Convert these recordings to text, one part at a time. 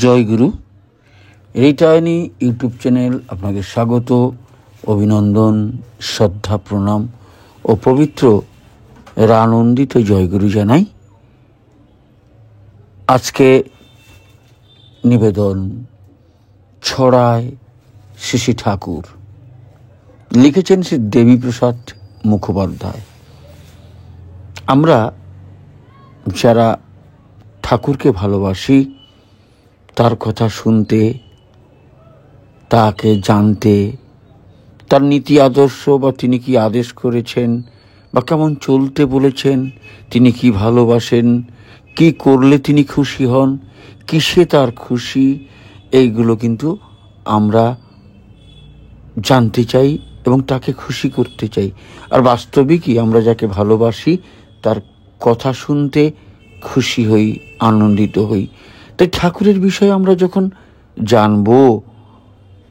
জয় গুরু রিটার্নি YouTube channel আপনাকে স্বাগত, অভিনন্দন, শ্রদ্ধা, প্রণাম ও পবিত্র আনন্দিত জয়গুরু জানাই। আজকে নিবেদন ছড়ায় শ্রী শ্রী ঠাকুর, লিখেছেন শ্রী দেবীপ্রসাদ মুখোপাধ্যায়। আমরা যারা ঠাকুরকে ভালোবাসি, তার কথা শুনতে, তাকে জানতে, তার নীতি আদর্শ বা তিনি কি আদেশ করেছেন বা কেমন চলতে বলেছেন, তিনি কি ভালোবাসেন, কি করলে তিনি খুশি হন, কিসে তার খুশি, এইগুলো কিন্তু আমরা জানতে চাই এবং তাকে খুশি করতে চাই। আর বাস্তবিকই আমরা যাকে ভালোবাসি তার কথা শুনতে খুশি হই, আনন্দিত হই। তাই ঠাকুরের বিষয়ে আমরা যখন জানবো,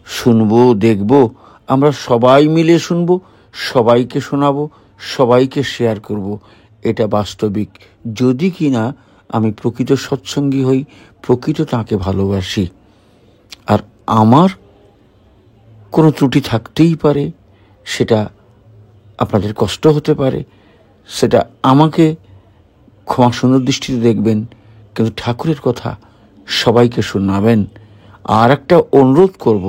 শুনবো, দেখব, আমরা সবাই মিলে শুনবো, সবাইকে শোনাবো, সবাইকে শেয়ার করব। এটা বাস্তবিক, যদি কিনা আমি প্রকৃত সৎসঙ্গী হই, প্রকৃত তাকে ভালোবাসি। আর আমার কোনো ত্রুটি থাকতেই পারে, সেটা আপনাদের কষ্ট হতে পারে, সেটা আমাকে ক্ষমা সুন্দর দৃষ্টিতে দেখবেন, কিন্তু ঠাকুরের কথা সবাইকে শোনাবেন। আর একটা অনুরোধ করব,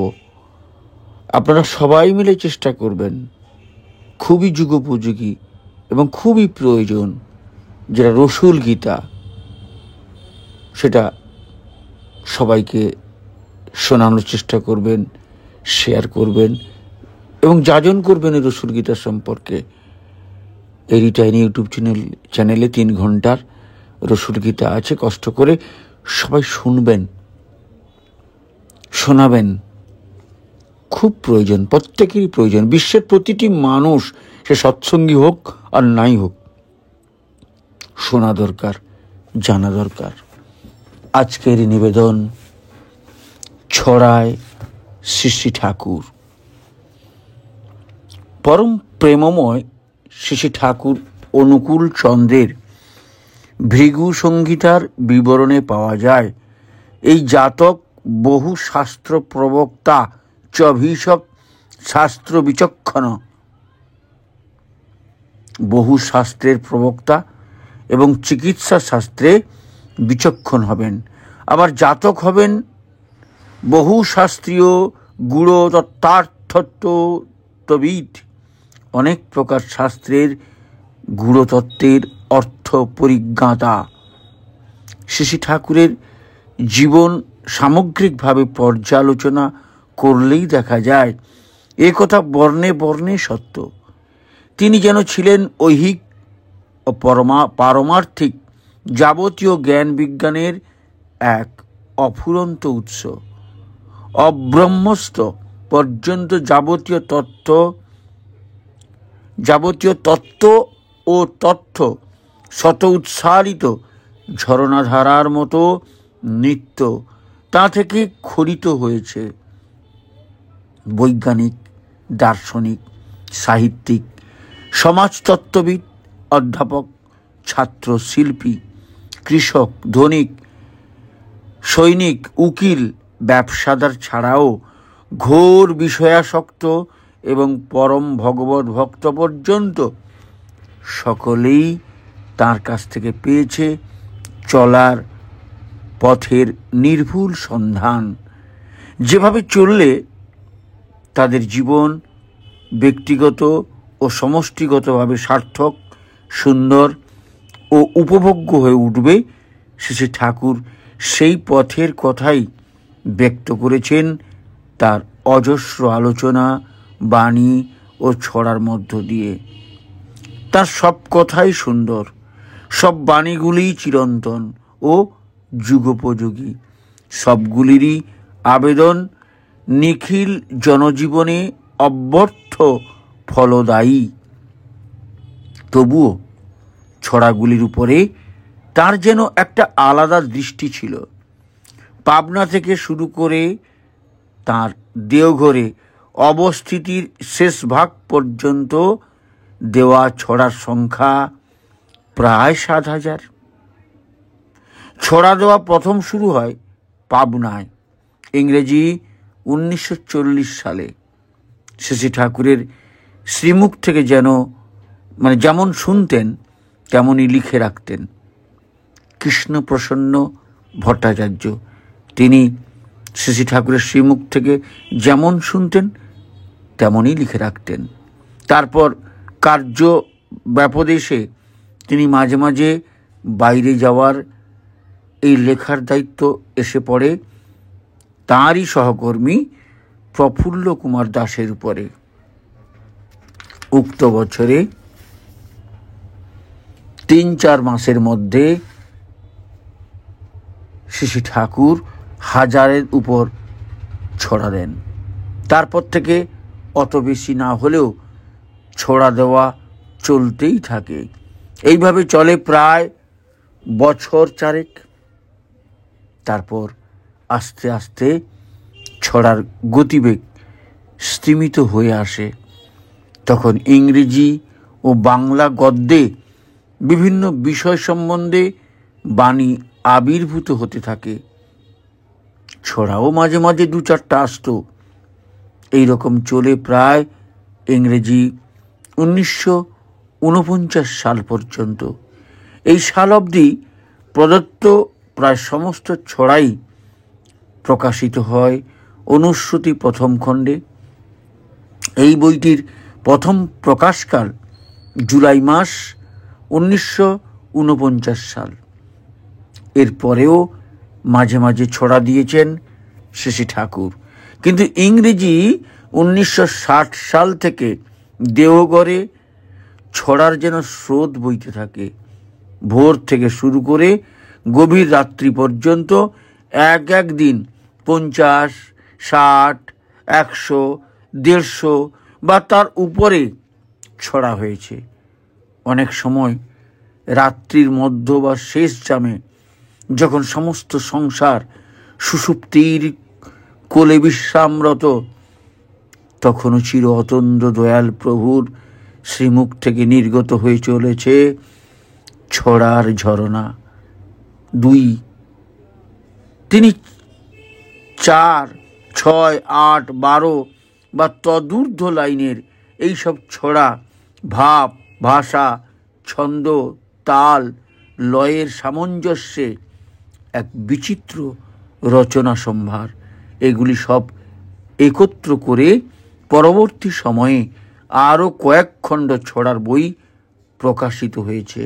আপনারা সবাই মিলে চেষ্টা করবেন, খুবই যুগোপযোগী এবং খুবই প্রয়োজন যেটা রসুল গীতা, সেটা সবাইকে শোনানোর চেষ্টা করবেন, শেয়ার করবেন এবং যাজন করবেন এই রসুল গীতা সম্পর্কে। এই রিটার্নি ইউটিউব চ্যানেলে 3 ঘন্টার রসুল গীতা আছে, কষ্ট করে সবাই শুনবেন, শোনাবেন। খুব প্রয়োজন, প্রত্যেকেরই প্রয়োজন। বিশ্বের প্রতিটি মানুষ, সে সৎসঙ্গী হোক আর নাই হোক, শোনা দরকার, জানা দরকার। আজকের নিবেদন ছড়ায় শ্রী শ্রী ঠাকুর। পরম প্রেমময় শ্রী শ্রী ঠাকুর অনুকূল চন্দ্রের ভৃগু সংহিতার বিবরণে পাওয়া যায়, এই জাতক বহু শাস্ত্র প্রবক্তা চভীষক শাস্ত্র বিচক্ষণ, বহু শাস্ত্রের প্রবক্তা এবং চিকিৎসা শাস্ত্রে বিচক্ষণ হবেন। আবার জাতক হবেন বহু শাস্ত্রীয় গুড় তত্ত্বার্থত্ববিদ, অনেক প্রকার শাস্ত্রের গূঢ়তত্ত্বের অর্থ পরিজ্ঞাতা। শ্রী শ্রী ঠাকুরের জীবন সামগ্রিকভাবে পর্যালোচনা করলেই দেখা যায় এ কথা বর্ণে বর্ণে সত্য। তিনি যেন ছিলেন ঐহিক ও পারমার্থিক যাবতীয় জ্ঞান বিজ্ঞানের এক অফুরন্ত উৎস। অব্রহ্মস্থ পর্যন্ত যাবতীয় তত্ত্ব ও তথ্য শত উৎসারিত ঝরনাধারার মতো নিত্য তা থেকে খরিত হয়েছে। বৈজ্ঞানিক, দার্শনিক, সাহিত্যিক, সমাজতত্ত্ববিদ, অধ্যাপক, ছাত্র, শিল্পী, কৃষক, ধনিক, সৈনিক, উকিল, ব্যবসাদার ছাড়াও ঘোর বিষয়াসক্ত এবং পরম ভগবত ভক্ত পর্যন্ত সকলেই তার কাছ থেকে পেয়েছে চলার পথের নির্ভুল সন্ধান। যেভাবে চললে তাদের জীবন ব্যক্তিগত ও সমষ্টিগতভাবে সার্থক, সুন্দর ও উপভোগ্য হয়ে উঠবে, শ্রী শ্রী ঠাকুর সেই পথের কথাই ব্যক্ত করেছেন তার অজস্র আলোচনা, বাণী ও ছড়ার মধ্য দিয়ে। তার সব কথাই সুন্দর, সব বাণীগুলি চিরন্তন ও যুগোপযোগী, সবগুলিরই আবেদন নিখিল জনজীবনে অব্যর্থ ফলদায়ী। তবুও ছড়াগুলির উপরে তার যেন একটা আলাদা দৃষ্টি ছিল। পাবনা থেকে শুরু করে তার দেওঘরে অবস্থিতির শেষ ভাগ পর্যন্ত দেওয়া ছড়ার সংখ্যা প্রায় 7,000। ছড়া দেওয়া প্রথম শুরু হয় পাবনায় ইংরেজি 1940 সালে শ্রী ঠাকুরের শ্রীমুখ থেকে যেমন শুনতেন তেমনই লিখে রাখতেন। কৃষ্ণপ্রসন্ন ভট্টাচার্য তিনি শ্রী ঠাকুরের শ্রীমুখ থেকে যেমন শুনতেন তেমনই লিখে রাখতেন। তারপর কার্য ব্যাপদেশে তিনি মাঝে মাঝে বাইরে যাওয়ার এই লেখার দায়িত্ব এসে পড়ে তাঁরই সহকর্মী প্রফুল্ল কুমার দাসের উপরে। উক্ত বছরে 3-4 মাসের মধ্যে শ্রী ঠাকুর 1000-এর উপর ছড়া দেন। তারপর থেকে অত বেশি না হলেও ছড়া দেওয়া চলতেই থাকে। এইভাবে চলে প্রায় বছর 4। তারপর আস্তে আস্তে ছড়ার গতিবেগ স্তিমিত হয়ে আসে। তখন ইংরেজি ও বাংলা গদ্যে বিভিন্ন বিষয় সম্বন্ধে বাণী আবির্ভূত হতে থাকে। ছড়াও মাঝে মাঝে 2-4টা আসতো। এইরকম চলে প্রায় ইংরেজি 1949 সাল পর্যন্ত। এই সাল অবধি প্রদত্ত প্রায় সমস্ত ছড়াই প্রকাশিত হয় অনুশ্রুতি প্রথম খণ্ডে। এই বইটির প্রথম প্রকাশকাল জুলাই মাস 1949 সাল। এরপরেও মাঝে মাঝে ছড়া দিয়েছেন শ্রী ঠাকুর, কিন্তু ইংরেজি 1960 সাল থেকে দেওঘরে ছড়ার যেন স্রোত বইতে থাকে। ভোর থেকে শুরু করে গভীর রাত্রি পর্যন্ত এক দিন 50, 60, 100, 150 বা তার উপরে ছড়া হয়েছে। অনেক সময় রাত্রির মধ্য বা শেষ জামে যখন সমস্ত সংসার সুষুপ্তির কোলে বিশ্রামরত, তখনও চির অতন্দ্র দয়াল প্রভুর শ্রীমুখ থেকে নির্গত হয়ে চলেছে ছড়ার ঝরনা। 2, তিনি 4, 6, 8, 12 বা তদূর্ধ্ব লাইনের এইসব ছড়া ভাব, ভাষা, ছন্দ, তাল, লয়ের সামঞ্জস্যে এক বিচিত্র রচনা সম্ভার। এগুলি সব একত্র করে পরবর্তী সময়ে আরও কয়েক খণ্ড ছড়ার বই প্রকাশিত হয়েছে।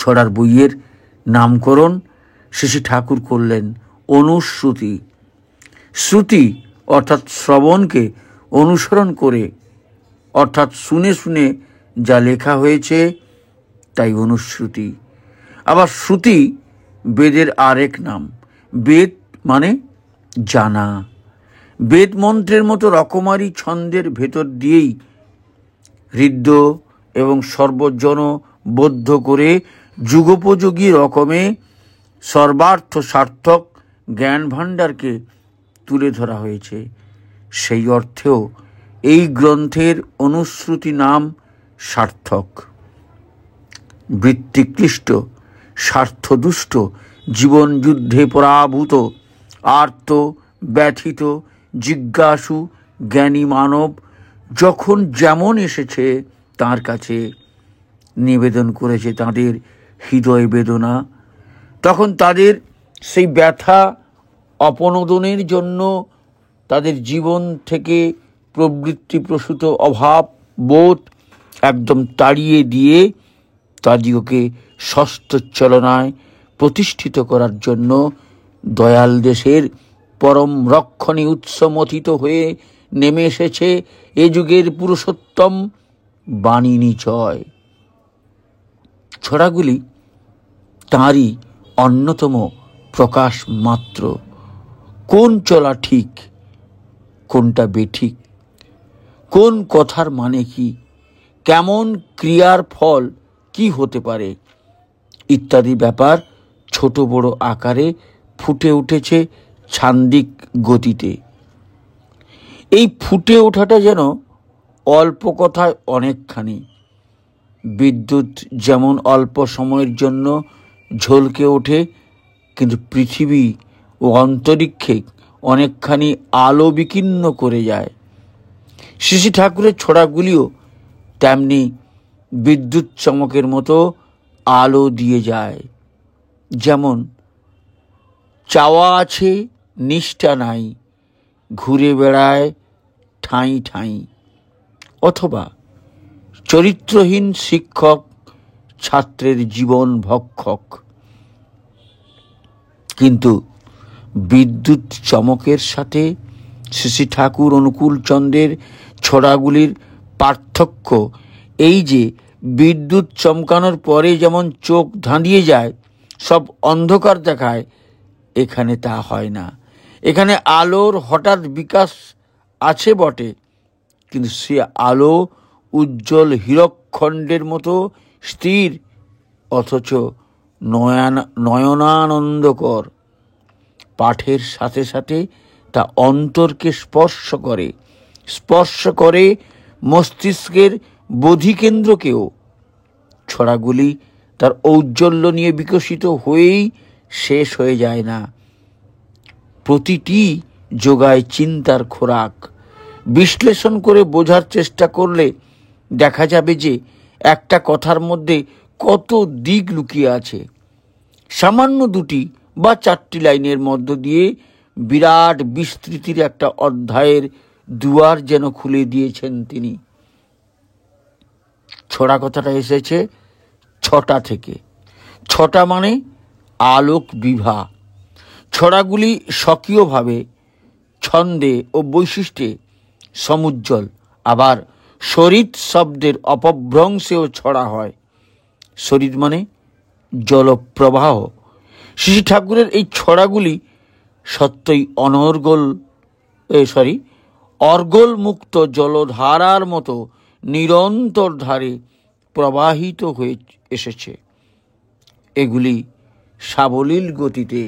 ছড়ার বইয়ের নামকরণ শ্রী ঠাকুর করলেন অনুশ্রুতি। শ্রুতি অর্থাৎ শ্রবণকে অনুসরণ করে, অর্থাৎ শুনে শুনে যা লেখা হয়েছে তাই অনুশ্রুতি। আবার শ্রুতি বেদের আরেক নাম। বেদ মানে জানা। বেদ মন্ত্রের মতো রকমারি ছন্দের ভেতর দিয়েই হৃদ্য এবং সর্বজনবদ্ধ করে যুগোপযোগী রকমে সর্বার্থ সার্থক জ্ঞান ভাণ্ডারকে তুলে ধরা হয়েছে। সেই অর্থেও এই গ্রন্থের অনুশ্রুতি নাম সার্থক। বৃত্তিক্লিষ্ট, স্বার্থদুষ্ট, জীবন যুদ্ধে পরাভূত, আর্ত, ব্যথিত, জিজ্ঞাসু জ্ঞানী মানব যখন যেমন এসেছে তার কাছে নিবেদন করেছে তাদের হৃদয় বেদনা, তখন তাদের সেই ব্যথা অপনোদনের জন্য তাদের জীবন থেকে প্রবৃত্তিপ্রসূত অভাব বোধ একদম তাড়িয়ে দিয়ে তাদিওকে সস্তচলনায় প্রতিষ্ঠিত করার জন্য দয়াল দেশের পরম রক্ষণী উৎস মথিত হয়ে নেমে এসেছে এ যুগের পুরুষোত্তম বাণী নিচয়। ছড়াগুলি তাঁরই অন্যতম প্রকাশ মাত্র। কোন চলা ঠিক, কোনটা বেঠিক, কোন কথার মানে কি, কেমন ক্রিয়ার ফল কি হতে পারে ইত্যাদি ব্যাপার ছোট বড় আকারে ফুটে উঠেছে ছান্দিক গতিতে। এই ফুটে ওঠাটা যেন অল্প কথায় অনেকখানি। বিদ্যুৎ যেমন অল্প সময়ের জন্য ঝলকে ওঠে, কিন্তু পৃথিবী ও অন্তরিক্ষে অনেকখানি আলো বিকীর্ণ করে যায়। শ্রী শ্রী ঠাকুরের ছড়াগুলিও তেমনি বিদ্যুৎ চমকের মতো আলো দিয়ে যায়। যেমন চাওয়া আছে নিষ্ঠা নাই, ঘুরে বেড়ায় ঠাঁই ঠাঁই, অথবা চরিত্রহীন শিক্ষক ছাত্রের জীবন ভক্ষক। কিন্তু বিদ্যুৎ চমকের সাথে শ্রী শ্রী ঠাকুর অনুকূল চন্দ্রের ছড়াগুলির পার্থক্য এই যে বিদ্যুৎ চমকানোর পরে যেমন চোখ ধাঁধিয়ে যায়, সব অন্ধকার দেখায়, এখানে তা হয় না। এখানে আলোর হঠাৎ বিকাশ আছে বটে, কিন্তু সে আলো উজ্জ্বল হীরকখণ্ডের মতো স্থির, অথচ নয়নানন্দকর। পাঠের সাথে সাথে তা অন্তরকে স্পর্শ করে মস্তিষ্কের বোধিকেন্দ্রকেও। ছড়াগুলি তার ঔজ্জ্বল্য নিয়ে বিকশিত হয়েই শেষ হয়ে যায় না, প্রতিটি যোগায় চিন্তার খোরাক। বিশ্লেষণ করে বোঝার চেষ্টা করলে দেখা যাবে যে একটা কথার মধ্যে কত দিক লুকিয়ে আছে। সামান্য 2টি বা 4টি লাইনের মধ্য দিয়ে বিরাট বিস্তৃতির একটা অধ্যায়ের দুয়ার যেন খুলে দিয়েছেন তিনি। ছড়া কথাটা এসেছে 6টা থেকে। 6টা মানে আলোক বিভা। ছড়াগুলি স্বকীয়ভাবে ছন্দে ও বৈশিষ্ট্যে সমুজ্জ্বল, আবার শরীর শব্দের অপভ্রংশেও ছড়া হয়। শরীর মানে জলপ্রবাহ। শ্রী ঠাকুরের এই ছড়াগুলি সত্যই অর্গল মুক্ত জলধারার মতো নিরন্তর ধারে প্রবাহিত হয়ে এসেছে। এগুলি সাবলীল গতিতে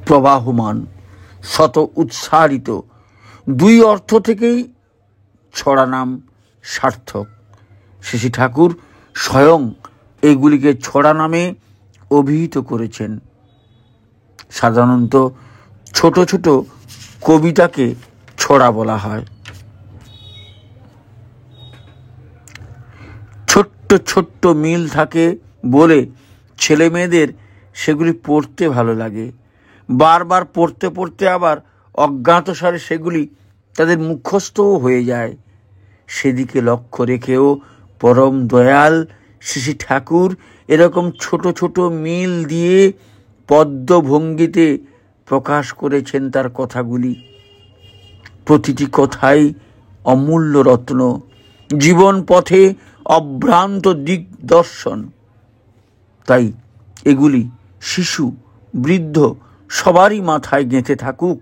প্রবাহমান, শত উৎসারিত। 2 অর্থ থেকেই ছড়া নাম সার্থক। শ্রী ঠাকুর স্বয়ং এগুলিকে ছড়া নামে অভিহিত করেছেন। সাধারণত ছোট ছোট কবিতাকে ছড়া বলা হয়। ছোট্ট ছোট্ট মিল থাকে বলে ছেলে মেয়েদের সেগুলি পড়তে ভালো লাগে। বারবার পড়তে পড়তে আবার অজ্ঞাতসারে সেগুলি তাদের মুখস্থও হয়ে যায়। সেদিকে লক্ষ্য রেখেও পরম দয়াল শ্রী ঠাকুর এরকম ছোট ছোট মিল দিয়ে পদ্মভঙ্গিতে প্রকাশ করেছেন তার কথাগুলি। প্রতিটি কথাই অমূল্য রত্ন, জীবন পথে অভ্রান্ত দিগদর্শন। তাই এগুলি শিশু, বৃদ্ধ সবারই মাথায় গেঁথে থাকুক।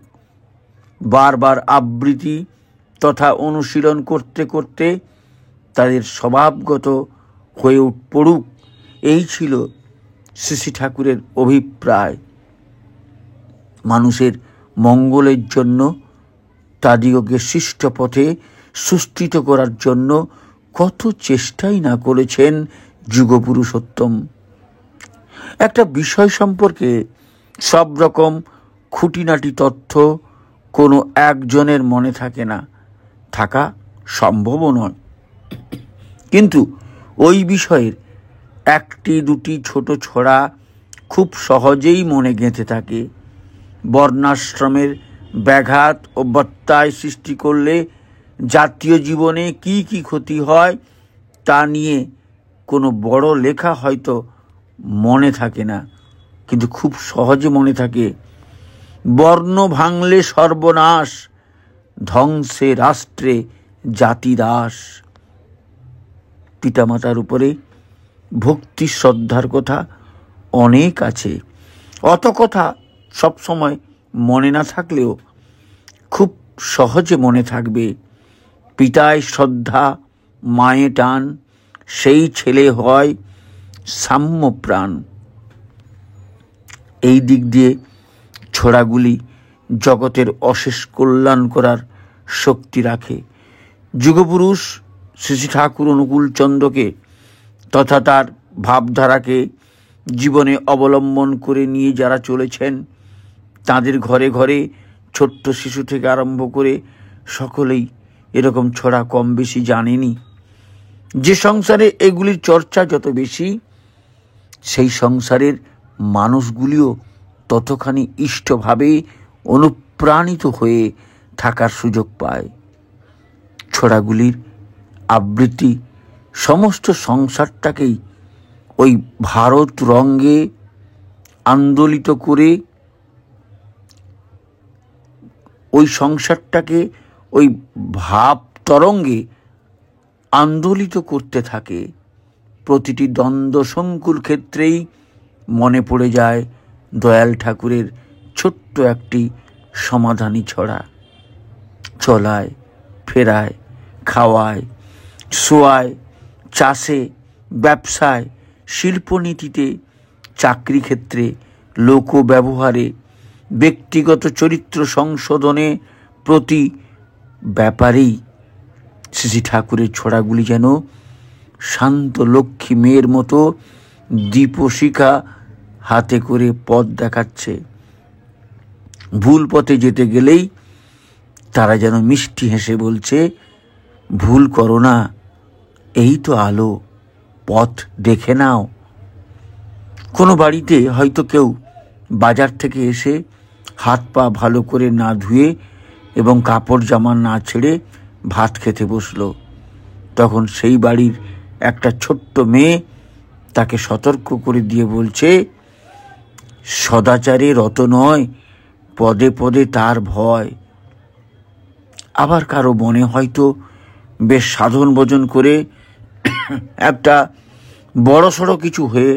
বারবার আবৃত্তি তথা অনুশীলন করতে করতে তাদের স্বভাবগত হয়ে পড়ুক, এই ছিল শ্রী ঠাকুরের অভিপ্রায়। মানুষের মঙ্গলের জন্য, তাদিগকে সৃষ্ট পথে সুস্থিত করার জন্য কত চেষ্টাই না করেছেন যুগপুরুষোত্তম। একটা বিষয় সম্পর্কে সব রকম খুঁটিনাটি তথ্য কোনো একজনের মনে থাকে না, থাকা সম্ভবও নয়। কিন্তু ওই বিষয়ের 1-2টি ছোট ছড়া খুব সহজেই মনে গেঁথে থাকে। বর্ণাশ্রমের ব্যাঘাত ও ব্যত্যয় সৃষ্টি করলে জাতীয় জীবনে কি কি ক্ষতি হয় তা নিয়ে কোনো বড় লেখা হয়তো মনে থাকে না, কিন্তু খুব সহজে মনে থাকে। বর্ণ ভাঙলে সর্বনাশ, ধ্বংসে রাষ্ট্রে জাতি দাস। পিতামাতার উপরে ভক্তি শ্রদ্ধার কথা অনেক আছে। অত কথা সবসময় মনে না থাকলেও খুব সহজে মনে থাকবে। পিতায় শ্রদ্ধা, মায়ে টান, সেই ছেলে হয় সাম্য প্রাণ। এই দিক দিয়ে ছড়াগুলি জগতের অশেষ কল্যাণ করার শক্তি রাখে। যুগপুরুষ শ্রী ঠাকুর অনুকূল চন্দ্রকে তথা তার ভাবধারাকে জীবনে অবলম্বন করে নিয়ে যারা চলেছেন, তাদের ঘরে ঘরে ছোট্ট শিশু থেকে আরম্ভ করে সকলেই এরকম ছড়া কম বেশি জানেনি। যে সংসারে এগুলির চর্চা যত বেশি, সেই সংসারের মানুষগুলিও ততখানি ইষ্টভাবে অনুপ্রাণিত হয়ে থাকার সুযোগ পায়। ছড়াগুলির আবৃত্তি সমস্ত সংসারটাকেই ওই ভারত রঙ্গে আন্দোলিত করে, ওই সংসারটাকে ওই ভাব তরঙ্গে আন্দোলিত করতে থাকে। প্রতিটি দ্বন্দ্ব সংকুল ক্ষেত্রেই মনে পড়ে যায় দয়াল ঠাকুরের ছোট্ট একটি সমাধানী ছড়া। চলায়, ফেরায়, খাওয়ায়, শোয়ায়, চাষে, ব্যবসায়, শিল্পনীতিতে, চাকরি ক্ষেত্রে, লোক ব্যবহারে, ব্যক্তিগত চরিত্র সংশোধনে, প্রতি ব্যাপারেই শ্রী ঠাকুরের ছড়াগুলি যেন শান্ত লক্ষ্মী মেয়ের মতো দীপশিখা হাতে করে পথ দেখাচ্ছে। ভুল পথে যেতে গেলেই তারা যেন মিষ্টি হেসে বলছে, ভুল করো না, এই তো আলো, পথ দেখে নাও। কোনো বাড়িতে হয়তো কেউ বাজার থেকে এসে হাত পা ভালো করে না ধুয়ে এবং কাপড় জামা না ছেড়ে ভাত খেতে বসলো। তখন সেই বাড়ির একটা ছোট্ট মেয়ে তাকে সতর্ক করে দিয়ে বলছে, সদাচারে রত নয়, পদে পদে তার ভয়। আবার কারো মনে হয়তো বেশ সাধন ভোজন করে একটা বড়সড় কিছু হয়ে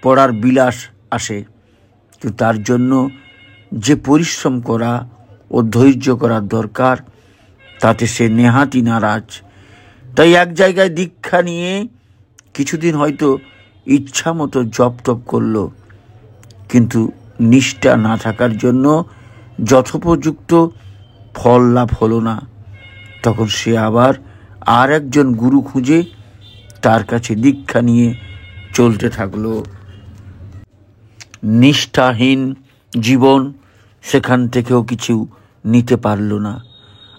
পড়ার বিলাস আসে, কিন্তু তার জন্য যে পরিশ্রম করা ও ধৈর্য করার দরকার, তাতে সে নেহাতি নারাজ। তাই এক জায়গায় দীক্ষা নিয়ে কিছুদিন হয়তো ইচ্ছা মতো জপ টপ করলো, কিন্তু নিষ্ঠা না থাকার জন্য যথোপযুক্ত ফল লাভ হলো না। তখন সে আবার আর একজন গুরু খুঁজে তার কাছে দীক্ষা নিয়ে চলতে থাকলো। নিষ্ঠাহীন জীবন, সেখান থেকেও কিছু নিতে পারল না।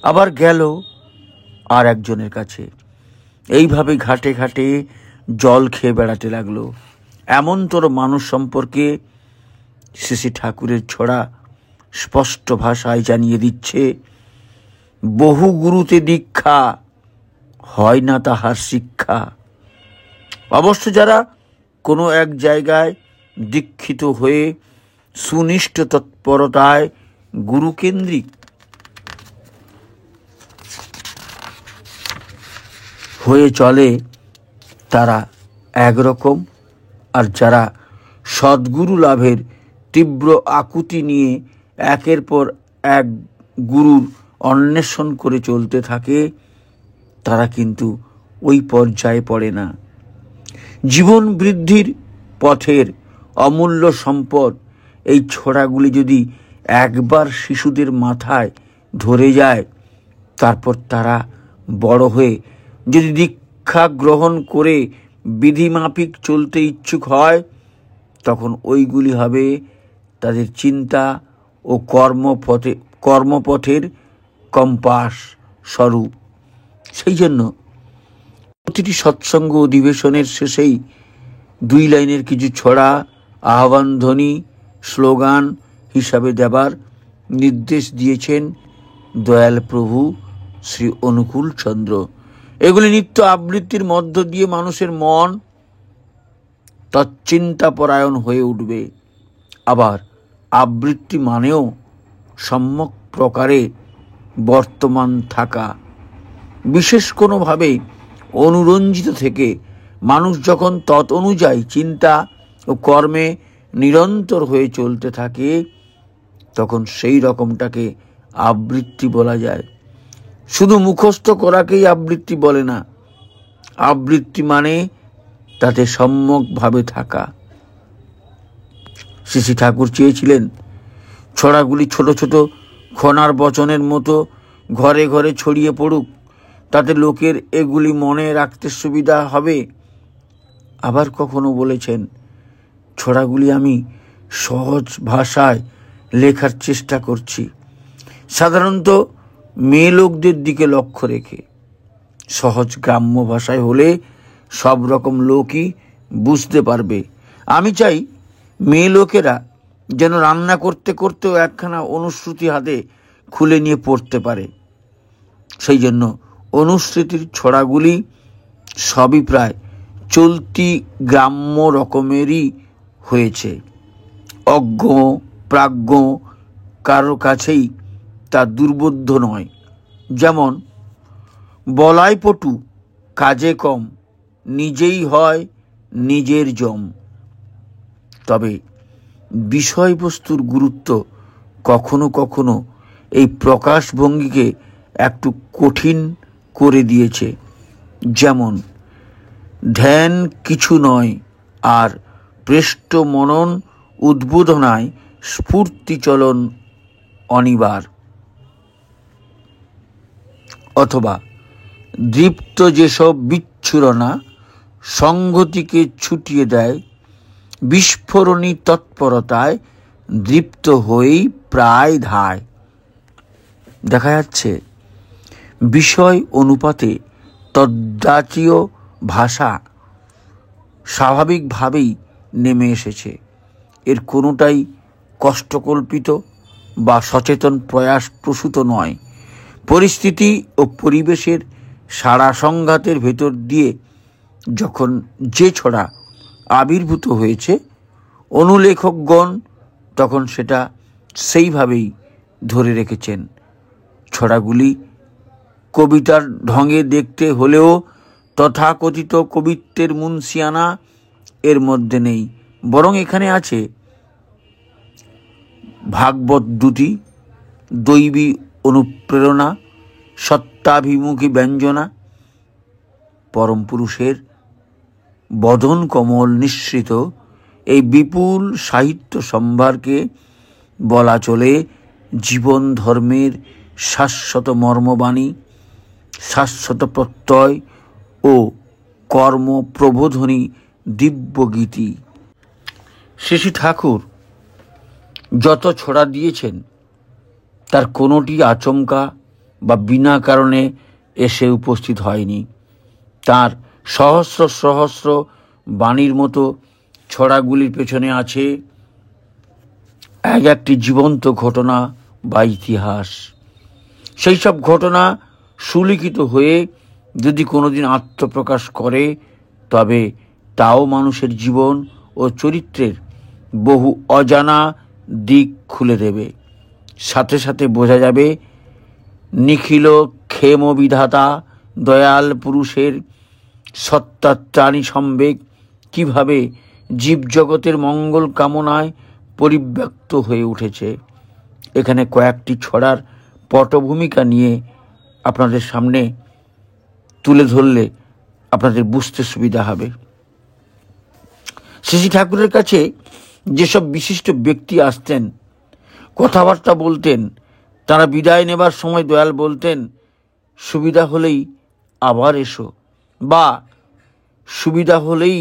আবার গেল আর একজনের কাছে। এইভাবে ঘাটে ঘাটে জল খেয়ে বেড়াতে লাগলো। এমনতর মানুষ সম্পর্কে শ্রী ঠাকুরের ছড়া স্পষ্ট ভাষায় জানিয়ে দিচ্ছে, বহু গুরুতে দীক্ষা, হয় না তাহার শিক্ষা। অবশ্য যারা কোনো এক জায়গায় দীক্ষিত হয়ে সুনিষ্ঠ তৎপরতায় গুরুকেন্দ্রিক হয়ে চলে, তারা একরকম, আর যারা সদ্গুরু লাভের তীব্র আকুতি নিয়ে একের পর এক গুরুর অন্বেষণ করে চলতে থাকে, তারা কিন্তু ওই পর্যায়ে পড়ে না। জীবন বৃদ্ধির পথের অমূল্য সম্পদ এই ছড়াগুলি যদি একবার শিশুদের মাথায় ধরে যায়, তারপর তারা বড় হয়ে যদি দীক্ষা গ্রহণ করে বিধিমাফিক চলতে ইচ্ছুক হয়, তখন ওইগুলি হবে তাদের চিন্তা ও কর্মপথের কম্পাস স্বরূপ। সেই জন্য প্রতিটি সৎসঙ্গ অধিবেশনের শেষেই 2 লাইনের কিছু ছড়া আহ্বান ধ্বনি, স্লোগান হিসাবে দেবার নির্দেশ দিয়েছেন দয়াল প্রভু শ্রী অনুকূল চন্দ্র। এগুলি নিত্য আবৃত্তির মধ্য দিয়ে মানুষের মন তচ্চিন্তাপরায়ণ হয়ে উঠবে। আবার আবৃত্তি মানেও সম্যক প্রকারে বর্তমান থাকা। বিশেষ কোনোভাবে অনুরঞ্জিত থেকে মানুষ যখন তৎ অনুযায়ী চিন্তা ও কর্মে নিরন্তর হয়ে চলতে থাকে, তখন সেই রকমটাকে আবৃত্তি বলা যায়। শুধু মুখস্থ করাকেই আবৃত্তি বলে না। আবৃত্তি মানে তাতে সম্যকভাবে থাকা। শ্রী ঠাকুর চেয়েছিলেন ছড়াগুলি ছোট ছোট খনার বচনের মতো ঘরে ঘরে ছড়িয়ে পড়ুক, তাতে লোকের এগুলি মনে রাখতে সুবিধা হবে। আবার কখনো বলেছেন, ছড়াগুলি আমি সহজ ভাষায় লেখার চেষ্টা করছি, সাধারণত মেয়ে লোকদের দিকে লক্ষ্য রেখে। সহজ গ্রাম্য ভাষায় হলে সব রকম লোকই বুঝতে পারবে। আমি চাই মেয়ে লোকেরা যেন রান্না করতে করতেও একখানা অনুশ্রুতি হাতে খুলে নিয়ে পড়তে পারে। সেই জন্য অনুশ্রুতির ছড়াগুলি সবই প্রায় চলতি গ্রাম্য রকমেরই হয়েছে। অজ্ঞ প্রাজ্ঞ কারো কাছেই তা দুর্বোধ্য নয়। যেমন বলাই পটু কাজে কম, নিজেই হয় নিজের জম। তবে বিষয়বস্তুর গুরুত্ব কখনো কখনো এই প্রকাশভঙ্গিকে একটু কঠিন করে দিয়েছে। যেমন ধ্যান কিছু নয়, আর প্রেষ্ট মনন উদ্বোধনায় স্ফূর্তি চলন অনিবার। অথবা দৃপ্ত যেসব বিচ্ছুরণা সংগতিকে ছুটিয়ে দেয়, বিস্ফোরণী তৎপরতায় দৃপ্ত হয়েই প্রায় ধায়। দেখা যাচ্ছে বিষয় অনুপাতে তদ্জাতীয় ভাষা স্বাভাবিকভাবেই নেমে এসেছে। এর কোনোটাই কষ্টকল্পিত বা সচেতন প্রয়াস প্রসূত নয়। পরিস্থিতি ও পরিবেশের সারা সংঘাতের ভেতর দিয়ে যখন যে ছড়া আবির্ভূত হয়েছে, অনুলেখকগণ তখন সেটা সেইভাবেই ধরে রেখেছেন। ছড়াগুলি কবিতার ঢঙে দেখতে হলেও তথাকথিত কবিত্বের মুনসিয়ানা এর মধ্যে নেই, বরং এখানে আছে ভাগবত দ্যুতি, দৈবী অনুপ্রেরণা, সত্যাভিমুখী ব্যঞ্জনা, পরম পুরুষের বদন কমল নিঃসৃত এই বিপুল সাহিত্য সম্ভারকে বলা চলে জীবন ধর্মের শাশ্বত মর্মবাণী, শাশ্বত প্রত্যয় ও কর্ম প্রবোধনী দিব্যগীতি। শ্রী ঠাকুর যত ছড়া দিয়েছেন তার কোনোটি আচমকা বা বিনা কারণে এসে উপস্থিত হয়নি। তার সহস্র সহস্র বাণীর মতো ছড়াগুলির পেছনে আছে এক একটি জীবন্ত ঘটনা বা ইতিহাস। সেই সব ঘটনা সুলিখিত হয়ে যদি কোনোদিন আত্মপ্রকাশ করে, তবে তাও মানুষের জীবন ও চরিত্রের বহু অজানা দিক খুলে দেবে। সাথে সাথে বোঝা যাবে নিখিল ক্ষেম বিধাতা দয়াল পুরুষের সত্তাত্রাণী সম্বেগ কিভাবে জীবজগতের মঙ্গল কামনায় পরিব্যক্ত হয়ে উঠেছে। এখানে কয়েকটি ছড়ার পটভূমিকা নিয়ে আপনাদের সামনে তুলে ধরলে আপনাদের বুঝতে সুবিধা হবে। শ্রী ঠাকুরের কাছে যেসব বিশিষ্ট ব্যক্তি আসতেন, কথাবার্তা বলতেন, তারা বিদায় নেবার সময় দয়াল বলতেন, সুবিধা হলেই আবার এসো, বা সুবিধা হলেই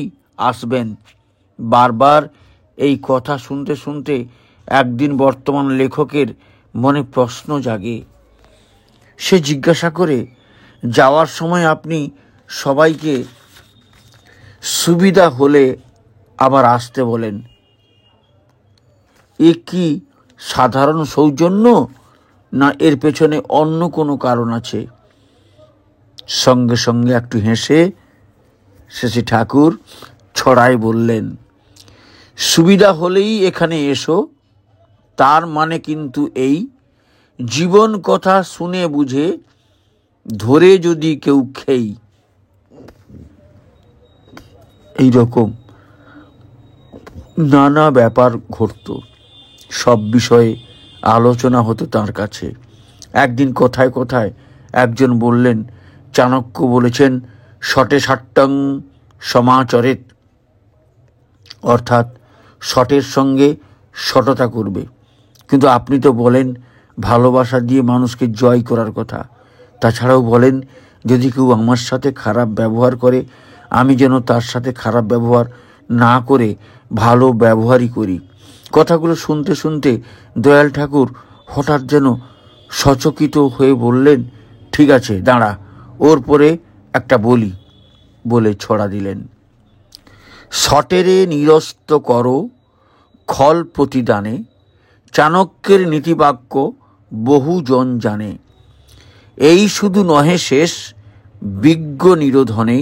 আসবেন। বারবার এই কথা শুনতে শুনতে একদিন বর্তমান লেখকের মনে প্রশ্ন জাগে। সে জিজ্ঞাসা করে, যাওয়ার সময় আপনি সবাইকে সুবিধা হলে আবার আসতে বলেন, এ কি সাধারণ সৌজন্য, না এর পেছনে অন্য কোনো কারণ আছে? সঙ্গে সঙ্গে একটু হেসে শ্রী ঠাকুর ছড়ায় বললেন, সুবিধা হলেই এখানে এসো, তার মানে কিন্তু এই, জীবন কথা শুনে বুঝে ধরে যদি কেউ খেই। এইরকম নানা ব্যাপার ঘটত, সব বিষয়ে আলোচনা হতো তার কাছে। একদিন কথায় কথায় একজন বললেন, চাণক্য বলেছেন শটে ষাট্টং সমাচরেত, অর্থাৎ শটের সঙ্গে শটতা করবে। কিন্তু আপনি তো বলেন ভালোবাসা দিয়ে মানুষকে জয় করার কথা। তাছাড়াও বলেন, যদি কেউ আমার সাথে খারাপ ব্যবহার করে, আমি যেন তার সাথে খারাপ ব্যবহার না করে ভালো ব্যবহারই করি। কথাগুলো শুনতে শুনতে দয়াল ঠাকুর হঠাৎ যেন সচকিত হয়ে বললেন, ঠিক আছে দাঁড়া, ওর পরে একটা বলি, বলে ছড়া দিলেন। সটেরে নিরস্ত করো খল প্রতিদানে, চাণক্যের নীতিবাক্য বহুজন জানে। এই শুধু নহে শেষ, বিজ্ঞ নিরোধনে,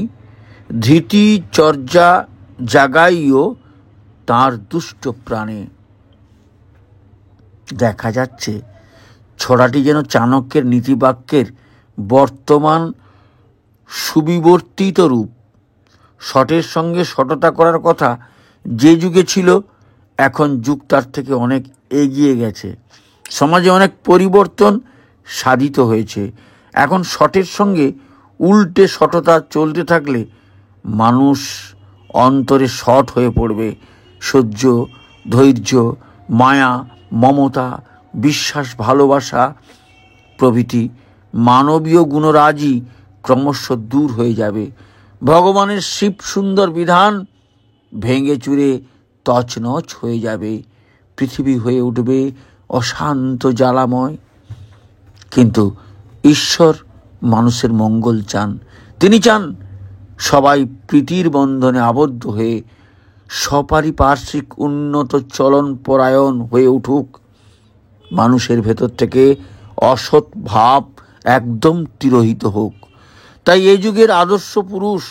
ধৃতি চর্যা জাগাইও তার দুষ্ট প্রাণে। দেখা যাচ্ছে ছড়াটি যেন চাণক্যের নীতিবাক্যের বর্তমান সুবিবর্তিত রূপ। শটের সঙ্গে শটতা করার কথা যে যুগে ছিল, এখন যুগ তার থেকে অনেক এগিয়ে গেছে। সমাজে অনেক পরিবর্তন সাধিত হয়েছে। এখন শটের সঙ্গে উল্টে শটতা চলতে থাকলে মানুষ অন্তরে শট হয়ে পড়বে। সহ্য, ধৈর্য, মায়া, মমতা, বিশ্বাস, ভালোবাসা প্রভৃতি মানবীয় গুণরাজি ক্রমশ দূর হয়ে যাবে। ভগবানের শিব সুন্দর বিধান ভেঙে চুরে তছনছ হয়ে যাবে। পৃথিবী হয়ে উঠবে অশান্ত জ্বালাময়। কিন্তু ঈশ্বর মানুষের মঙ্গল চান। তিনি চান সবাই প্রীতির বন্ধনে আবদ্ধ হয়ে সপারিপার্শ্বিক উন্নত চলন পরায়ণ হয়ে উঠুক। মানুষের ভেতর থেকে অসৎ ভাব একদম তিরোহিত হোক। তাই এই যুগের আদর্শ পুরুষ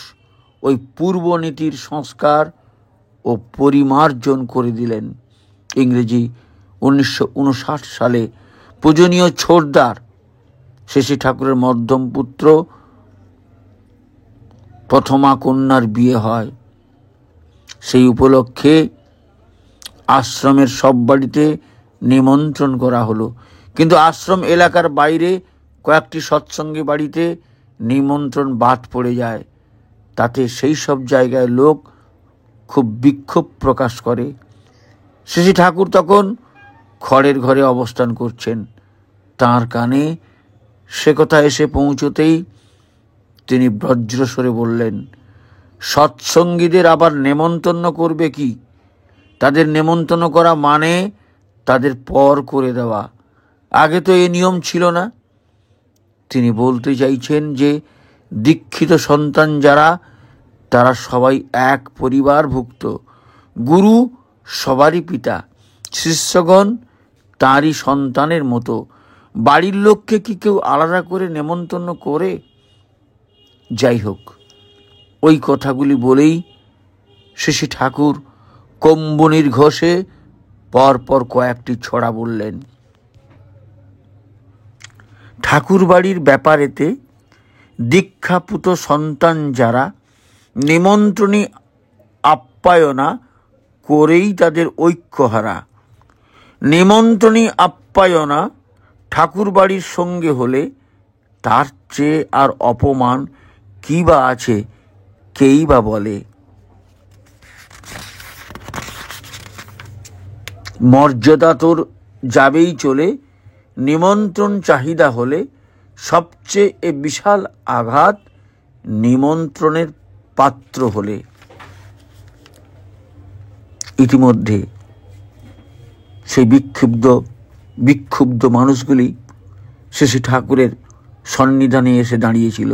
ওই পূর্বনীতির সংস্কার ও পরিমার্জন করে দিলেন। ইংরেজি 1959 সালে পূজনীয় ছোটদার শেষী ঠাকুরের মধ্যম পুত্র প্রথমা কন্যার বিয়ে হয়। সেই উপলক্ষে আশ্রমের সব বাড়িতে নিমন্ত্রণ করা হলো, কিন্তু আশ্রম এলাকার বাইরে কয়েকটি সৎসঙ্গী বাড়িতে নিমন্ত্রণ বাদ পড়ে যায়। তাতে সেই সব জায়গায় লোক খুব বিক্ষোভ প্রকাশ করে। শেষী ঠাকুর তখন খড়ের ঘরে অবস্থান করছেন। তাঁর কানে সে কথা এসে পৌঁছতেই তিনি বজ্রস্বরে বললেন, সৎসঙ্গীদের আবার নেমন্তন্ন করবে কি? তাদের নেমন্তন্ন করা মানে তাদের পর করে দেওয়া। আগে তো এ নিয়ম ছিল না। তিনি বলতে চাইছেন যে দীক্ষিত সন্তান যারা, তারা সবাই এক পরিবারভুক্ত। গুরু সবারই পিতা, শিষ্যগণ তাঁরই সন্তানের মতো। বাড়ির লোককে কি কেউ আলাদা করে নেমন্তন্ন করে? যাই হোক, ওই কথাগুলি বলেই শেষী ঠাকুর কম্বনির ঘষে পরপর কয়েকটি ছড়া বললেন। ঠাকুর বাড়ির ব্যাপারেতে দীক্ষাপুত সন্তান যারা, নিমন্ত্রণী আপ্যায়না করেই তাদের ঐক্যহারা। নিমন্ত্রণী আপ্যায়না ঠাকুর বাড়ির সঙ্গে হলে তার চেয়ে আর অপমান কি বা আছে, কেই বা বলে। মর্যাদা তোর যাবেই চলে, নিমন্ত্রণ চাহিদা হলে সবচেয়ে বিশাল আঘাত নিমন্ত্রণের পাত্র হলে। ইতিমধ্যে সেই বিক্ষুব্ধ মানুষগুলি শেষী ঠাকুরের সন্নিধানে এসে দাঁড়িয়েছিল।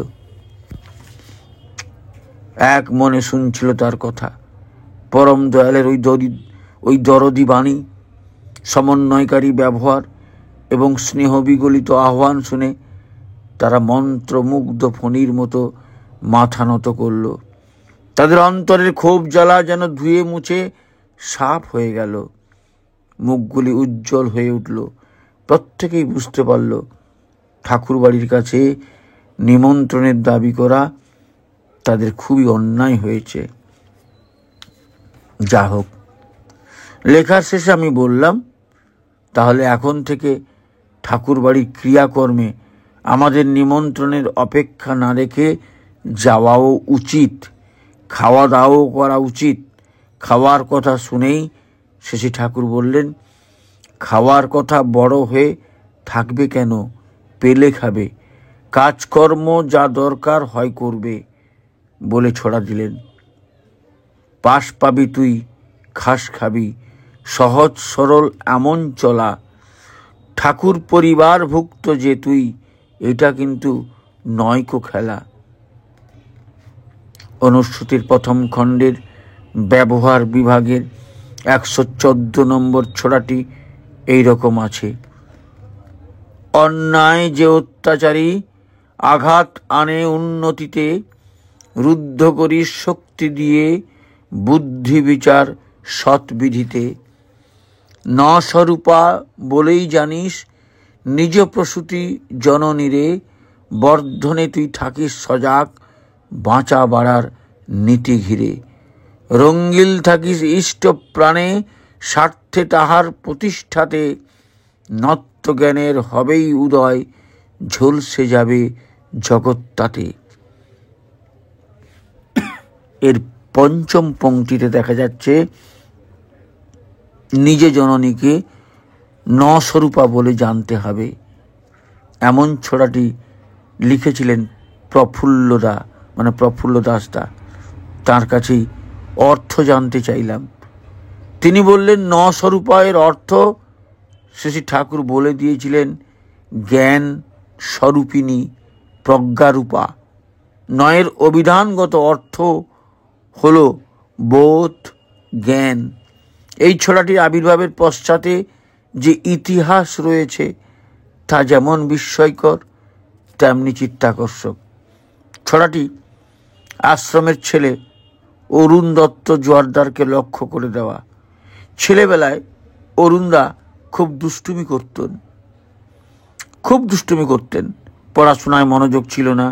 এক মনে শুনছিল তার কথা। পরম দয়ালের ওই দরদি বাণী, সমন্বয়কারী ব্যবহার এবং স্নেহ বিগলিত আহ্বান শুনে তারা মন্ত্রমুগ্ধ ফণির মতো মাথা নত করল। তাদের অন্তরের ক্ষোভ জ্বালা যেন ধুয়ে মুছে সাফ হয়ে গেল। মুখগুলি উজ্জ্বল হয়ে উঠল। প্রত্যেকেই বুঝতে পারল ঠাকুর বাড়ির কাছে নিমন্ত্রণের দাবি করা তাদের খুবই অন্যায় হয়েছে। যা হোক, লেখার শেষে আমি বললাম, তাহলে এখন থেকে ঠাকুর বাড়ির ক্রিয়াকর্মে আমাদের নিমন্ত্রণের অপেক্ষা না রেখে যাওয়াও উচিত, খাওয়া দাওয়াও করা উচিত। খাওয়ার কথা শুনেই শেষী ঠাকুর বললেন, খাওয়ার কথা বড় হয়ে থাকবে কেন? পেলে খাবে, কাজকর্ম যা দরকার হয় করবে, বলে ছড়া দিলেন। পাশ পাবি তুই খাস খাবি, সহজ সরল এমন চলা, ঠাকুর পরিবার ভুক্ত যে তুই, এটা কিন্তু নয়কো খেলা। অনুশ্রুতির প্রথম খণ্ডের ব্যবহার বিভাগের 114 নম্বর ছোড়াটি এইরকম আছে: অন্যায় যে অত্যাচারী, আঘাত আনে উন্নতিতে, রুদ্ধ করি শক্তি দিয়ে, বুদ্ধি বিচার সৎবিধিতে। স্বরূপা বলেই জানিস, নিজ প্রসূতি জননীরে, বর্ধনে তুই থাকিস সজাগ, বাঁচা বাড়ার নীতি ঘিরে। রঙ্গিল থাকিস ইষ্ট প্রাণে, স্বার্থে তাহার প্রতিষ্ঠাতে, নত্বজ্ঞানের হবেই উদয়, ঝলসে যাবে জগৎ তাতে। এর পঞ্চম পংক্তিতে দেখা যাচ্ছে নিজে জননীকে স্বরূপা বলে জানতে হবে। এমন ছোড়াটি লিখেছিলেন প্রফুল্লদা, মানে প্রফুল্ল দাসদা। তার কাছেই অর্থ জানতে চাইলাম। তিনি বললেন স্বরূপা এর অর্থ শ্রী ঠাকুর বলে দিয়েছিলেন জ্ঞান স্বরূপিণী প্রজ্ঞারূপা। নয়ের অভিধানগত অর্থ হল বোধ, জ্ঞান। এই ছোড়াটির আবির্ভাবের পশ্চাতে যে ইতিহাস রয়েছে তা যেমন বিস্ময়কর তেমনি চিত্তাকর্ষক। ছোড়াটি আশ্রমের ছেলে অরুণ দত্ত জোয়ারদারকে লক্ষ্য করে দেওয়া। ছেলেবেলায় অরুণদা খুব দুষ্টুমি করতেন। পড়াশোনায় মনোযোগ ছিল না।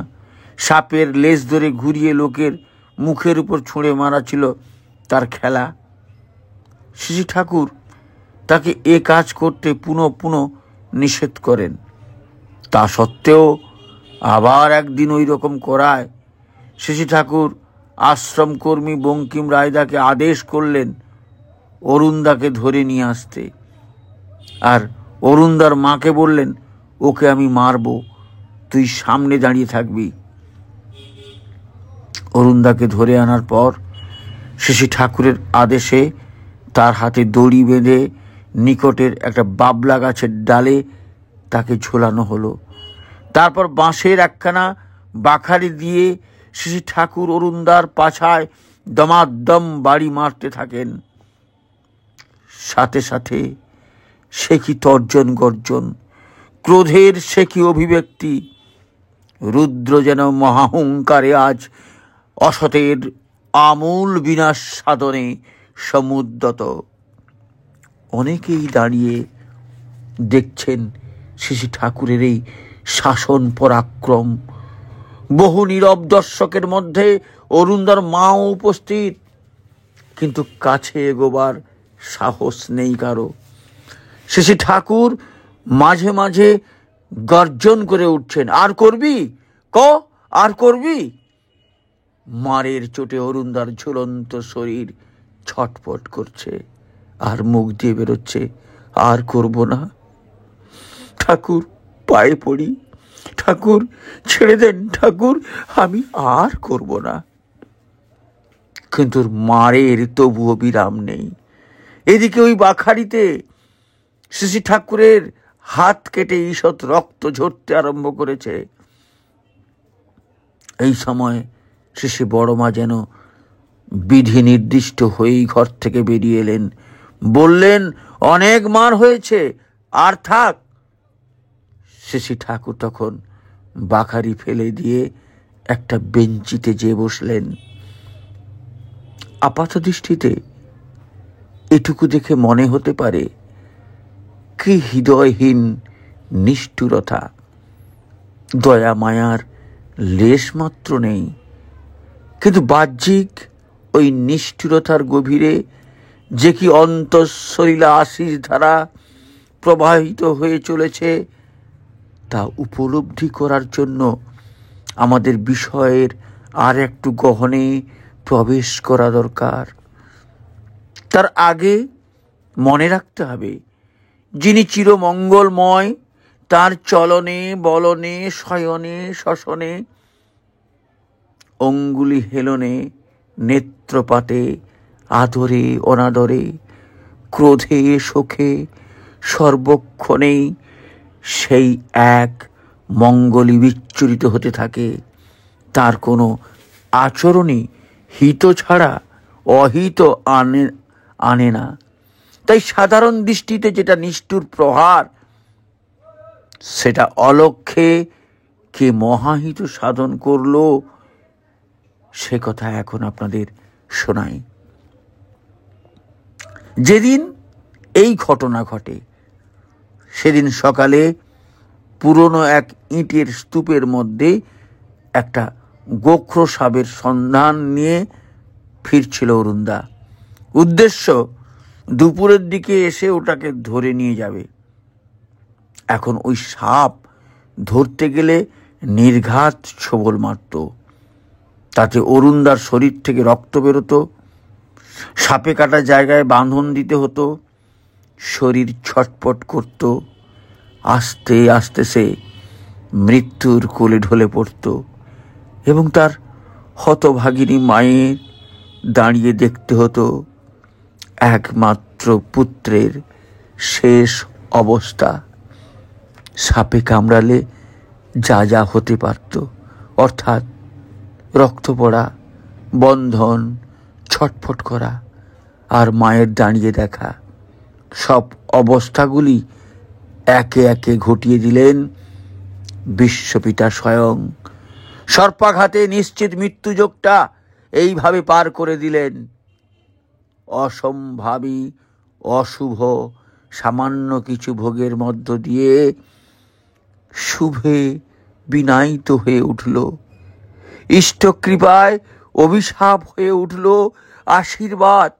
সাপের লেজ ধরে ঘুরিয়ে লোকের মুখের উপর ছুঁড়ে মারা ছিল তার খেলা। শ্রী ঠাকুর তাকে এ কাজ করতে পুনঃ নিষেধ করেন। তা সত্ত্বেও আবার একদিন ওই রকম করায় শ্রী ঠাকুর আশ্রম কর্মী বঙ্কিম রায়দাকে আদেশ করলেন অরুণদাকে ধরে নিয়ে আসতে। আর অরুণদার মাকে বললেন, ওকে আমি মারব, তুই সামনে দাঁড়িয়ে থাকবি। অরুণদাকে ধরে আনার পর শ্রী ঠাকুরের আদেশে তার হাতে দড়ি বেঁধে নিকটের একটা বাবলা গাছের ডালে তাকে ঝোলানো হলো। তারপর বাঁশের একখানা বাখারি দিয়ে শ্রী ঠাকুর অরুণদার পাছায় দমাদম বাড়ি মারতে থাকেন। সাথে সাথে সে কি তর্জন গর্জন, ক্রোধের সে কি অভিব্যক্তি। রুদ্র যেন মহাহুঙ্কারে আজ অসতের আমূল বিনাশ সাধনে সমুদ্যত। অনেকেই দাঁড়িয়ে দেখছেন শ্রী ঠাকুরের এই শাসন পরাক্রম। বহু নীরব দর্শকের মধ্যে অরুণদার মাও উপস্থিত, কিন্তু কাছে এগোবার সাহস নেই কারো। শ্রী ঠাকুর মাঝে মাঝে গর্জন করে উঠছেন, আর করবি আর করবি। মারের চোটে অরুণদার ঝুলন্ত শরীর ছটফট করছে, আর মুখ দিয়ে বেরোচ্ছে, আর করব না। ঠাকুর পায়ে পড়ি, ঠাকুর ছেড়ে দেন, ঠাকুর আমি আর করব না। কিন্তু মারের তবুও বিরাম নেই। এদিকে ওই বাখারিতে শ্রী ঠাকুরের হাত কেটে ঈষৎ রক্ত ঝরতে আরম্ভ করেছে। এই সময় শ্রী বড় মা যেন বিধি নির্দিষ্ট হয়েই ঘর থেকে বেরিয়ে এলেন। বললেন, অনেক মার হয়েছে, আর থাক। শ্রী ঠাকুর তখন বাখারি ফেলে দিয়ে একটা বেঞ্চিতে যেয়ে বসলেন। আপাত দৃষ্টিতে এটুকু দেখে মনে হতে পারে কি হৃদয়হীন নিষ্ঠুরতা, দয়া মায়ার লেশ মাত্র নেই। কিন্তু বাহ্যিক ওই নিষ্ঠুরতার গভীরে যে কি অন্তঃসলিলা আশিস ধারা প্রবাহিত হয়ে চলেছে তা উপলব্ধি করার জন্য আমাদের বিষয়ের আর একটু গহনে প্রবেশ করা দরকার। তার আগে মনে রাখতে হবে, যিনি চিরমঙ্গলময়, তার চলনে বলনে শয়নে শ্বসনে অঙ্গুলি হেলনে নেত্রপাতে আদরে অনাদরে, ক্রোধে শোকে, সর্বক্ষণেই সেই এক মঙ্গলই বিচ্ছুরিত হতে থাকে। তার কোনো আচরণই হিত ছাড়া অহিত আনে না। তাই সাধারণ দৃষ্টিতে যেটা নিষ্ঠুর প্রহার, সেটা অলক্ষ্যে কে মহাহিত সাধন করলো, সে কথা এখন আপনাদের শোনাই। যেদিন এই ঘটনা ঘটে, সেদিন সকালে পুরনো এক ইটের স্তূপের মধ্যে একটা গোখরো সাপের সন্ধান নিয়ে ফিরছিল অরুণদা। উদ্দেশ্য দুপুরের দিকে এসে ওটাকে ধরে নিয়ে যাবে। এখন ওই সাপ ধরতে গেলে নির্ঘাত ছোবল মারত, তাতে অরুণদার শরীর থেকে রক্ত বেরোতো, সাপে কাটা জায়গায় বাঁধন দিতে হতো, শরীর ছটপট করত। আস্তে আস্তে সে মৃত্যুর কোলে ঢলে পড়ত এবং তার হতভাগিনী মায়ের দাঁড়িয়ে দেখতে হতো একমাত্র পুত্রের শেষ অবস্থা। সাপে কামড়ালে যা যা হতে পারত, অর্থাৎ রক্ত পড়া, বন্ধন, ছটফট করা আর মায়ের দাঁড়িয়ে দেখা, সব অবস্থাগুলি একে একে ঘটিয়ে দিলেন বিশ্বপিতা স্বয়ং। সর্পাঘাতে নিশ্চিত মৃত্যুযোগটা এইভাবে পার করে দিলেন। অসম্ভাবী অশুভ সামান্য কিছু ভোগের মধ্য দিয়ে শুভে বিনায়িত হয়ে উঠল, ইষ্টকৃপায় অভিশাপ হয়ে উঠল আশীর্বাদ।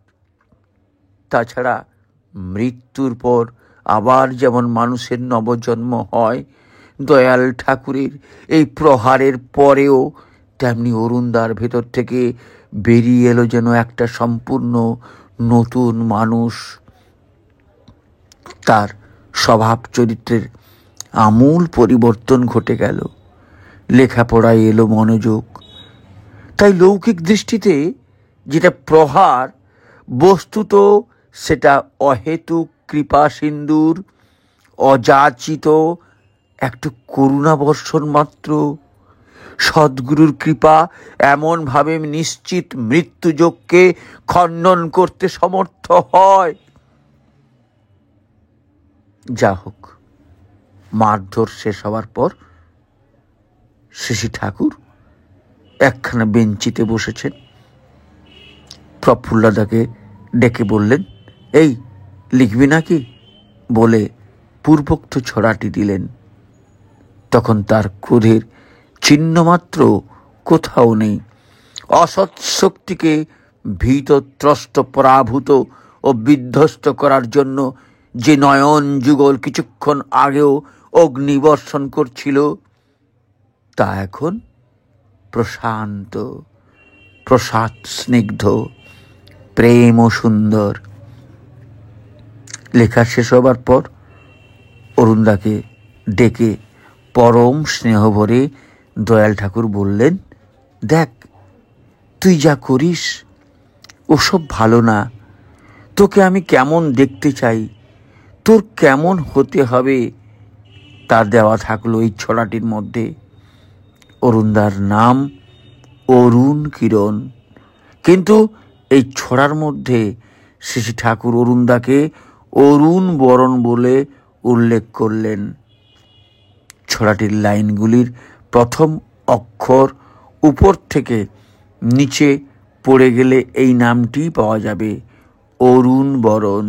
তাছাড়া মৃত্যুর পর আবার যেমন মানুষের নবজন্ম হয়, দয়াল ঠাকুরের এই প্রহারের পরেও তেমনি অরুণদার ভেতর থেকে বেরিয়ে এলো যেন একটা সম্পূর্ণ নতুন মানুষ। তার স্বভাব চরিত্রের আমূল পরিবর্তন ঘটে গেল। লেখাপড়ায় এলো মনোযোগ। তাই লৌকিক দৃষ্টিতে যেটা প্রহার, বস্তুত সেটা অহেতুক কৃপা সিন্দুর, অযাচিত একটু করুণা বর্ষণ মাত্র। সদ্গুরুর কৃপা এমনভাবে নিশ্চিত মৃত্যুযোগকে খণ্ডন করতে সমর্থ হয়। যা হোক, মারধর শেষ হওয়ার পর শ্রী ঠাকুর একখানা বেঞ্চিতে বসেছেন। প্রফুল্লদাকে ডেকে বললেন, এই লিখবি নাকি বলে পূর্বোক্ত ছড়াটি দিলেন। তখন তার ক্রোধের চিহ্নমাত্র কোথাও নেই। অসৎ শক্তিকে ভীত ত্রস্ত, পরাভূত ও বিধ্বস্ত করার জন্য যে নয়ন যুগল কিছুক্ষণ আগেও অগ্নিবর্ষণ করছিল, তা এখন প্রশান্ত, প্রসাদ স্নিগ্ধ, প্রেম ও সুন্দর। লেখা শেষ হবার পর অরুণদাকে ডেকে পরম স্নেহ ভরে দয়াল ঠাকুর বললেন, দেখ, তুই যা করিস ওসব ভালো না। তোকে আমি কেমন দেখতে চাই, তোর কেমন হতে হবে, তা দেওয়া থাকলো এই ছড়াটির মধ্যে। অরুণদার নাম অরুণ কিরণ, কিন্তু এই ছড়ার মধ্যে শ্রী ঠাকুর অরুণদাকে অরুণ বরণ বলে উল্লেখ করলেন। ছড়াটির লাইনগুলির প্রথম অক্ষর উপর থেকে নিচে পড়ে গেলে এই নামটি পাওয়া যাবে, অরুণ বরণ।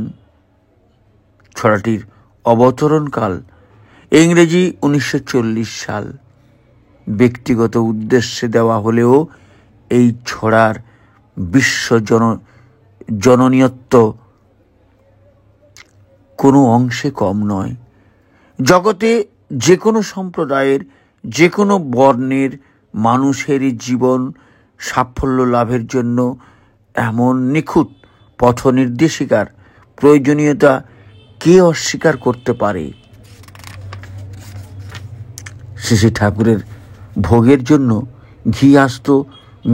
ছড়াটির অবতরণকাল ইংরেজি 1940 সাল। ব্যক্তিগত উদ্দেশ্যে দেওয়া হলেও এই ছড়ার বিশ্ব জননীয়ত্ব কোনো অংশে কম নয়। জগতে যে কোনো সম্প্রদায়ের, যে কোনো বর্ণের মানুষেরই জীবন সাফল্য লাভের জন্য এমন নিখুঁত পথ নির্দেশিকার প্রয়োজনীয়তা কে অস্বীকার করতে পারে? শ্রী ঠাকুরের ভোগের জন্য ঘি আসতো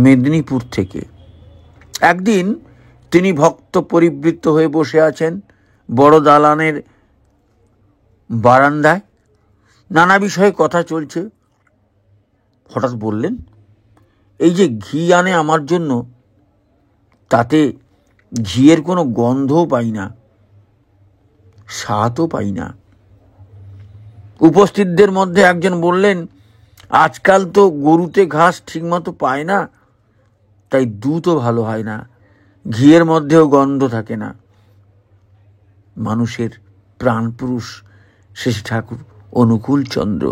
মেদিনীপুর থেকে। একদিন তিনি ভক্ত পরিবৃত্ত হয়ে বসে আছেন বড় দালানের বারান্দায়। নানা বিষয়ে কথা চলছে। হঠাৎ বললেন, এই যে ঘি আনে আমার জন্য, তাতে ঘিয়ের কোনো গন্ধও পাই না, স্বাদও পাই না। উপস্থিতদের মধ্যে একজন বললেন, আজকাল তো গরুতে ঘাস ঠিকমতো পায় না, তাই দুধও ভালো হয় না, ঘিয়ের মধ্যেও গন্ধ থাকে না। মানুষের প্রাণপুরুষ শেষী ঠাকুর অনুকূল চন্দ্র।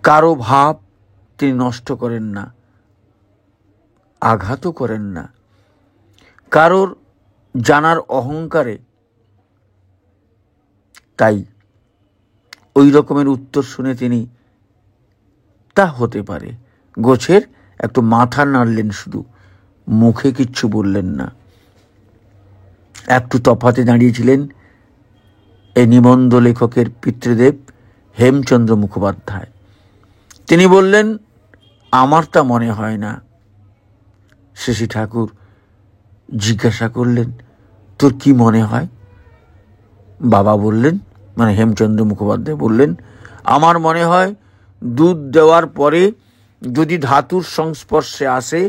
কারো ভাব তিনি নষ্ট করেন না, আঘাতও করেন না। কারোর জানার অহংকারে তাই ওই রকমের উত্তর শুনে তিনি, তা হতে পারে, গোছের একটু মাথা নাড়লেন, শুধু মুখে কিচ্ছু বললেন না। একটু তফাতে দাঁড়িয়েছিলেন এই নিবন্ধ লেখকের পিতৃদেব হেমচন্দ্র মুখোপাধ্যায়। তিনি বললেন, আমার তা মনে হয় না। শেষী ঠাকুর জিজ্ঞাসা করলেন, তোর কি মনে হয়? বাবা বললেন, মানে হেমচন্দ্র মুখোপাধ্যায় বললেন, আমার মনে হয় দুধ দেওয়ার পরে যদি ধাতুর সংস্পর্শে আসে,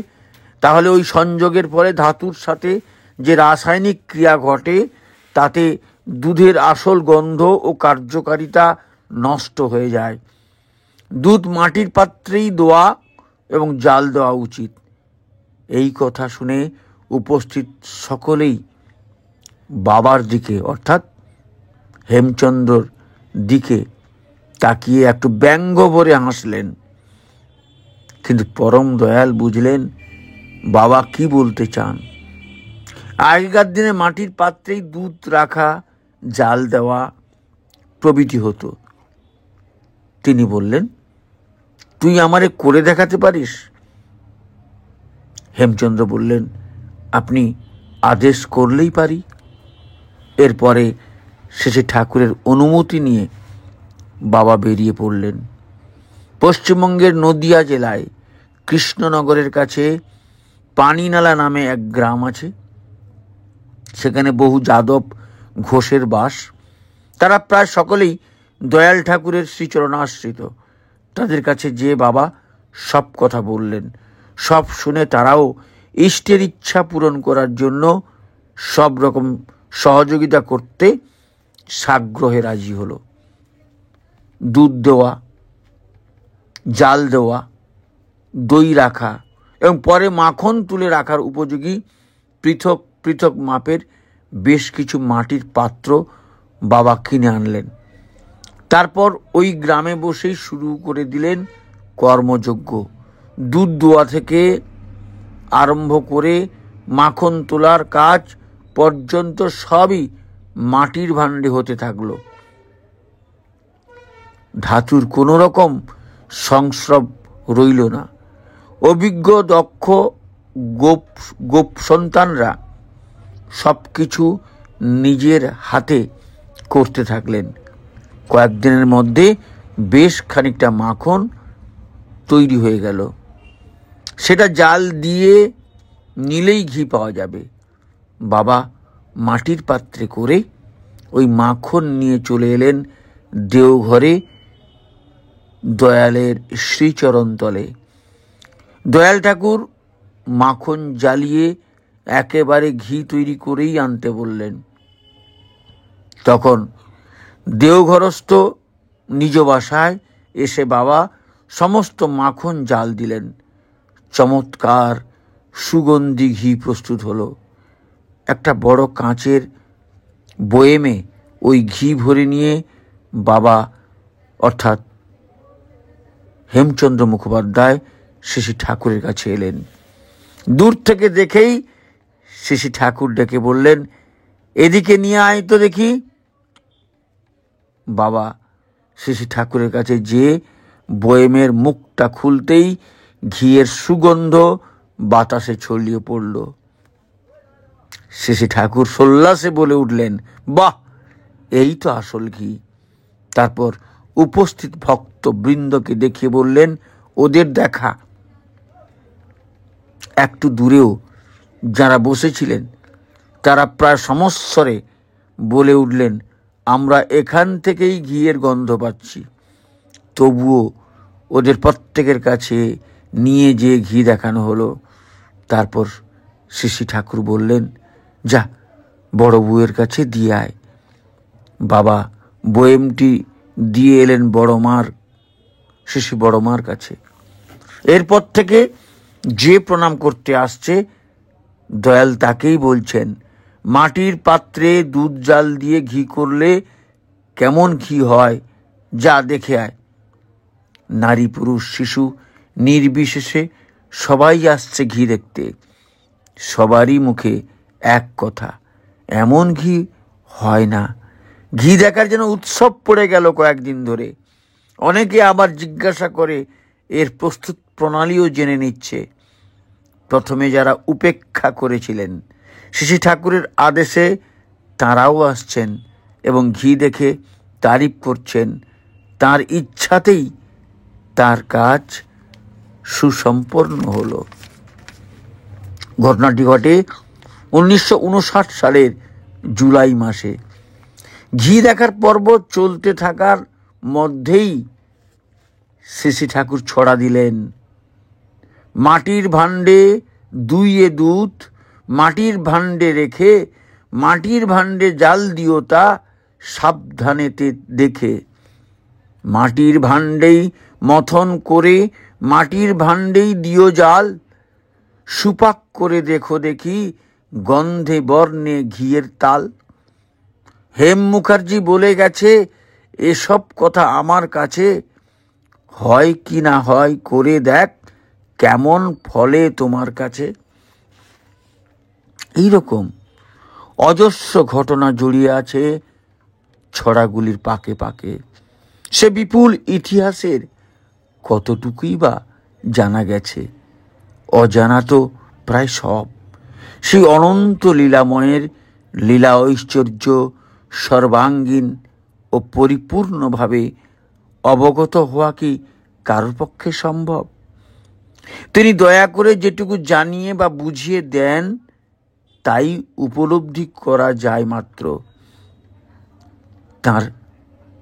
তাহলে ওই সংযোগের পরে ধাতুর সাথে যে রাসায়নিক ক্রিয়া ঘটে, তাতে দুধের আসল গন্ধ ও কার্যকারিতা নষ্ট হয়ে যায়। দুধ মাটির পাত্রেই দেওয়া এবং জাল দেওয়া উচিত। এই কথা শুনে উপস্থিত সকলেই বাবার দিকে, অর্থাৎ হেমচন্দ্রর দিকে তাকিয়ে একটু ব্যঙ্গ ভরে হাসলেন। কিন্তু পরম দয়াল বুঝলেন বাবা কি বলতে চান। আগেকার দিনে মাটির পাত্রেই দুধ রাখা, জাল দেওয়া প্রভৃতি হতো। তিনি বললেন, তুই আমারে করে দেখাতে পারিস? হেমচন্দ্র বললেন, আপনি আদেশ করলেই পারি। এরপরে শেষে ঠাকুরের অনুমতি নিয়ে বাবা বেরিয়ে পড়লেন। পশ্চিমবঙ্গের নদিয়া জেলায় কৃষ্ণনগরের কাছে পানিনালা নামে এক গ্রাম আছে। সেখানে বহু যাদব ঘোষের বাস। তারা প্রায় সকলেই দয়াল ঠাকুরের শ্রীচরণাশ্রিত। তাদের কাছে যে বাবা সব কথা বললেন। সব শুনে তারাও ইষ্টের ইচ্ছা পূরণ করার জন্য সব রকম সহযোগিতা করতে সাগ্রহে রাজি হলো। দুধ দেওয়া, জাল দেওয়া, দই রাখা এবং পরে মাখন তুলে রাখার উপযোগী পৃথক পৃথক মাপের বেশ কিছু মাটির পাত্র বাবা কিনে আনলেন। তারপর ওই গ্রামে বসেই শুরু করে দিলেন কর্মযজ্ঞ। দুধ দোয়া থেকে আরম্ভ করে মাখন তোলার কাজ পর্যন্ত সবই মাটির ভাণ্ডে হতে থাকলো। ধাতুর কোনো রকম সংস্রব রইল না। অভিজ্ঞ দক্ষ গোপ সন্তানরা সব কিছু নিজের হাতে করতে থাকলেন। কয়েকদিনের মধ্যে বেশ খানিকটা মাখন তৈরি হয়ে গেল। সেটা জাল দিয়ে নিলেই ঘি পাওয়া যাবে। বাবা মাটির পাত্রে করে ওই মাখন নিয়ে চলে এলেন দেওঘরে দয়ালের শ্রীচরণতলে। দয়াল ঠাকুর মাখন জ্বালিয়ে একেবারে ঘি তৈরি করেই আনতে বললেন। তখন দেওঘরস্থ নিজ বাসায় এসে বাবা সমস্ত মাখন জাল দিলেন। চমৎকার সুগন্ধি ঘি প্রস্তুত হলো। একটা বড় কাঁচের বয়েমে ওই ঘি ভরে নিয়ে বাবা অর্থাৎ হেমচন্দ্র মুখোপাধ্যায় শেষী ঠাকুরের কাছে এলেন। দূর থেকে দেখেই শেষী ঠাকুর ডেকে বললেন, এদিকে নিয়ে আয় তো দেখি। বাবা শেষী ঠাকুরের কাছে যেয়ে বয়েমের মুখটা খুলতেই ঘিয়ের সুগন্ধ বাতাসে ছড়িয়ে পড়ল। শেষী ঠাকুর সোল্লাসে বলে উঠলেন, বাহ, এই তো আসল ঘি। তারপর উপস্থিত ভক্ত বৃন্দকে দেখিয়ে বললেন, ওদের দেখা। একটু দূরেও যারা বসেছিলেন তারা প্রায় সমস্বরে বলে উঠলেন, আমরা এখান থেকেই ঘিয়ের গন্ধ পাচ্ছি। তবুও ওদের প্রত্যেকের কাছে নিয়ে যেয়ে ঘি দেখানো হলো। তারপর শ্রী শ্রী ঠাকুর বললেন, যা বড় বউয়ের কাছে দিয়ে আয়। বাবা বয়েমটি দিয়ে এলেন বড় মার, শ্রী শ্রী বড় মার কাছে। এরপর থেকে যে প্রণাম করতে আসছে দয়াল তাকেই বলছেন, মাটির পাত্রে দুধ জাল দিয়ে ঘি করলে কেমন ঘি হয় যা দেখে আয়। নারী পুরুষ শিশু নির্বিশেষে সবাই আসছে ঘি দেখতে। সবারই মুখে এক কথা, এমন ঘি হয় না। ঘি দেখার যেন উৎসব পড়ে গেল কয়েকদিন ধরে। অনেকে আবার জিজ্ঞাসা করে এর প্রস্তুত প্রণালীও জেনে নিচ্ছে। প্রথমে যারা উপেক্ষা করেছিলেন, শ্রী শ্রী ঠাকুরের আদেশে তাঁরাও আসছেন এবং ঘি দেখে তারিফ করছেন। তার ইচ্ছাতেই তার কাজ সুসম্পন্ন হলো। ঘটনাটি ঘটে 1959 সালের জুলাই মাসে। ঘি দেখার পর্ব চলতে থাকার মধ্যেই শ্রী শ্রী ঠাকুর ছড়া দিলেন, মাটির ভাণ্ডে দুইয়ে দুধ, মাটির ভাণ্ডে রেখে, মাটির ভাণ্ডে জাল দিও তা সাবধানেতে দেখে। মাটির ভাণ্ডেই মথন করে, মাটির ভাণ্ডেই দিও জাল, সুপাক করে দেখো দেখি, গন্ধে বর্ণে ঘিয়ের তাল। হেম মুখার্জি বলে গেছে, এসব কথা আমার কাছে, হয় কি না হয় করে দেখ, কেমন ফলে তোমার কাছে। এইরকম অজস্র ঘটনা জড়িয়ে আছে ছড়াগুলির পাকে পাকে। সে বিপুল ইতিহাসের কতটুকুই বা জানা গেছে, অজানা তো প্রায় সব। সেই অনন্ত লীলাময়ের লীলা ঐশ্বর্য সর্বাঙ্গীন ও পরিপূর্ণভাবে অবগত হওয়া কি কারোর পক্ষে সম্ভব? তিনি দয়া করে যেটুকু জানিয়ে বা বুঝিয়ে দেন তাই উপলব্ধি করা যায় মাত্র। তার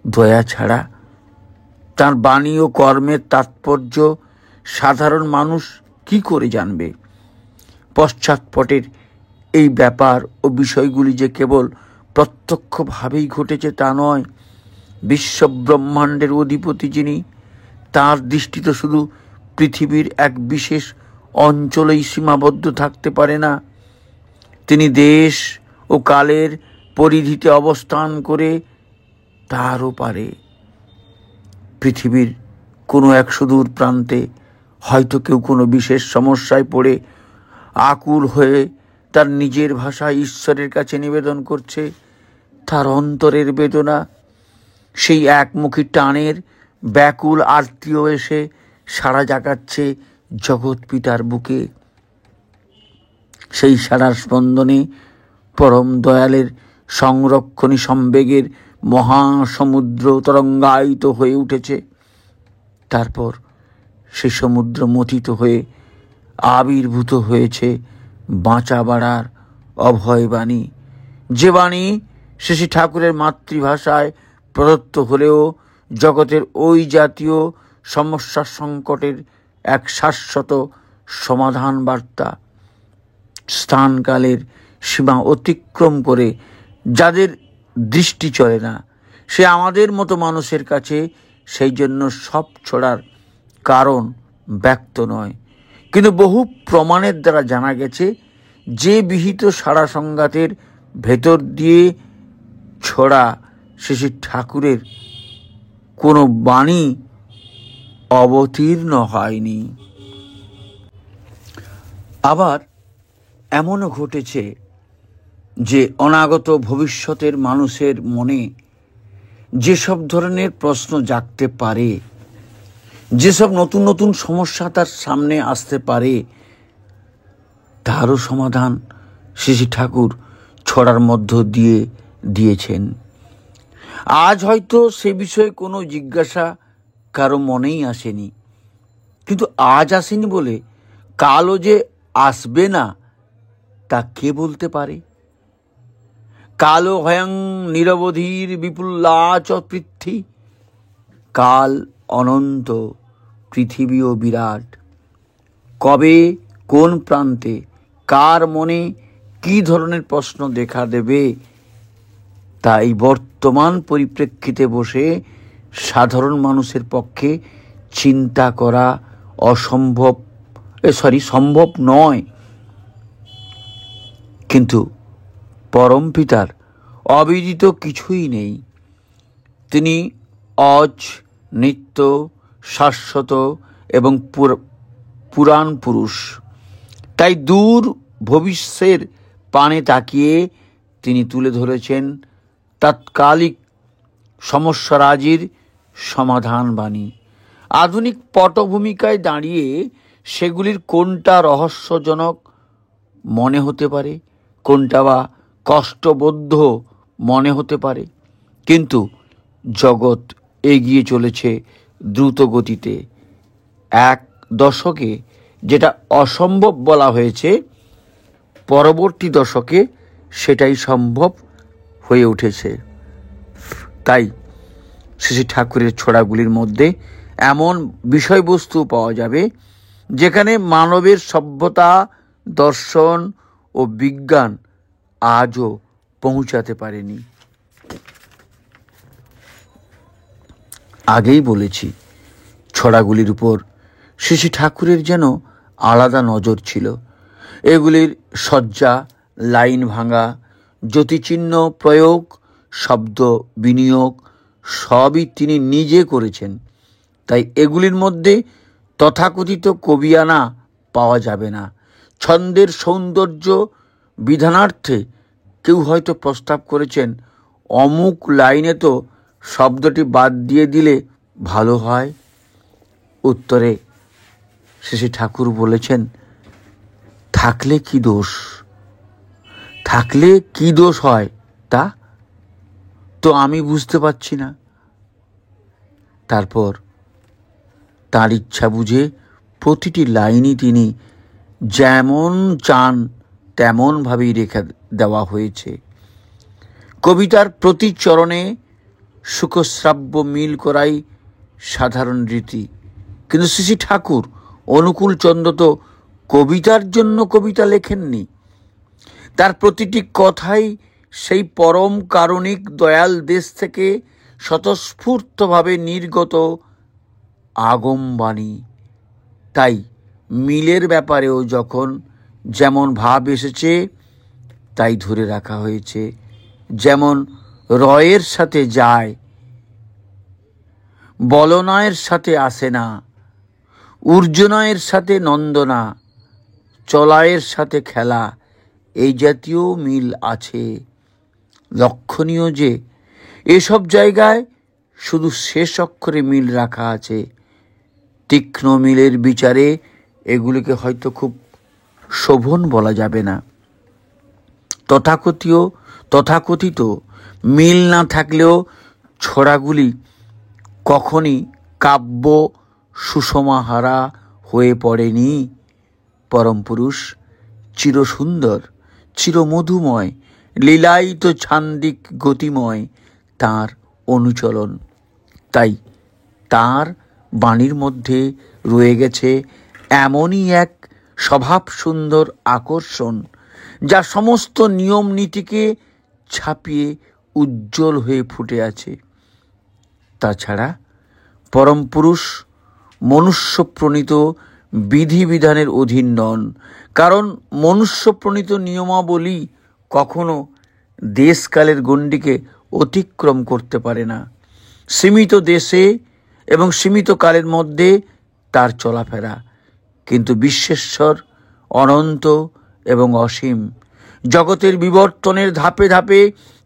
দয়া ছাড়া তার বাণী ও কর্মের তাৎপর্য সাধারণ মানুষ কি করে জানবে? পশ্চাৎপটের এই ব্যাপার ও বিষয়গুলি যে কেবল প্রত্যক্ষভাবেই ঘটেছে তা নয়। বিশ্বব্রহ্মাণ্ডের অধিপতি যিনি, তার দৃষ্টি তো শুধু পৃথিবীর এক বিশেষ অঞ্চলেই সীমাবদ্ধ থাকতে পারে না। তিনি দেশ ও কালের পরিধিতে অবস্থান করে তারও পারে। পৃথিবীর কোনো এক সুদূর প্রান্তে হয়তো কেউ কোনো বিশেষ সমস্যায় পড়ে আকুল হয়ে তার নিজের ভাষায় ঈশ্বরের কাছে নিবেদন করছে তার অন্তরের বেদনা। সেই একমুখী টানের ব্যাকুল আরতিও এসে সাড়া জাগাচ্ছে জগৎ পিতার বুকে। সেই সাড়ার স্পন্দনে পরম দয়ালের সংরক্ষণী সম্বেগের মহাসমুদ্র তরঙ্গায়িত হয়ে উঠেছে। তারপর সে সমুদ্র মথিত হয়ে আবির্ভূত হয়েছে বাঁচা বাড়ার অভয় বাণী, যে বাণী শ্রী শ্রী ঠাকুরের মাতৃভাষায় প্রদত্ত হলেও জগতের ওই জাতীয় সমস্যা সংকটের এক শাশ্বত সমাধান বার্তা। স্থানকালের সীমা অতিক্রম করে যাদের দৃষ্টি চলে না, সে আমাদের মতো মানুষের কাছে সেই জন্য সব ছড়ার কারণ ব্যক্ত নয়। কিন্তু বহু প্রমাণের দ্বারা জানা গেছে যে বিহিত সারা সংঘাতের ভেতর দিয়ে ছড়া শ্রী শ্রী ঠাকুরের কোনো বাণী অবতীর্ণ হয়নি। আবার এমনও ঘটেছে যে অনাগত ভবিষ্যতের মানুষের মনে যেসব ধরনের প্রশ্ন জাগতে পারে, যেসব নতুন নতুন সমস্যা তার সামনে আসতে পারে, তারও সমাধান শ্রী শ্রী ঠাকুর ছড়ার মধ্য দিয়ে দিয়েছেন। আজ হয়তো সে বিষয়ে কোনো জিজ্ঞাসা কারো মনেই আসেনি, কিন্তু আজ আসেনি বলে কালও যে আসবে না তা কে বলতে পারে? কালো ভয়ং নিরবধির বিপুল্লাচ পৃথ্বী, কাল অনন্ত, পৃথিবীও বিরাট। কবে, কোন প্রান্তে, কার মনে কি ধরনের প্রশ্ন দেখা দেবে, তাই বর্তমান পরিপ্রেক্ষিতে বসে সাধারণ মানুষের পক্ষে চিন্তা করা সম্ভব নয়। কিন্তু পরম পিতার অবিদিত কিছুই নেই। তিনি অজ, নিত্য, শাশ্বত এবং পুরাণ পুরুষ। তাই দূর ভবিষ্যের পানে তাকিয়ে তিনি তুলে ধরেছেন তাৎকালিক সমস্যারাজির সমাধান বাণী। আধুনিক পটভূমিকায় দাঁড়িয়ে সেগুলির কোনটা রহস্যজনক মনে হতে পারে, কোনটা বা কষ্টবোধ্য মনে হতে পারে, কিন্তু জগৎ এগিয়ে চলেছে দ্রুত গতিতে। এক দশকে যেটা অসম্ভব বলা হয়েছে, পরবর্তী দশকে সেটাই সম্ভব হয়ে উঠেছে। তাই শ্রী ঠাকুরের ছড়াগুলির মধ্যে এমন বিষয়বস্তু পাওয়া যাবে যেখানে মানবের সভ্যতা, দর্শন ও বিজ্ঞান আজও পৌঁছাতে পারেনি। আগেই বলেছি, ছড়াগুলির উপর শ্রী ঠাকুরের যেন আলাদা নজর ছিল। এগুলির সজ্জা, লাইন ভাঙা, জ্যোতিচিহ্ন প্রয়োগ, শব্দ বিনিয়োগ সবই তিনি নিজে করেছেন। তাই এগুলির মধ্যে তথাকথিত কবিয়ানা পাওয়া যাবে না। ছন্দের সৌন্দর্য বিধানার্থে কেউ হয়তো প্রস্তাব করেছেন, অমুক লাইনে তো শব্দটি বাদ দিয়ে দিলে ভালো হয়। উত্তরে শ্রী ঠাকুর বলেছেন, থাকলে কি দোষ, থাকলে কি দোষ হয় তা তো আমি বুঝতে পারছি না। তারপর তার ইচ্ছা বুঝে প্রতিটি লাইনই তিনি যেমন চান তেমনভাবেই রেখে দেওয়া হয়েছে। কবিতার প্রতি চরণে সুখশ্রাব্য মিল করাই সাধারণ রীতি, কিন্তু শ্রী ঠাকুর অনুকূল চন্দ্র তো কবিতার জন্য কবিতা লেখেননি। তার প্রতিটি কথাই সেই পরম কারণিক দয়াল দেশ থেকে স্বতঃস্ফূর্তভাবে নির্গত আগমবাণী। তাই মিলের ব্যাপারেও যখন যেমন ভাব এসেছে তাই ধরে রাখা হয়েছে। যেমন রয়ের সাথে যায়, বলনয়ের সাথে আসে না, ঊর্জনয়ের সাথে নন্দনা, চলায়ের সাথে খেলা, এই জাতীয় মিল আছে। লক্ষণীয় যে এসব জায়গায় শুধু শেষ অক্ষরে মিল রাখা আছে। তীক্ষ্ণ মিলের বিচারে এগুলিকে হয়তো খুব শোভন বলা যাবে না। তথাকথিত মিল না থাকলেও ছড়াগুলি কখনই কাব্য সুষমাহারা হয়ে পড়েনি। পরম পুরুষ চিরসুন্দর, চিরমধুময়, লীলায়িত ছান্দিক গতিময় তাঁর অনুচলন। তাই তাঁর বাণীর মধ্যে রয়ে গেছে এমনই এক স্বভাব সুন্দর আকর্ষণ, যা সমস্ত নিয়ম নীতিকে ছাপিয়ে উজ্জ্বল হয়ে ফুটে আছে। তাছাড়া পরম পুরুষ মনুষ্যপ্রণীত বিধিবিধানের অধীন নন, কারণ মনুষ্যপ্রণীত নিয়মাবলী কখনো দেশকালের গণ্ডিকে অতিক্রম করতে পারে না। সীমিত দেশে এবং সীমিত কালের মধ্যে তার চলাফেরা, কিন্তু বিশ্বেশ্বর অনন্ত এবং অসীম। জগতের বিবর্তনের ধাপে ধাপে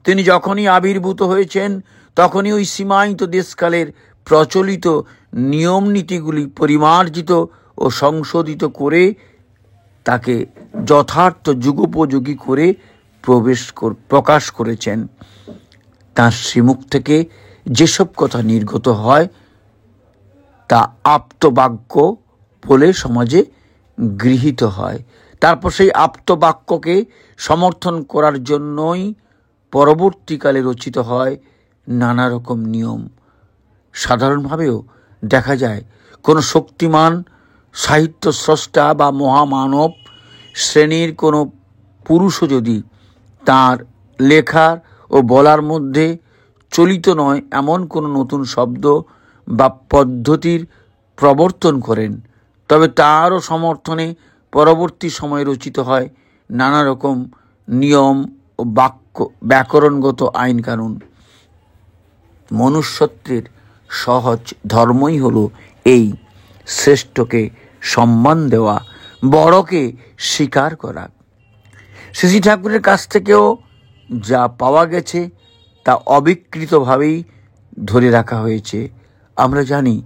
তিনি যখনই আবির্ভূত হয়েছেন, তখনই ওই সীমায়িত দেশকালের প্রচলিত নিয়ম নীতিগুলি পরিমার্জিত ও সংশোধিত করে তাকে যথার্থ যুগোপযোগী করে প্রকাশ করেছেন। তাঁর শ্রীমুখ থেকে যেসব কথা নির্গত হয় তা আপ্তবাক্য বলে সমাজে গৃহীত হয়। তারপর সেই আপ্তবাক্যকে সমর্থন করার জন্যই পরবর্তীকালে রচিত হয় নানা রকম নিয়ম। সাধারণভাবেও দেখা যায় কোনো শক্তিমান সাহিত্য স্রষ্টা বা মহামানব শ্রেণীর কোনো পুরুষও যদি তার লেখার ও বলার মধ্যে চলিত নয় এমন কোনো নতুন শব্দ বা পদ্ধতির প্রবর্তন করেন, তবে তারও সমর্থনে পরবর্তী সময়ে রচিত হয় নানা রকম নিয়ম ও ব্যাকরণগত আইন কানুন। মনুষ্যত্বের সহজ ধর্মই হলো এই, শ্রেষ্ঠকে সম্মান দেওয়া, বড়কে স্বীকার করা। শ্রী ঠাকুরের কাছ থেকেও যা পাওয়া গেছে তা অবিকৃতভাবেই ধরে রাখা হয়েছে। আমরা জানি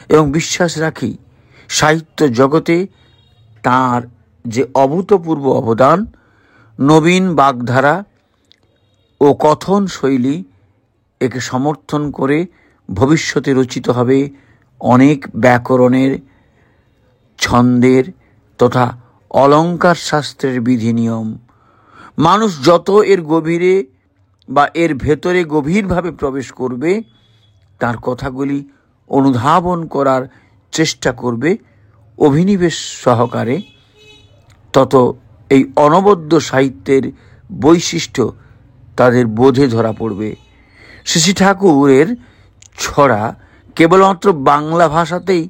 এবং বিশ্বাস রাখি সাহিত্য জগতে তাঁর যে অভূতপূর্ব অবদান, নবীন বাগধারা ও কথন শৈলী একে সমর্থন করে ভবিষ্যতে রচিত হবে অনেক ব্যাকরণের, ছন্দের তথা অলঙ্কার শাস্ত্রের বিধি নিয়ম। মানুষ যত এর গভীরে বা এর ভেতরে গভীরভাবে প্রবেশ করবে, তার কথাগুলি অনুধাবন করার চেষ্টা করবে অভিনিবেশ সহকারে, তত এই অনবদ্য সাহিত্যের বৈশিষ্ট্য তাদের বোধে ধরা পড়বে। শ্রী ঠাকুরের ছড়া কেবলমাত্র বাংলা ভাষাতেই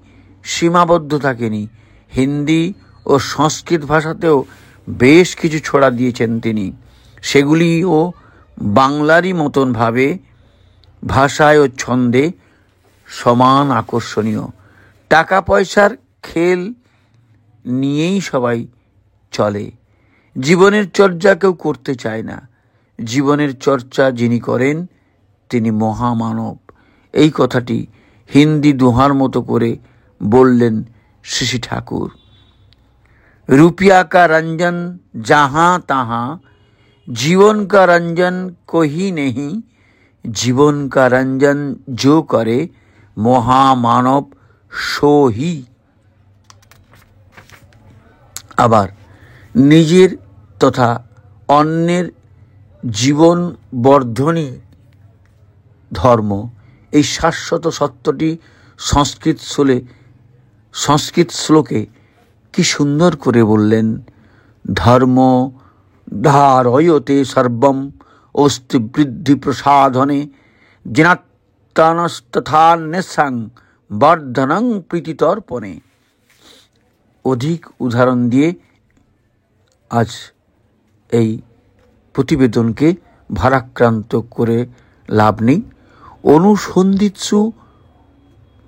সীমাবদ্ধ থাকেনি, হিন্দি ও সংস্কৃত ভাষাতেও বেশ কিছু ছড়া দিয়েছেন তিনি। সেগুলিও বাংলারই মতন ভাবে ভাষায় ও ছন্দে সমান আকর্ষণীয়। টাকা পয়সার খেল নিয়েই সবাই চলে, জীবনের চর্চা কেউ করতে চায় না। জীবনের চর্চা যিনি করেন তিনি মহামানব। এই কথাটি হিন্দি দোহার মতো করে বললেন শ্রী ঠাকুর। रुपया का रंजन जहाँ तहाँ, जीवन का रंजन कोई नहीं, जीवन का रंजन जो करे মহামানব সোহি। আবার নিজের তথা অন্যের জীবন বর্ধনই ধর্ম, এই শাশ্বত সত্যটি সংস্কৃত শ্লোকে কি সুন্দর করে বললেন। ধর্ম ধারয়তে সর্বম অস্তি বৃদ্ধি প্রসাধনে, জিনাত্তানস্তথান্যসাং বর্ধনং প্রীতিতর্পণে। অধিক উদাহরণ দিয়ে আজ এই প্রতিবেদনকে ভারাক্রান্ত করে লাভ নেই। অনুসন্ধিৎসু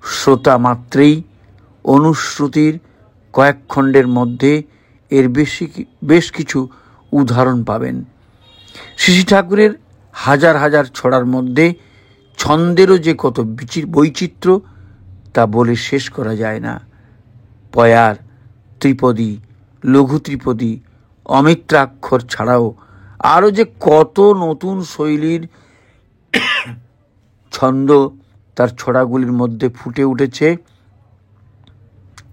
শ্রোতা মাত্রেই অনুশ্রুতির কয়েক খণ্ডের মধ্যে এর বেশ কিছু উদাহরণ পাবেন। শ্রী ঠাকুরের হাজার হাজার ছড়ার মধ্যে ছন্দেরও যে কত বৈচিত্র্য তা বলে শেষ করা যায় না। পয়ার, ত্রিপদী, লঘু ত্রিপদী, অমিত্রাক্ষর ছাড়াও আরও যে কত নতুন শৈলীর ছন্দ তার ছড়াগুলির মধ্যে ফুটে উঠেছে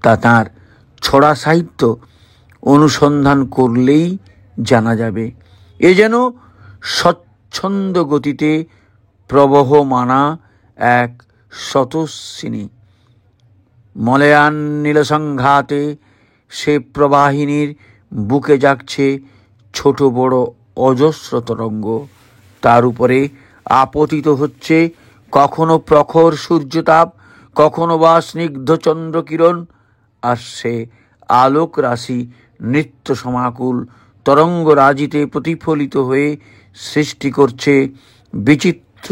তা তাঁর ছড়া সাহিত্য অনুসন্ধান করলেই জানা যাবে। এ যেন স্বচ্ছন্দ গতিতে প্রবহমানা এক স্রোতস্বিনী। মলয়ান নীলসংঘাতে সে প্রবাহিনীর বুকে জাগছে ছোট বড় অজস্র তরঙ্গ। তার উপরে আপতিত হচ্ছে কখনো প্রখর সূর্যতাপ, কখনো বা স্নিগ্ধ চন্দ্রকিরণ, আর সে আলোক রাশি নৃত্য সমাকুল তরঙ্গ রাজিতে প্রতিফলিত হয়ে সৃষ্টি করছে বিচিত্র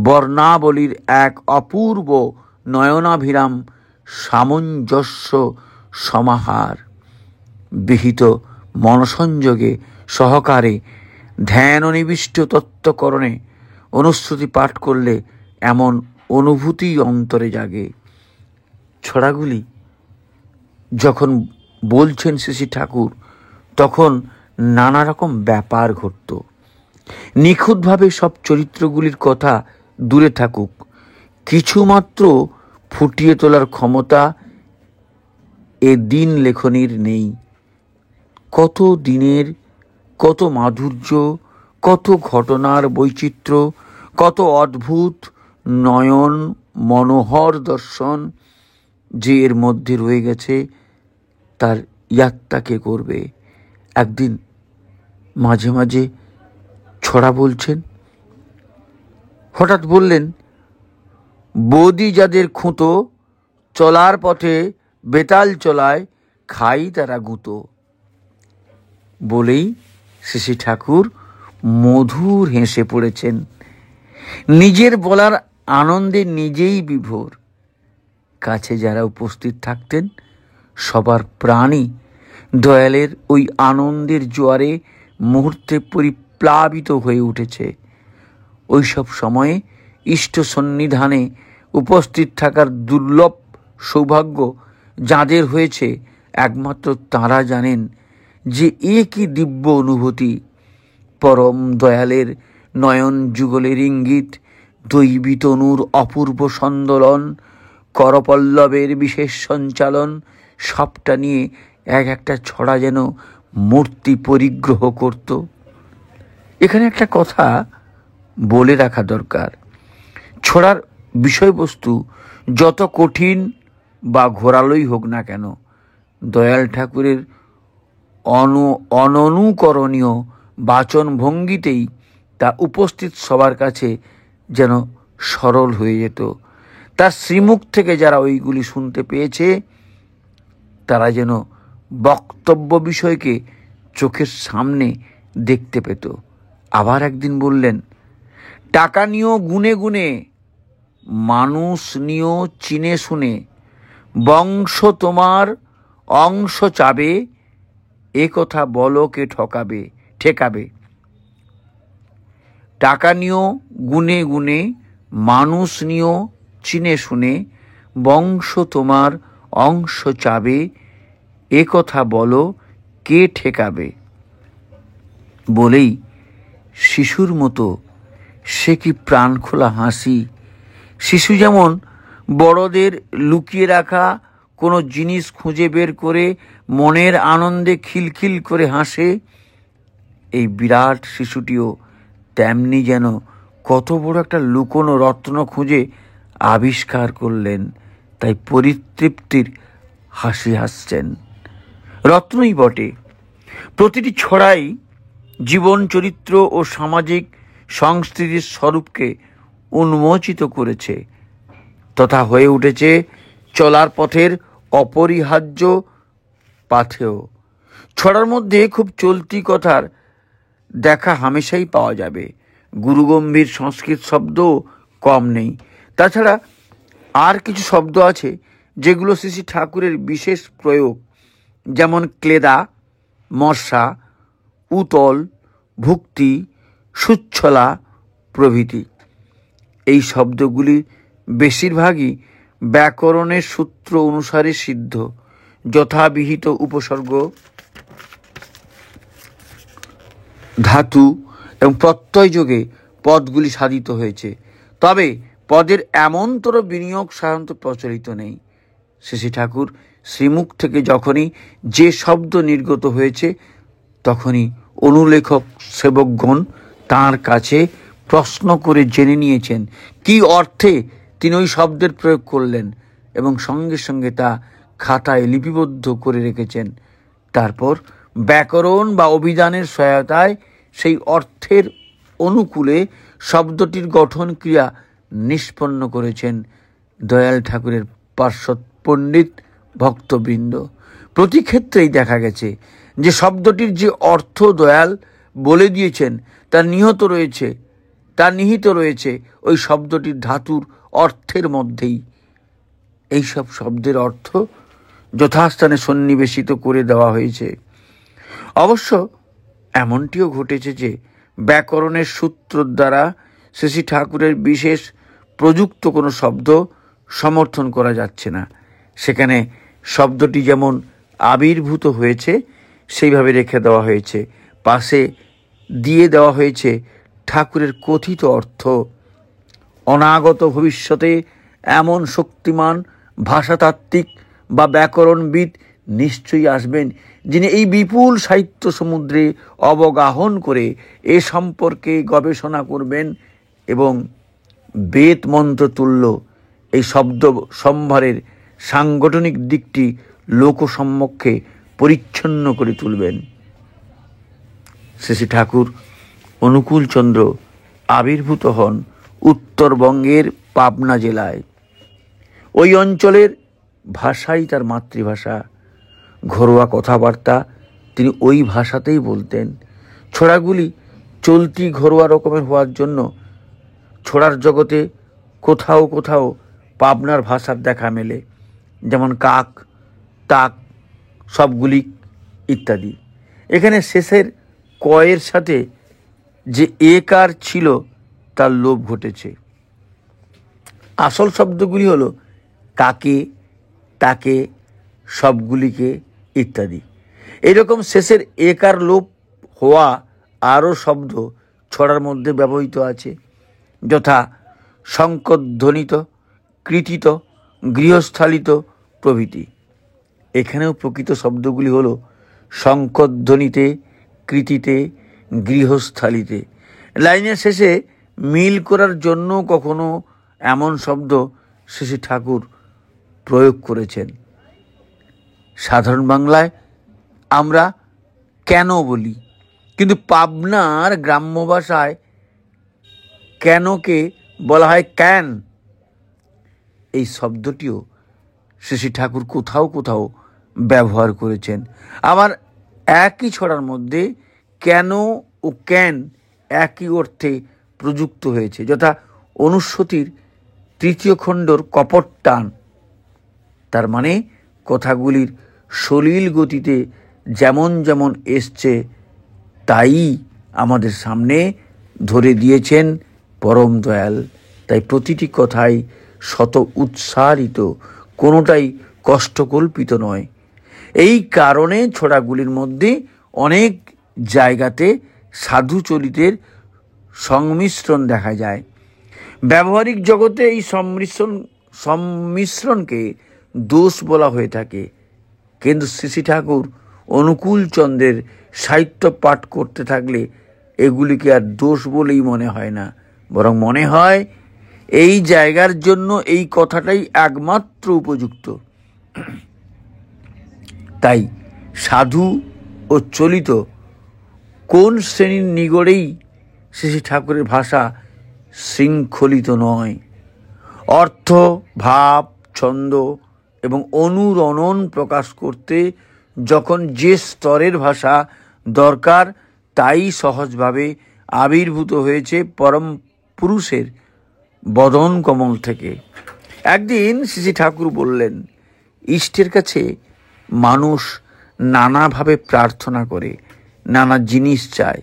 বর্ণাবলীর এক অপূর্ব নয়নাভিরাম সামঞ্জস্য সমাহার। বিহিত মনসংযোগে সহকারে ধ্যান নিবিষ্ট তত্ত্বকরণে অনুশ্রুতি পাঠ করলে এমন অনুভূতি অন্তরে জাগে। ছড়াগুলি যখন বলছেন শ্রী ঠাকুর তখন নানা রকম ব্যাপার ঘটত। নিখুঁতভাবে সব চরিত্রগুলির কথা দূরে থাকুক, কিছুমাত্র ফুটিয়ে তোলার ক্ষমতা এ দিন লেখনীর নেই। কত দিনের কত মাধুর্য কত ঘটনার বৈচিত্র্য, কত অদ্ভুত নয়ন মনোহর দর্শন যে এর মধ্যে রয়ে গেছে, তার ইয়াত্তা কে করবে। একদিন মাঝে মাঝে ছড়া বলছেন, হঠাৎ বললেন, বৌদি যাদের খুঁতো, চলার পথে বেতাল চলায়, খাই তারা গুঁতো। বলেই শ্রী ঠাকুর মধুর হেসে পড়েছেন। নিজের বলার আনন্দে নিজেই বিভোর। কাছে যারা উপস্থিত থাকতেন সবার প্রাণই দয়ালের ওই আনন্দের জোয়ারে মুহূর্তে পরিপ্লাবিত হয়ে উঠেছে। ওই সব সময়ে ইষ্ট সন্নিধানে উপস্থিত থাকার দুর্লভ সৌভাগ্য যাদের হয়েছে একমাত্র তাঁরা জানেন যে এ কি দিব্য অনুভূতি। পরম দয়ালের নয়ন যুগলের ইঙ্গিত, দৈবী তনুর অপূর্ব সন্দোলন, করপল্লবের বিশেষ সঞ্চালন, সবটা নিয়ে এক একটা ছড়া যেন মূর্তি পরিগ্রহ করত। এখানে একটা কথা বলে রাখা দরকার, ছড়ার বিষয়বস্তু যত কঠিন বা ঘোরালোই হোক না কেন, দয়াল ঠাকুরের অননুকরণীয় বাচন ভঙ্গিতেই তা উপস্থিত সবার কাছে যেন সরল হয়ে যেত। তার শ্রীমুখ থেকে যারা ওইগুলি শুনতে পেয়েছে তারা যেন বক্তব্য বিষয়কে চোখের সামনে দেখতে পেত। আবার একদিন বললেন, টাকা নিয়েও গুনে গুনে, মানুষ নিয়েও চিনে শুনে, বংশ তোমার অংশ চাবে, এ কথা বলো কে ঠেকাবে। টাকা নিয়েও গুনে গুনে, মানুষ নিয়েও চিনে শুনে, বংশ তোমার অংশ চাবে, এ কথা বলো কে ঠেকাবে। বলেই শিশুর মতো সে কি প্রাণ খোলা হাসি। শিশু যেমন বড়দের লুকিয়ে রাখা কোনো জিনিস খুঁজে বের করে মনের আনন্দে খিলখিল করে হাসে, এই বিরাট শিশুটিও তেমনি যেন কত বড় একটা লুকোনো রত্ন খুঁজে আবিষ্কার করলেন, তাই পরিতৃপ্তির হাসি হাসছেন। রত্নই বটে। প্রতিটি ছড়াই জীবন চরিত্র ও সামাজিক সংস্কৃতির স্বরূপকে উন্মোচিত করেছে তথা হয়ে উঠেছে চলার পথের অপরিহার্য পাথেয়। ছড়ার মধ্যে খুব চলতি কথার দেখা হামেশাই পাওয়া যাবে। গুরুগম্ভীর সংস্কৃত শব্দও কম নেই। তাছাড়া আর কিছু শব্দ আছে যেগুলো শ্রী ঠাকুরের বিশেষ প্রয়োগ, যেমন ক্লেদা, মর্ষা, উতল, ভুক্তি, সুচ্ছলা প্রভৃতি। এই শব্দগুলি বেশিরভাগই ব্যাকরণের সূত্র অনুসারে সিদ্ধ, যথাবিহিত উপসর্গ, ধাতু এবং প্রত্যয় যোগে পদগুলি সাধিত হয়েছে। তবে পদের এমনতর বিনিয়োগ সাধারণত প্রচলিত নেই। শ্রী ঠাকুর শ্রীমুখ থেকে যখনই যে শব্দ নির্গত হয়েছে তখনই অনুলেখক সেবকগণ তাঁর কাছে প্রশ্ন করে জেনে নিয়েছেন কি অর্থে তিনি ওই শব্দের প্রয়োগ করলেন এবং সঙ্গে সঙ্গে তা খাতায় লিপিবদ্ধ করে রেখেছেন। তারপর ব্যাকরণ বা অভিধানের সহায়তায় সেই অর্থের অনুকূলে শব্দটির গঠন ক্রিয়া নিষ্পন্ন করেছেন দয়াল ঠাকুরের পার্শ্বদ পণ্ডিত ভক্তবৃন্দ। প্রতি ক্ষেত্রেই দেখা গেছে যে শব্দটির যে অর্থ দয়াল বলে দিয়েছেন তা নিহিত রয়েছে ওই শব্দটির ধাতুর অর্থের মধ্যেই। এইসব শব্দের অর্থ যথাস্থানে সন্নিবেশিত করে দেওয়া হয়েছে। অবশ্য এমনটিও ঘটেছে যে ব্যাকরণের সূত্র দ্বারা শ্রী ঠাকুরের বিশেষ প্রযুক্ত কোনো শব্দ সমর্থন করা যাচ্ছে না। সেখানে শব্দটি যেমন আবির্ভূত হয়েছে সেইভাবে রেখে দেওয়া হয়েছে, পাশে দিয়ে দেওয়া হয়েছে ঠাকুরের কথিত অর্থ। অনাগত ভবিষ্যতে এমন শক্তিমান ভাষাতাত্ত্বিক বা ব্যাকরণবিদ নিশ্চয়ই আসবেন যিনি এই বিপুল সাহিত্য সমুদ্রে অবগাহন করে এ সম্পর্কে গবেষণা করবেন এবং বেদ মন্ত্র তুল্য এই শব্দ সম্ভারের সাংগঠনিক দিকটি লোকসম্মুখে পরিচ্ছন্ন করে তুলবেন। শ্রী শ্রী ঠাকুর অনুকূলচন্দ্র আবির্ভূত হন উত্তরবঙ্গের পাবনা জেলায়। ওই অঞ্চলের ভাষাই তার মাতৃভাষা। ঘরোয়া কথাবার্তা তিনি ওই ভাষাতেই বলতেন। ছড়াগুলি চলতি ঘরোয়া রকমের হওয়ার জন্য ছড়ার জগতে কোথাও কোথাও পাবনার ভাষার দেখা মেলে, যেমন কাক, তাক, সবগুলি ইত্যাদি। এখানে শেষের কয়ের সাথে যে একার ছিল তার লোপ ঘটেছে। আসল শব্দগুলি হলো কাকে, তাকে, সবগুলিকে ইত্যাদি। এরকম শেষের একার লোপ হওয়া আরও শব্দ ছড়ার মধ্যে ব্যবহৃত আছে, যথা শঙ্করধ্বনিত, কৃতিত, গৃহস্থালিত প্রভৃতি। এখানেও প্রকৃত শব্দগুলি হলো শঙ্করধ্বনিতে, কৃতিতে, গৃহস্থালিতে। লাইনের শেষে মিল করার জন্য কখনো এমন শব্দ শ্রী ঠাকুর প্রয়োগ করেছেন। সাধারণ বাংলায় আমরা কেন বলি, কিন্তু পাবনার গ্রাম্য ভাষায় কেনকে বলা হয় ক্যান। এই শব্দটিও শ্রী ঠাকুর কোথাও কোথাও ব্যবহার করেছেন। আবার একই ছড়ার মধ্যে কেন ও ক্যান একই অর্থে প্রযুক্ত হয়েছে, যথা অনুশ্রুতির 3 খণ্ডর কপট টান। তার মানে কথাগুলির সলিল গতিতে যেমন যেমন এসছে তাই আমাদের সামনে ধরে দিয়েছেন পরম দয়াল। তাই প্রতিটি কথাই শত উৎসারিত, কোনোটাই কষ্টকল্পিত নয়। এই কারণে ছড়াগুলির মধ্যে অনেক জায়গাতে সাধু চরিতের সংমিশ্রণ দেখা যায়। ব্যবহারিক জগতে এই সংমিশ্রণকে দোষ বলা হয়ে থাকে, কিন্তু শ্রী ঠাকুর অনুকূলচন্দ্রের সাহিত্য পাঠ করতে থাকলে এগুলিকে আর দোষ বলেই মনে হয় না, বরং মনে হয় এই জায়গার জন্য এই কথাটাই একমাত্র উপযুক্ত। তাই সাধু ও চলিত কোন শ্রেণীর নিগড়েই শ্রী ঠাকুরের ভাষা শৃঙ্খলিত নয়। অর্থ, ভাব, ছন্দ এবং অনুরণন প্রকাশ করতে যখন যে স্তরের ভাষা দরকার তাই সহজভাবে আবির্ভূত হয়েছে পরম পুরুষের বদন কমল থেকে। একদিন শ্রী ঠাকুর বললেন, ইষ্টের কাছে মানুষ নানাভাবে প্রার্থনা করে, নানা জিনিস চায়।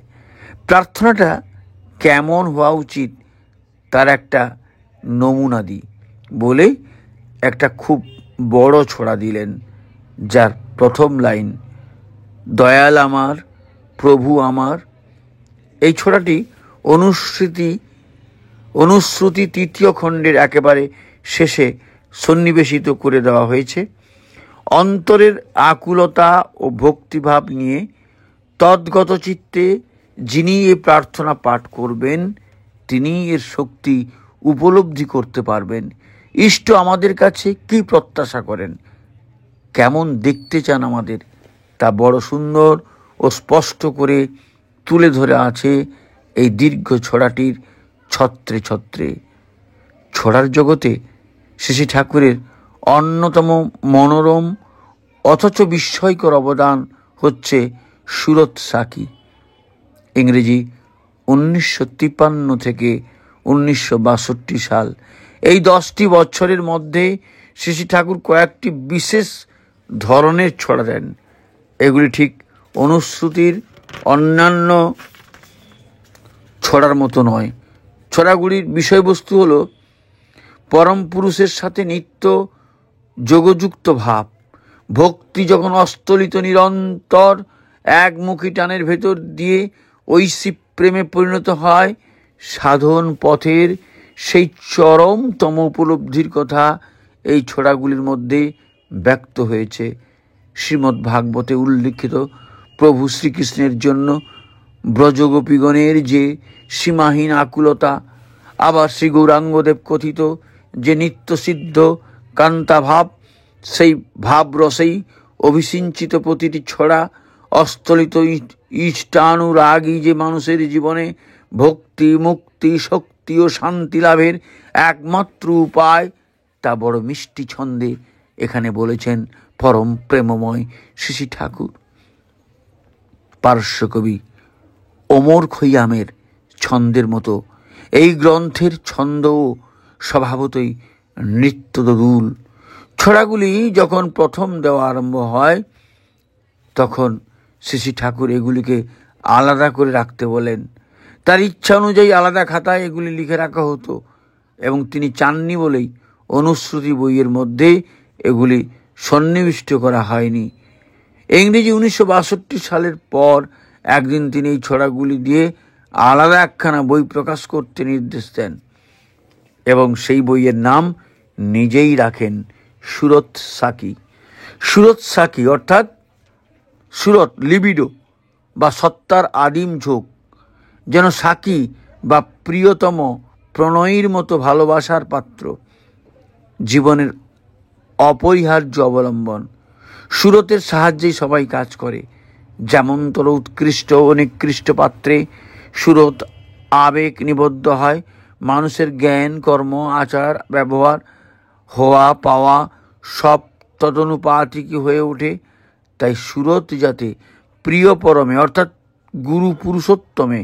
প্রার্থনাটা কেমন হওয়া উচিত তার একটা নমুনা দিই বলে একটা খুব বড় ছড়া দিলেন, যার প্রথম লাইন দয়াল আমার, প্রভু আমার। এই ছড়াটি অনুশ্রুতি 3 খণ্ডের একেবারে শেষে সন্নিবেশিত করে দেওয়া হয়েছে। অন্তরের আকুলতা ও ভক্তিভাব নিয়ে তদ্গত চিত্তে যিনি এ প্রার্থনা পাঠ করবেন তিনি এর শক্তি উপলব্ধি করতে পারবেন। ইষ্ট আমাদের কাছে কি প্রত্যাশা করেন, কেমন দেখতে চান আমাদের, তা বড় সুন্দর ও স্পষ্ট করে তুলে ধরে আছে এই দীর্ঘ ছড়াটির ছত্রে ছত্রে। ছড়ার জগতে শ্রী ঠাকুরের অন্যতম মনোরম অথচ বিস্ময়কর অবদান হচ্ছে সুরত সাকি। ইংরেজি 1953 থেকে 1962 সাল, এই 10টি বছরের মধ্যে শ্রী ঠাকুর কয়েকটি বিশেষ ধরনের ছড়া দেন। এগুলি ঠিক অনুশ্রুতির অন্যান্য ছড়ার মতো নয়। ছড়াগুলির বিষয়বস্তু হলো পরম পুরুষের সাথে নিত্য যোগযুক্ত ভাব। ভক্তি যখন অস্তলিত নিরন্তর একমুখী টানের ভেতর দিয়ে ঐশী প্রেমে পরিণত হয়, সাধন পথের সেই চরমতম উপলব্ধির কথা এই ছড়াগুলির মধ্যে ব্যক্ত হয়েছে। শ্রীমদ্ ভাগবতে উল্লিখিত প্রভু শ্রীকৃষ্ণের জন্য ব্রজগোপীগণের যে সীমাহীন আকুলতা, আবার শ্রী গৌরাঙ্গদেব কথিত যে নিত্যসিদ্ধ কান্তাভাব, সেই ভাবরসেই অভিসিঞ্চিত প্রতিটি ছড়া, অস্তলিত ইষ্টানুরাগী যে মানুষের জীবনে ভক্তি, মুক্তি, শক্তি ও শান্তি লাভের একমাত্র উপায়, তা বড় মিষ্টি ছন্দে এখানে বলেছেন পরম প্রেমময় শ্রী শ্রী ঠাকুর। পার্শ্বকবি অমর খৈয়ামের ছন্দের মতো এই গ্রন্থের ছন্দও স্বভাবতই নৃত্যদোদুল। ছড়াগুলি যখন প্রথম দেওয়া আরম্ভ হয় তখন শ্রী শ্রী ঠাকুর এগুলিকে আলাদা করে রাখতে বলেন। তার ইচ্ছা অনুযায়ী আলাদা খাতায় এগুলি লিখে রাখা হতো এবং তিনি চাননি বলেই অনুশ্রুতি বইয়ের মধ্যে এগুলি সন্নিবিষ্ট করা হয়নি। ইংরেজি 1962 সালের পর একদিন তিনি এই ছড়াগুলি দিয়ে আলাদা একখানা বই প্রকাশ করতে নির্দেশ দেন এবং সেই বইয়ের নাম নিজেই রাখেন সুরত সাকি। সুরত সাকি অর্থাৎ সুরত লিবিডো বা সত্তার আদিম ঝোঁক, যেন সাকি বা প্রিয়তম প্রণয়ীর মতো ভালোবাসার পাত্র, জীবনের অপরিহার্য অবলম্বন। সুরতের সাহায্যেই সবাই কাজ করে। যেমনতর উৎকৃষ্ট ও নিকৃষ্ট পাত্রে সুরত আবেগ নিবদ্ধ হয়, মানুষের জ্ঞান, কর্ম, আচার, ব্যবহার, হওয়া পাওয়া সব তদনুপাতিকই হয়ে ওঠে। তাই সুরত যাতে প্রিয় পরমে অর্থাৎ গুরু পুরুষোত্তমে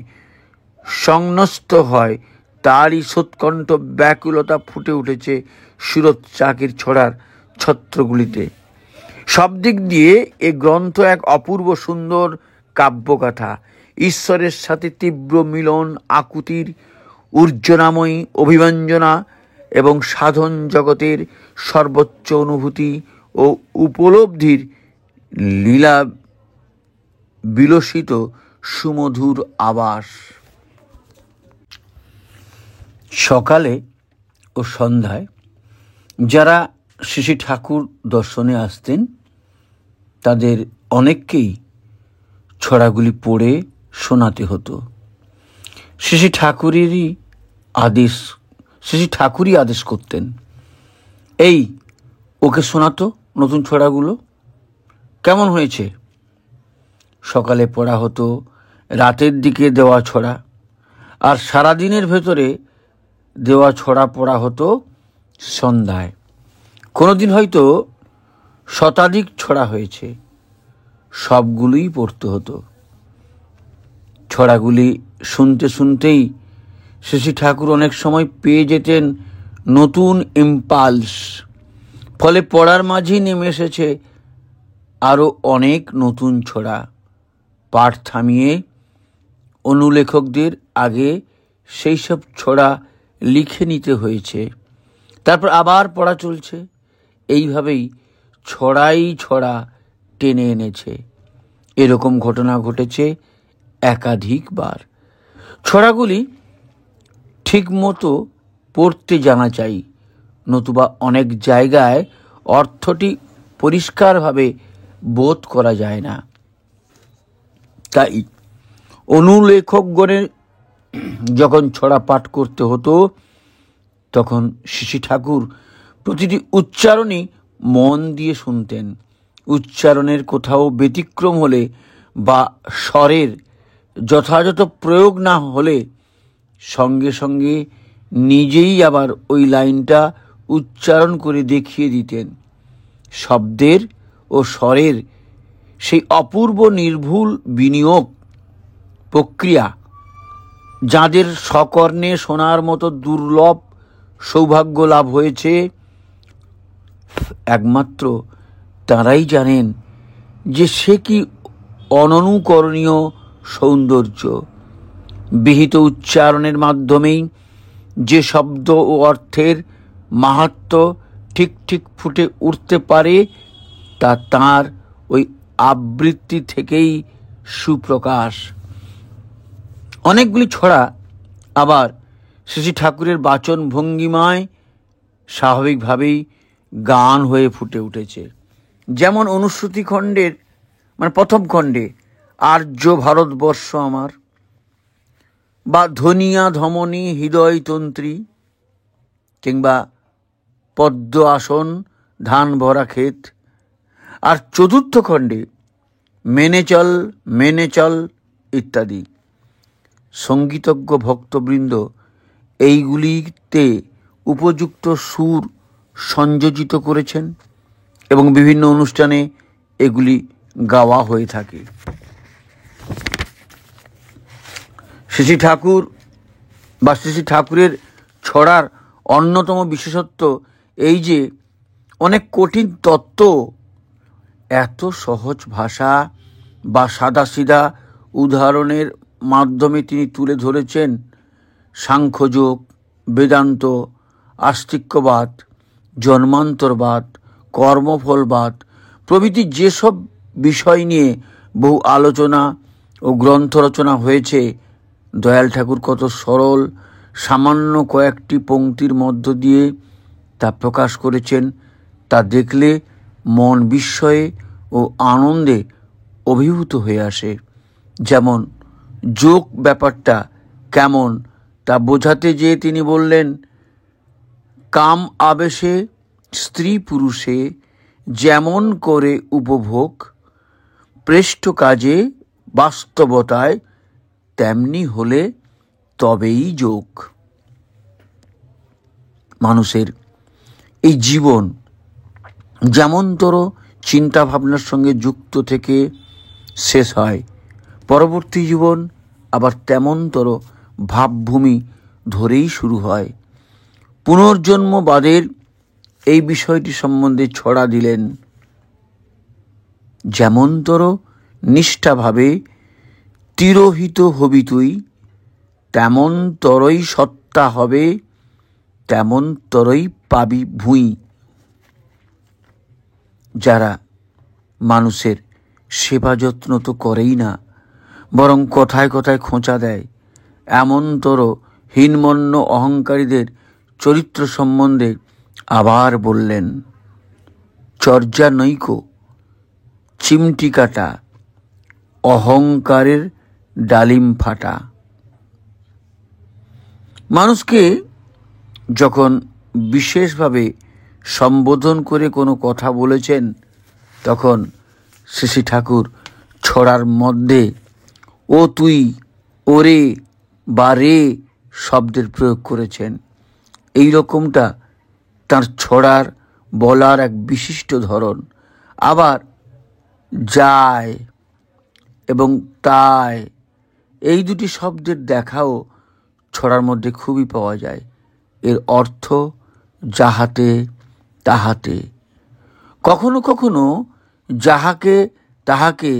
সংন্যস্ত হয়, তারই সোৎকণ্ঠ ব্যাকুলতা ফুটে উঠেছে সুরত চাকির ছড়ার ছত্রগুলিতে। সব দিক দিয়ে এ গ্রন্থ এক অপূর্ব সুন্দর কাব্যগাথা। ঈশ্বরের সাথে তীব্র মিলন, আকুতির ঊর্জনাময়ী অভিব্যঞ্জনা এবং সাধন জগতের সর্বোচ্চ অনুভূতি ও উপলব্ধির লীলা বিলসিত সুমধুর আবাস। সকালে ও সন্ধ্যায় যারা শ্রী শ্রী ঠাকুর দর্শনে আসতেন তাদের অনেককেই ছড়াগুলি পড়ে শোনাতে হতো। শ্রী শ্রী ঠাকুরই আদেশ করতেন, এই ওকে শোনাতো নতুন ছড়াগুলো, কেমন হয়েছে। সকালে পড়া হতো, রাতের দিকে দেওয়া ছড়া, আর সারাদিনের ভেতরে দেওয়া ছড়া পড়া হতো সন্ধ্যায়। কোনোদিন হয়তো শতাধিক ছড়া হয়েছে, সবগুলোই পড়তে হতো। ছড়াগুলি শুনতে শুনতেই শ্রী শ্রী ঠাকুর অনেক সময় পেয়ে যেতেন নতুন ইম্পালস, ফলে পড়ার মাঝেই নেমে এসেছে আরও অনেক নতুন ছড়া। পাঠ থামিয়ে অনুলেখকদের আগে সেই সব ছড়া লিখে নিতে হয়েছে, তারপর আবার পড়া চলছে। এইভাবেই ছড়াই ছড়া টেনে এনেছে। এরকম ঘটনা ঘটেছে একাধিকবার। ছড়াগুলি ঠিক মতো পড়তে জানা চাই, নতুবা অনেক জায়গায় অর্থটি পরিষ্কারভাবে বোধ করা যায় না। তাই অনুলেখকগণের যখন ছড়া পাঠ করতে হতো তখন শ্রী শ্রী ঠাকুর প্রতিটি উচ্চারণই মন দিয়ে শুনতেন। উচ্চারণের কোথাও ব্যতিক্রম হলে বা স্বরের যথাযথ প্রয়োগ না হলে সঙ্গে সঙ্গে নিজেই আবার ওই লাইনটা উচ্চারণ করে দেখিয়ে দিতেন। শব্দের ও স্বরের সেই অপূর্ব নির্ভুল বিনিয়োগ প্রক্রিয়া যাদের সকর্ণে শোনার মতো দুর্লভ সৌভাগ্য লাভ হয়েছে, একমাত্র তারাই জানেন যে সে কি অননুকরণীয় সৌন্দর্য। বিহিত উচ্চারণের মাধ্যমেই যে শব্দ ও অর্থের মাহাত্ম্য ঠিক ঠিক ফুটে উঠতে পারে তা তাঁর ওই আবৃত্তি থেকেই সুপ্রকাশ। অনেকগুলি ছড়া আবার শ্রী শ্রী ঠাকুরের বাচন ভঙ্গিমায় স্বাভাবিকভাবেই গান হয়ে ফুটে উঠেছে। যেমন অনুশ্রুতি খণ্ডের প্রথম খণ্ডে আর্য ভারতবর্ষ আমার, বা ধনিয়া ধমনী হৃদয়তন্ত্রী, কিংবা পদ্ম আসন ধান ভরা ক্ষেত। আর চতুর্থ খণ্ডে মেনে চল ইত্যাদি। সঙ্গীতজ্ঞ ভক্তবৃন্দ এইগুলিতে উপযুক্ত সুর সংযোজিত করেছেন এবং বিভিন্ন অনুষ্ঠানে এগুলি গাওয়া হয়ে থাকে। শ্রী ঠাকুর বা শ্রী ঠাকুরের ছড়ার অন্যতম বিশেষত্ব এই যে অনেক কঠিন তত্ত্ব এত সহজ ভাষা বা সাদাসিধা উদাহরণের মাধ্যমে তিনি তুলে ধরেছেন। সাংখ্যযোগ, বেদান্ত, আস্তিক্যবাদ, জন্মান্তরবাদ, কর্মফলবাদ প্রভৃতি যেসব বিষয় নিয়ে বহু আলোচনা ও গ্রন্থ রচনা হয়েছে, দয়াল ঠাকুর কত সরল সামান্য কয়েকটি পংক্তির মধ্য দিয়ে তা প্রকাশ করেছেন, তা দেখলে মন বিস্ময়ে ও আনন্দে অভিভূত হয়ে আসে। যেমন যোগ ব্যাপারটা কেমন তা বোঝাতে যেয়ে তিনি বললেন, কাম আবেশে স্ত্রী পুরুষে যেমন করে উপভোগ, প্রেষ্ঠ কাজে বাস্তবতায় তেমনি হলে তবেই যোগ। মানুষের এই জীবন যেমনতর চিন্তা ভাবনার সঙ্গে যুক্ত থেকে শেষ হয়, পরবর্তী জীবন আবার তেমনতর ভাবভূমি ধরেই শুরু হয়। পুনর্জন্মবাদের এই বিষয়টি সম্বন্ধে ছড়া দিলেন, যেমনতর নিষ্ঠাভাবে তিরোহিত হবি তুই, তেমন তরই সত্তা হবে, তেমন তরই পাবি ভুঁই। যারা মানুষের সেবা যত্ন তো করেই না, বরং কথায় কথায় খোঁচা দেয়, এমনতর হীনমন্য অহংকারীদের চরিত্র সম্বন্ধে আবার বললেন, চর্যা নৈক চিমটি কাটা, অহংকারের ডালিম ফাটা। মানুষকে যখন বিশেষভাবে সম্বোধন করে কোনো কথা বলেছেন, তখন শ্রী ঠাকুর ছড়ার মধ্যে ও তুই, ওরে বা রে শব্দের প্রয়োগ করেছেন। এই রকমটা তার ছড়ার বলার এক বিশিষ্ট ধরন। আবার যায় এবং তাই এই দুটি শব্দের দেখাও ছড়ার মধ্যে খুবই পাওয়া যায়। এর অর্থ যাহাতে তাহাতে, কখনো কখনো যাহাকে তাহাকে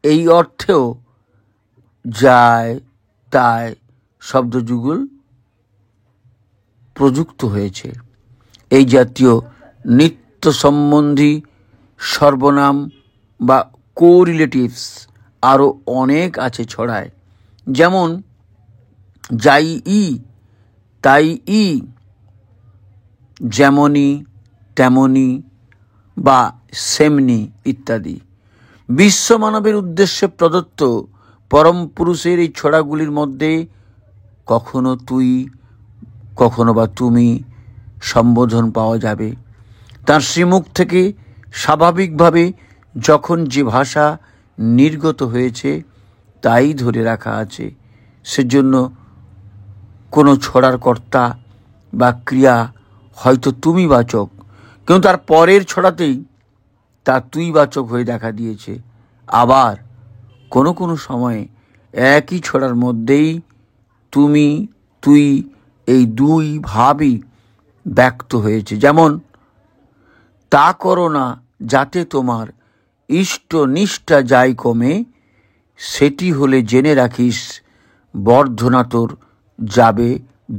এই অর্থেও যায় তাই শব্দযুগল প্রযুক্ত হয়েছে। এই জাতীয় নিত্য সম্বন্ধী সর্বনাম বা কোরিলেটিভস আরও অনেক আছে ছড়ায়। যেমন যাই ই তাই ই, যেমনি তেমনি বা সেমনি ইত্যাদি। বিশ্ব মানবের উদ্দেশ্যে প্রদত্ত পরম পুরুষের এই ছড়াগুলির মধ্যে কখনো তুই, কখনো বা তুমি সম্বোধন পাওয়া যাবে। তার শ্রীমুখ থেকে স্বাভাবিকভাবে যখন যে ভাষা নির্গত হয়েছে তাই ধরে রাখা আছে। সেজন্য কোনো ছড়ার কর্তা বা ক্রিয়া হয়তো তুমি বাচক, কিন্তু তার পরের ছড়াতেই তা তুই বাচক হয়ে দেখা দিয়েছে। আবার কোনো কোনো সময়ে একই ছড়ার মধ্যেই তুমি তুই এই দুই ভাবই ব্যক্ত হয়েছে। যেমন তা করো না যাতে তোমার ইষ্ট নিষ্ঠা যায় কমে, সেটি হলে জেনে রাখিস বর্ধনা তোর যাবে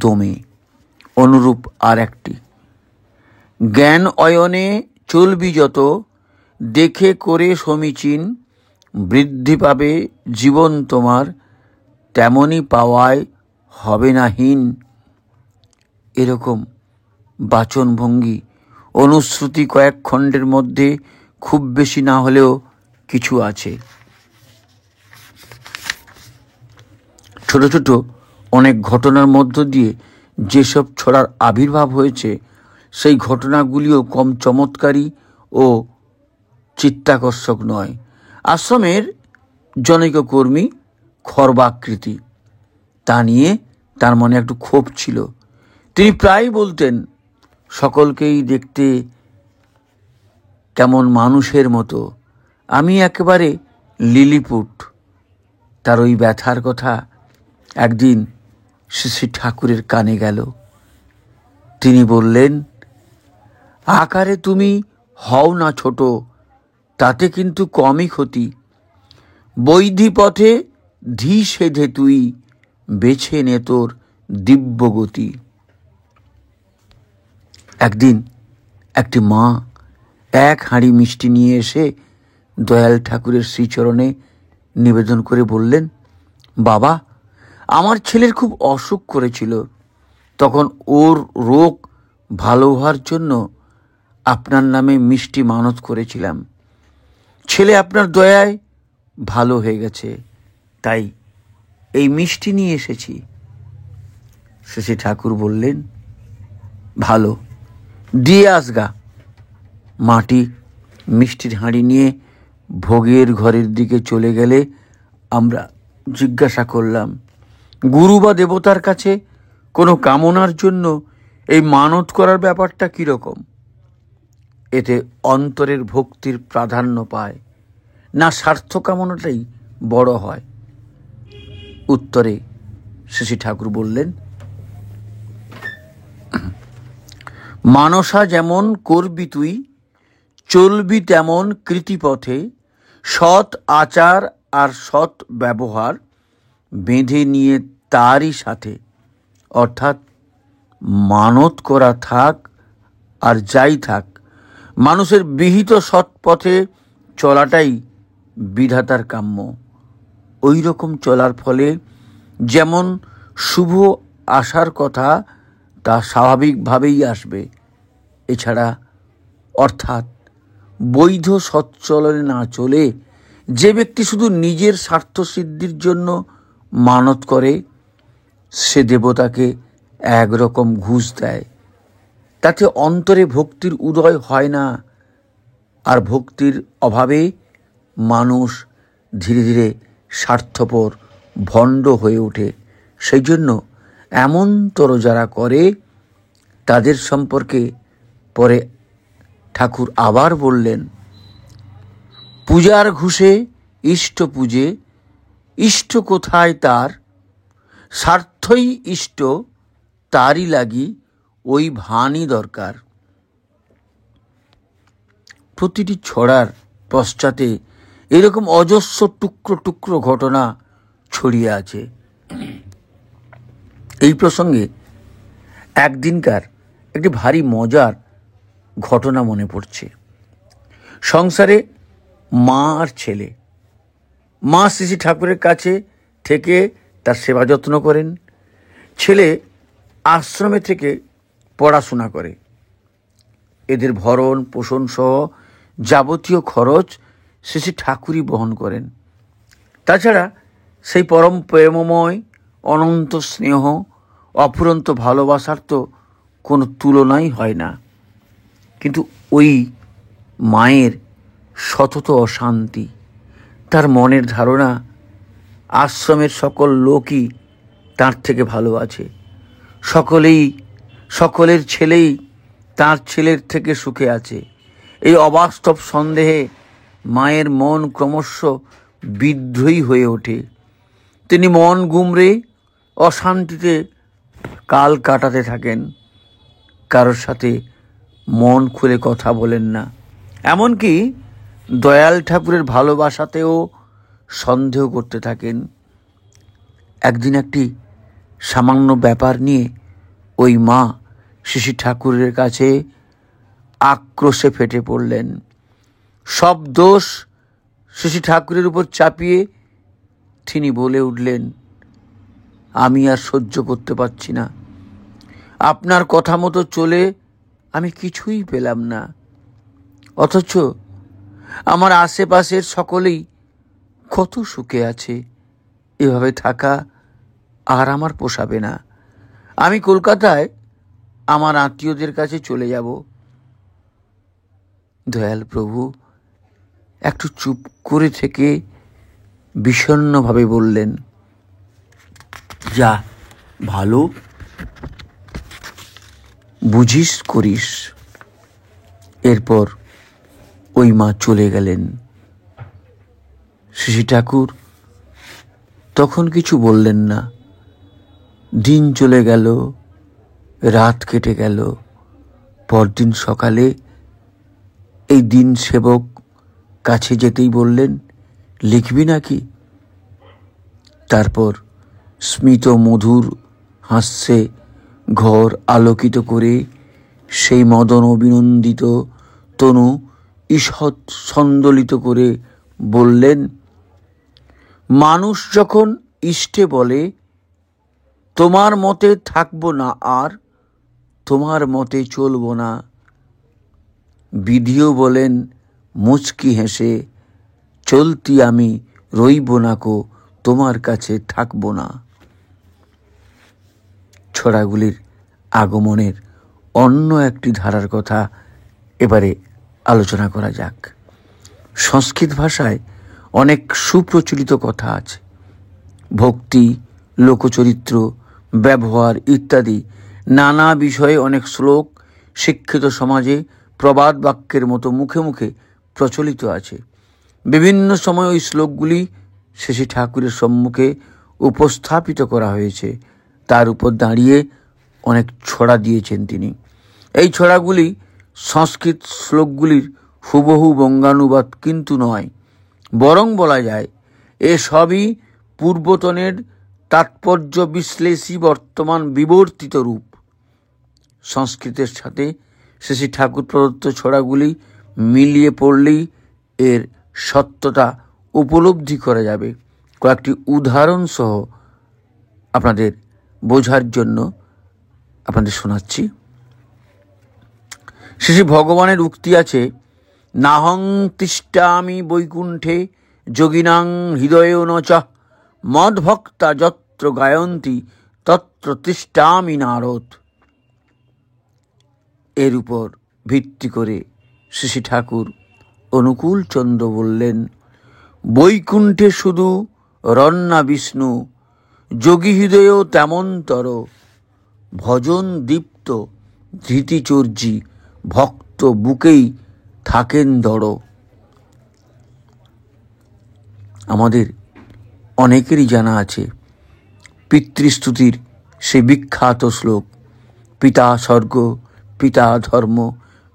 দমে। অনুরূপ আর একটি, জ্ঞান অয়নে চলবি যত, দেখে করে সমীচীন, বৃদ্ধি পাবে জীবন তোমার, তেমনি পাওয়ায় হবে না হীন। এরকম বাচনভঙ্গি অনুশ্রুতি কয়েক খণ্ডের মধ্যে খুব বেশি না হলেও কিছু আছে। ছোট ছোট অনেক ঘটনার মধ্য দিয়ে যেসব ছড়ার আবির্ভাব হয়েছে, সেই ঘটনাগুলিও কম চমৎকারী ও চিত্তাকর্ষক নয়। আশ্রমের জনৈক কর্মী খর্বাকৃতি, তা নিয়ে তার মনে একটু ক্ষোভ ছিল। তিনি প্রায় বলতেন, সকলকেই দেখতে কেমন মানুষের মতো, আমি একেবারে লিলিপুট। তার ওই ব্যথার কথা একদিন শ্রী ঠাকুরের কানে গেল। তিনি বললেন, আকারে তুমি হও না ছোট, তাতে কিন্তু কমই ক্ষতি। বৈধি পথে ধী সেধে তুই, বেছে নে তোর দিব্যগতি। একদিন একটি মা এক হাঁড়ি মিষ্টি নিয়ে এসে দয়াল ঠাকুরের শ্রীচরণে নিবেদন করে বললেন, বাবা, আমার ছেলের খুব অসুখ করেছিল, তখন ওর রোগ ভালো হওয়ার জন্য আপনার নামে মিষ্টি মানত করেছিলাম। ছেলে আপনার দয়ায় ভালো হয়ে গেছে, তাই এই মিষ্টি নিয়ে এসেছি। শ্রী ঠাকুর বললেন, ভালো, দিয়ে আসগা। মাটি মিষ্টির হাঁড়ি নিয়ে ভোগের ঘরের দিকে চলে গেলে আমরা জিজ্ঞাসা করলাম, গুরু বা দেবতার কাছে কোনো কামনার জন্য এই মানত করার ব্যাপারটা কীরকম? এতে অন্তরের ভক্তির প্রাধান্য পায় না স্বার্থ কামনাটাই বড় হয়? উত্তরে শ্রী ঠাকুর বললেন, মানসা যেমন করবি তুই, চলবি তেমন কৃতিপথে, সৎ আচার আর সৎ ব্যবহার বেঁধে নিয়ে তারই সাথে। অর্থাৎ মানত করা থাক আর যাই থাক, মানুষের বিহিত সৎ পথে চলাটাই বিধাতার কাম্য। ওই রকম চলার ফলে যেমন শুভ আসার কথা, তা স্বাভাবিকভাবেই আসবে। এছাড়া অর্থাৎ বৈধ সচ্চলনে না চলে যে ব্যক্তি শুধু নিজের স্বার্থসিদ্ধির জন্য মানত করে, সে দেবতাকে একরকম ঘুষ দেয়। তাতে অন্তরে ভক্তির উদয় হয় না, আর ভক্তির অভাবে মানুষ ধীরে ধীরে স্বার্থপর ভণ্ড হয়ে ওঠে। সেই জন্য এমনতর যারা করে তাদের সম্পর্কে পরে ঠাকুর আবার বললেন, পূজার ঘুষে ইষ্ট পূজে, ইষ্ট কোথায় তার, স্বার্থই ইষ্ট তারই লাগি, ওই ভানই দরকার। প্রতিটি ছড়ার পশ্চাতে এরকম অজস্র টুকরো টুকরো ঘটনা ছড়িয়ে আছে। এই প্রসঙ্গে একদিনকার একটি ভারী মজার ঘটনা মনে পড়ছে। সংসারে মা আর ছেলে। মা শ্রী ঠাকুরের কাছে থেকে তার সেবা যত্ন করেন, ছেলে আশ্রমে থেকে পড়াশোনা করে। এদের ভরণ পোষণ সহ যাবতীয় খরচ শ্রী ঠাকুরই বহন করেন। তাছাড়া সেই পরম প্রেমময় অনন্ত স্নেহ, অফুরন্ত ভালোবাসার তো কোনো তুলনাই হয় না। কিন্তু ওই মায়ের সতত অশান্তি, তার মনের ধারণা আশ্রমের সকল লোকই তার থেকে ভালো আছে, সকলের ছেলেই তার ছেলের থেকে সুখে আছে। এই অবাস্তব সন্দেহে মায়ের মন ক্রমশ বিদ্রোহী হয়ে ওঠে। তিনি মন গুমরে অশান্তিতে কাল কাটাতে থাকেন, কারোর সাথে মন খুলে কথা বলেন না। এমনকি দয়াল ঠাকুরের ভালোবাসাতেও সন্দেহ করতে থাকেন। একদিন একটি সামান্য ব্যাপার নিয়ে ওই মা শ্রী ঠাকুরের কাছে আক্রোশে ফেটে পড়লেন। সব দোষ শ্রী ঠাকুরের উপর চাপিয়ে তিনি বলে উঠলেন, আমি আর সহ্য করতে পারছি না, আপনার কথা মতো চলে আমি কিছুই পেলাম না, অথচ আমার আশেপাশের সকলেই কত সুখে আছে। এভাবে থাকা আর আমার পোষাবে না। আমি কলকাতায় আমার আত্মীয়দের কাছে চলে যাব। দয়াল প্রভু একটু চুপ করে থেকে বিষণ্ণভাবে বললেন, যা ভালো বুঝিস করিস। এরপর ওই মা চলে গেলেন। শ্রী ঠাকুর তখন কিছু বললেন না। দিন চলে গেল, রাত কেটে গেল। পরদিন সকালে এই দিন সেবক কাছে যেতেই বললেন, লিখবি নাকি? তারপর স্মিত মধুর হাস্যে ঘর আলোকিত করে সেই মদন অভিনন্দিত তনু ঈষৎ সন্দলিত করে বললেন, মানুষ যখন ইষ্টে বলে তোমার মতে থাকবো না, আর তোমার মতে চলবো না, বিধিও বলেন মুচকি হেসে, চলতি আমি রইব না কো, তোমার কাছে থাকবো না। ছড়াগুলির আগমনের অন্য একটি ধারার কথা এবারে আলোচনা করা যাক। সংস্কৃত ভাষায় অনেক সুপ্রচলিত কথা আছে। ভক্তি, লোকচরিত্র, ব্যবহার ইত্যাদি নানা বিষয়ে অনেক শ্লোক শিক্ষিত সমাজে প্রবাদ বাক্যের মতো মুখে মুখে প্রচলিত আছে। বিভিন্ন সময় ওই শ্লোকগুলি শ্রী ঠাকুরের সম্মুখে উপস্থাপিত করা হয়েছে। তার উপর দাঁড়িয়ে অনেক ছড়া দিয়েছেন তিনি। এই ছড়াগুলি সংস্কৃত শ্লোকগুলির হুবহু বঙ্গানুবাদ কিন্তু নয়, বরং বলা যায় এসবই পূর্বতনের তাৎপর্য বিশ্লেষী বর্তমান বিবর্তিত রূপ। সংস্কৃতের সাথে শ্রী ঠাকুর প্রদত্ত ছড়াগুলি মিলিয়ে পড়লেই এর সত্যতা উপলব্ধি করা যাবে। কয়েকটি উদাহরণ সহ আপনাদের বোঝার জন্য আপনাদের শোনাচ্ছি। শ্রী ভগবানের উক্তি আছে, নাহং তিষ্ঠামি বৈকুণ্ঠে যোগিনাং হৃদয়ে ন চ মদ্ভক্তা যত্র গায়ন্তি তত্র তিষ্ঠামি নারদ। এর উপর ভিত্তি করে শ্রী ঠাকুর অনুকূল চন্দ্র বললেন, বৈকুণ্ঠে শুধু রন্না বিষ্ণু, যোগী হৃদয়েও তেমনতর, ভজন দীপ্ত ধৃতিচর্যি, ভক্ত বুকেই থাকেন দড়। আমাদের অনেকেরই জানা আছে পিতৃস্তুতির সে বিখ্যাত শ্লোক, পিতা স্বর্গ পিতা ধর্ম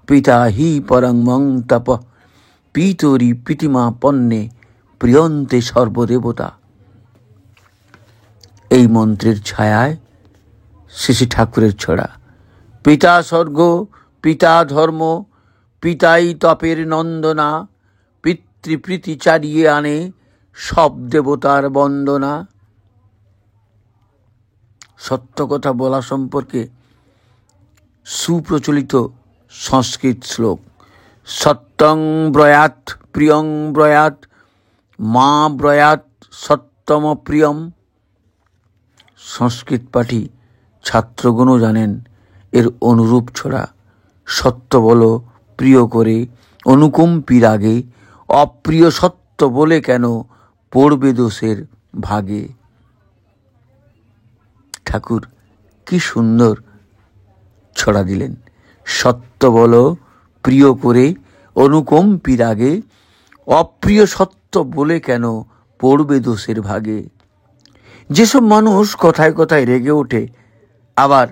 পিতা হি পরং মং তপ, পিতরি প্রীতিমা পণ্যে প্রিয়ন্তে সর্বদেবতা। এই মন্ত্রের ছায়ায় শ্রী ঠাকুরের ছড়া, পিতা স্বর্গ পিতা ধর্ম পিতাই তপের নন্দনা, পিতৃপ্রীতি চারিয়ে আনে সব দেবতার বন্দনা। সত্য কথা বলা সম্পর্কে সুপ্রচলিত সংস্কৃত শ্লোক, সত্যং ব্রয়াত প্রিয়ং ব্রয়াত মা ব্রয়াত সত্যম প্রিয়ম। সংস্কৃত পাঠী ছাত্রগণও জানেন এর অনুরূপ ছড়া, সত্য বলো প্রিয় করে অনুকম্পী রাগে, অপ্রিয় সত্য বলে কেন পড়বে দোষের ভাগে। ঠাকুর কি সুন্দর ছড়া দিলেন, সত্য বলো প্রিয় করে অনুকম্পী রাগে, অপ্রিয় সত্য বলে কেন পড়বে দোষের ভাগে। যেসব মানুষ কথায় কথায় রেগে ওঠে, আবার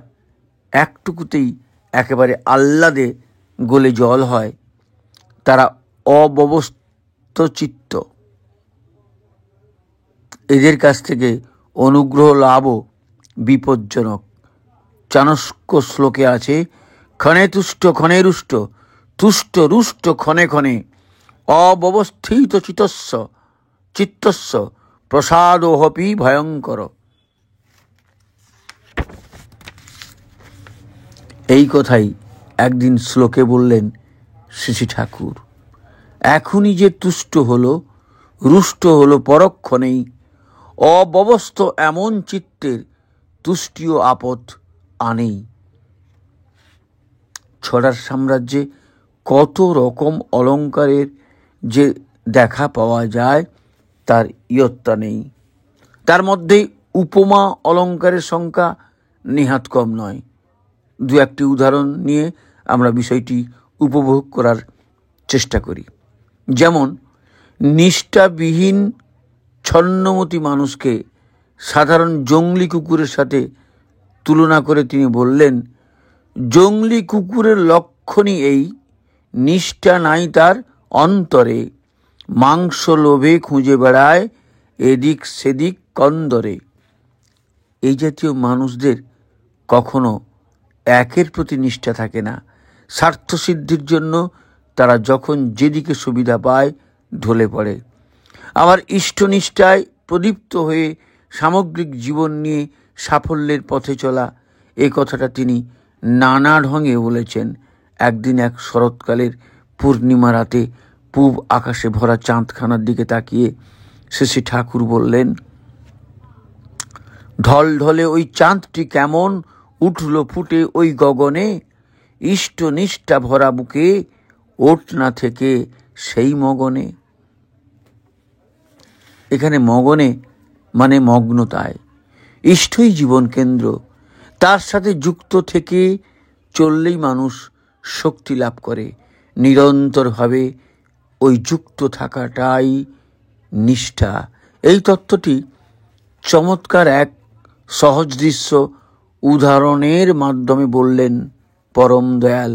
একটুকুতেই একেবারে আহ্লাদে গলে জল হয়, তারা অব্যবস্থচিত্ত। এদের কাছ থেকে অনুগ্রহ লাভও বিপজ্জনক। চাণক্য শ্লোকে আছে, ক্ষণে তুষ্ট ক্ষণে রুষ্ট, তুষ্ট রুষ্ট ক্ষণে ক্ষণে, অব্যবস্থিত চিত্তস্য প্রসাদোহপি ভয়ঙ্কর। এই কথাই একদিন শ্লোকে বললেন শ্রী ঠাকুর। এখনই যে তুষ্ট হলো, রুষ্ট হলো পরক্ষণেই, অব্যবস্থ এমন চিত্তের তুষ্টিও আপদ আনেই। ছড়ার সাম্রাজ্যে কত রকম অলঙ্কারের যে দেখা পাওয়া যায় তার ইয়ত্তা নেই। তার মধ্যে উপমা অলঙ্কারের সংখ্যা নেহাত কম নয়। দু একটি উদাহরণ নিয়ে আমরা বিষয়টি উপভোগ করার চেষ্টা করি। যেমন, নিষ্ঠাবিহীন ছন্নমতি মানুষকে সাধারণ জংলি কুকুরের সাথে তুলনা করে তিনি বললেন, জংলি কুকুরের লক্ষণই এই, নিষ্ঠা নাই তার অন্তরে, মাংস লোভে খুঁজে বেড়ায় এদিক সেদিক কন্দরে। এই জাতীয় মানুষদের কখনো একের প্রতি নিষ্ঠা থাকে না। স্বার্থসিদ্ধির জন্য তারা যখন যেদিকে সুবিধা পায় ঢলে পড়ে। আবার ইষ্টনিষ্ঠায় প্রদীপ্ত হয়ে সামগ্রিক জীবন নিয়ে সাফল্যের পথে চলা, এই কথাটা তিনি নানা ঢঙে বলেছেন। একদিন এক শরৎকালের পূর্ণিমা রাতে পূব আকাশে ভরা চাঁদখানার দিকে তাকিয়ে শ্রী ঠাকুর বললেন, ঢল ঢলে ওই চাঁদটি কেমন উঠল ফুটে ওই গগনে, ইষ্ট নিষ্ঠা ভরা বুকে ওঠ না থেকে সেই মগনে। এখানে মগনে মানে মগ্নতায়। ইষ্টই জীবন কেন্দ্র। তার সাথে যুক্ত থেকে চললেই মানুষ শক্তি লাভ করে। নিরন্তরভাবে ওই যুক্ত থাকাটাই নিষ্ঠা। এই তত্ত্বটি চমৎকার এক সহজ দৃশ্য উদাহরণের মাধ্যমে বললেন পরম দয়াল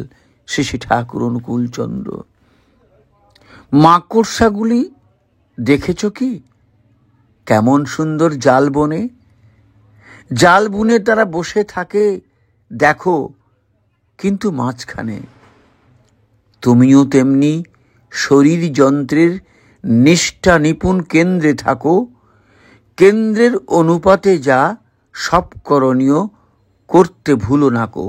শ্রী ঠাকুর অনুকূলচন্দ্র। মাকড়সাগুলি দেখেছ কি কেমন সুন্দর জাল বনে? জাল বুনে তারা বসে থাকে দেখো, কিন্তু মাঝখানে তুমিও তেমনি শরীর যন্ত্রের নিষ্ঠা নিপুণ কেন্দ্রে থাকো। কেন্দ্রের অনুপাতে যা সব করণীয় করতে ভুলো নাকো।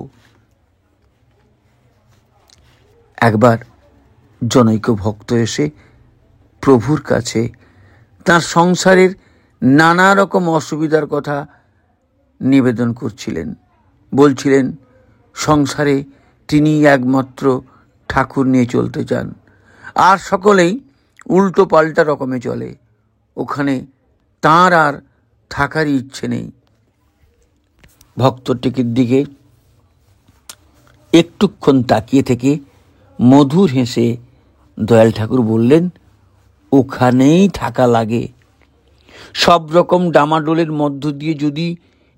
একবার জনৈক ভক্ত এসে প্রভুর কাছে তার সংসারের নানা রকম অসুবিধার কথা নিবেদন করছিলেন। বলছিলেন সংসারে তিনি একমাত্র ঠাকুর নিয়ে চলতে চান, আর সকলেই উল্টো পাল্টা রকমে চলে। ওখানে তাঁর আর থাকারই ইচ্ছে নেই। ভক্তটির দিকে একটুক্ষণ তাকিয়ে থেকে মধুর হেসে দয়াল ঠাকুর বললেন, ওখানেই থাকা লাগে। সব রকম ডামাডোলের মধ্য দিয়ে যদি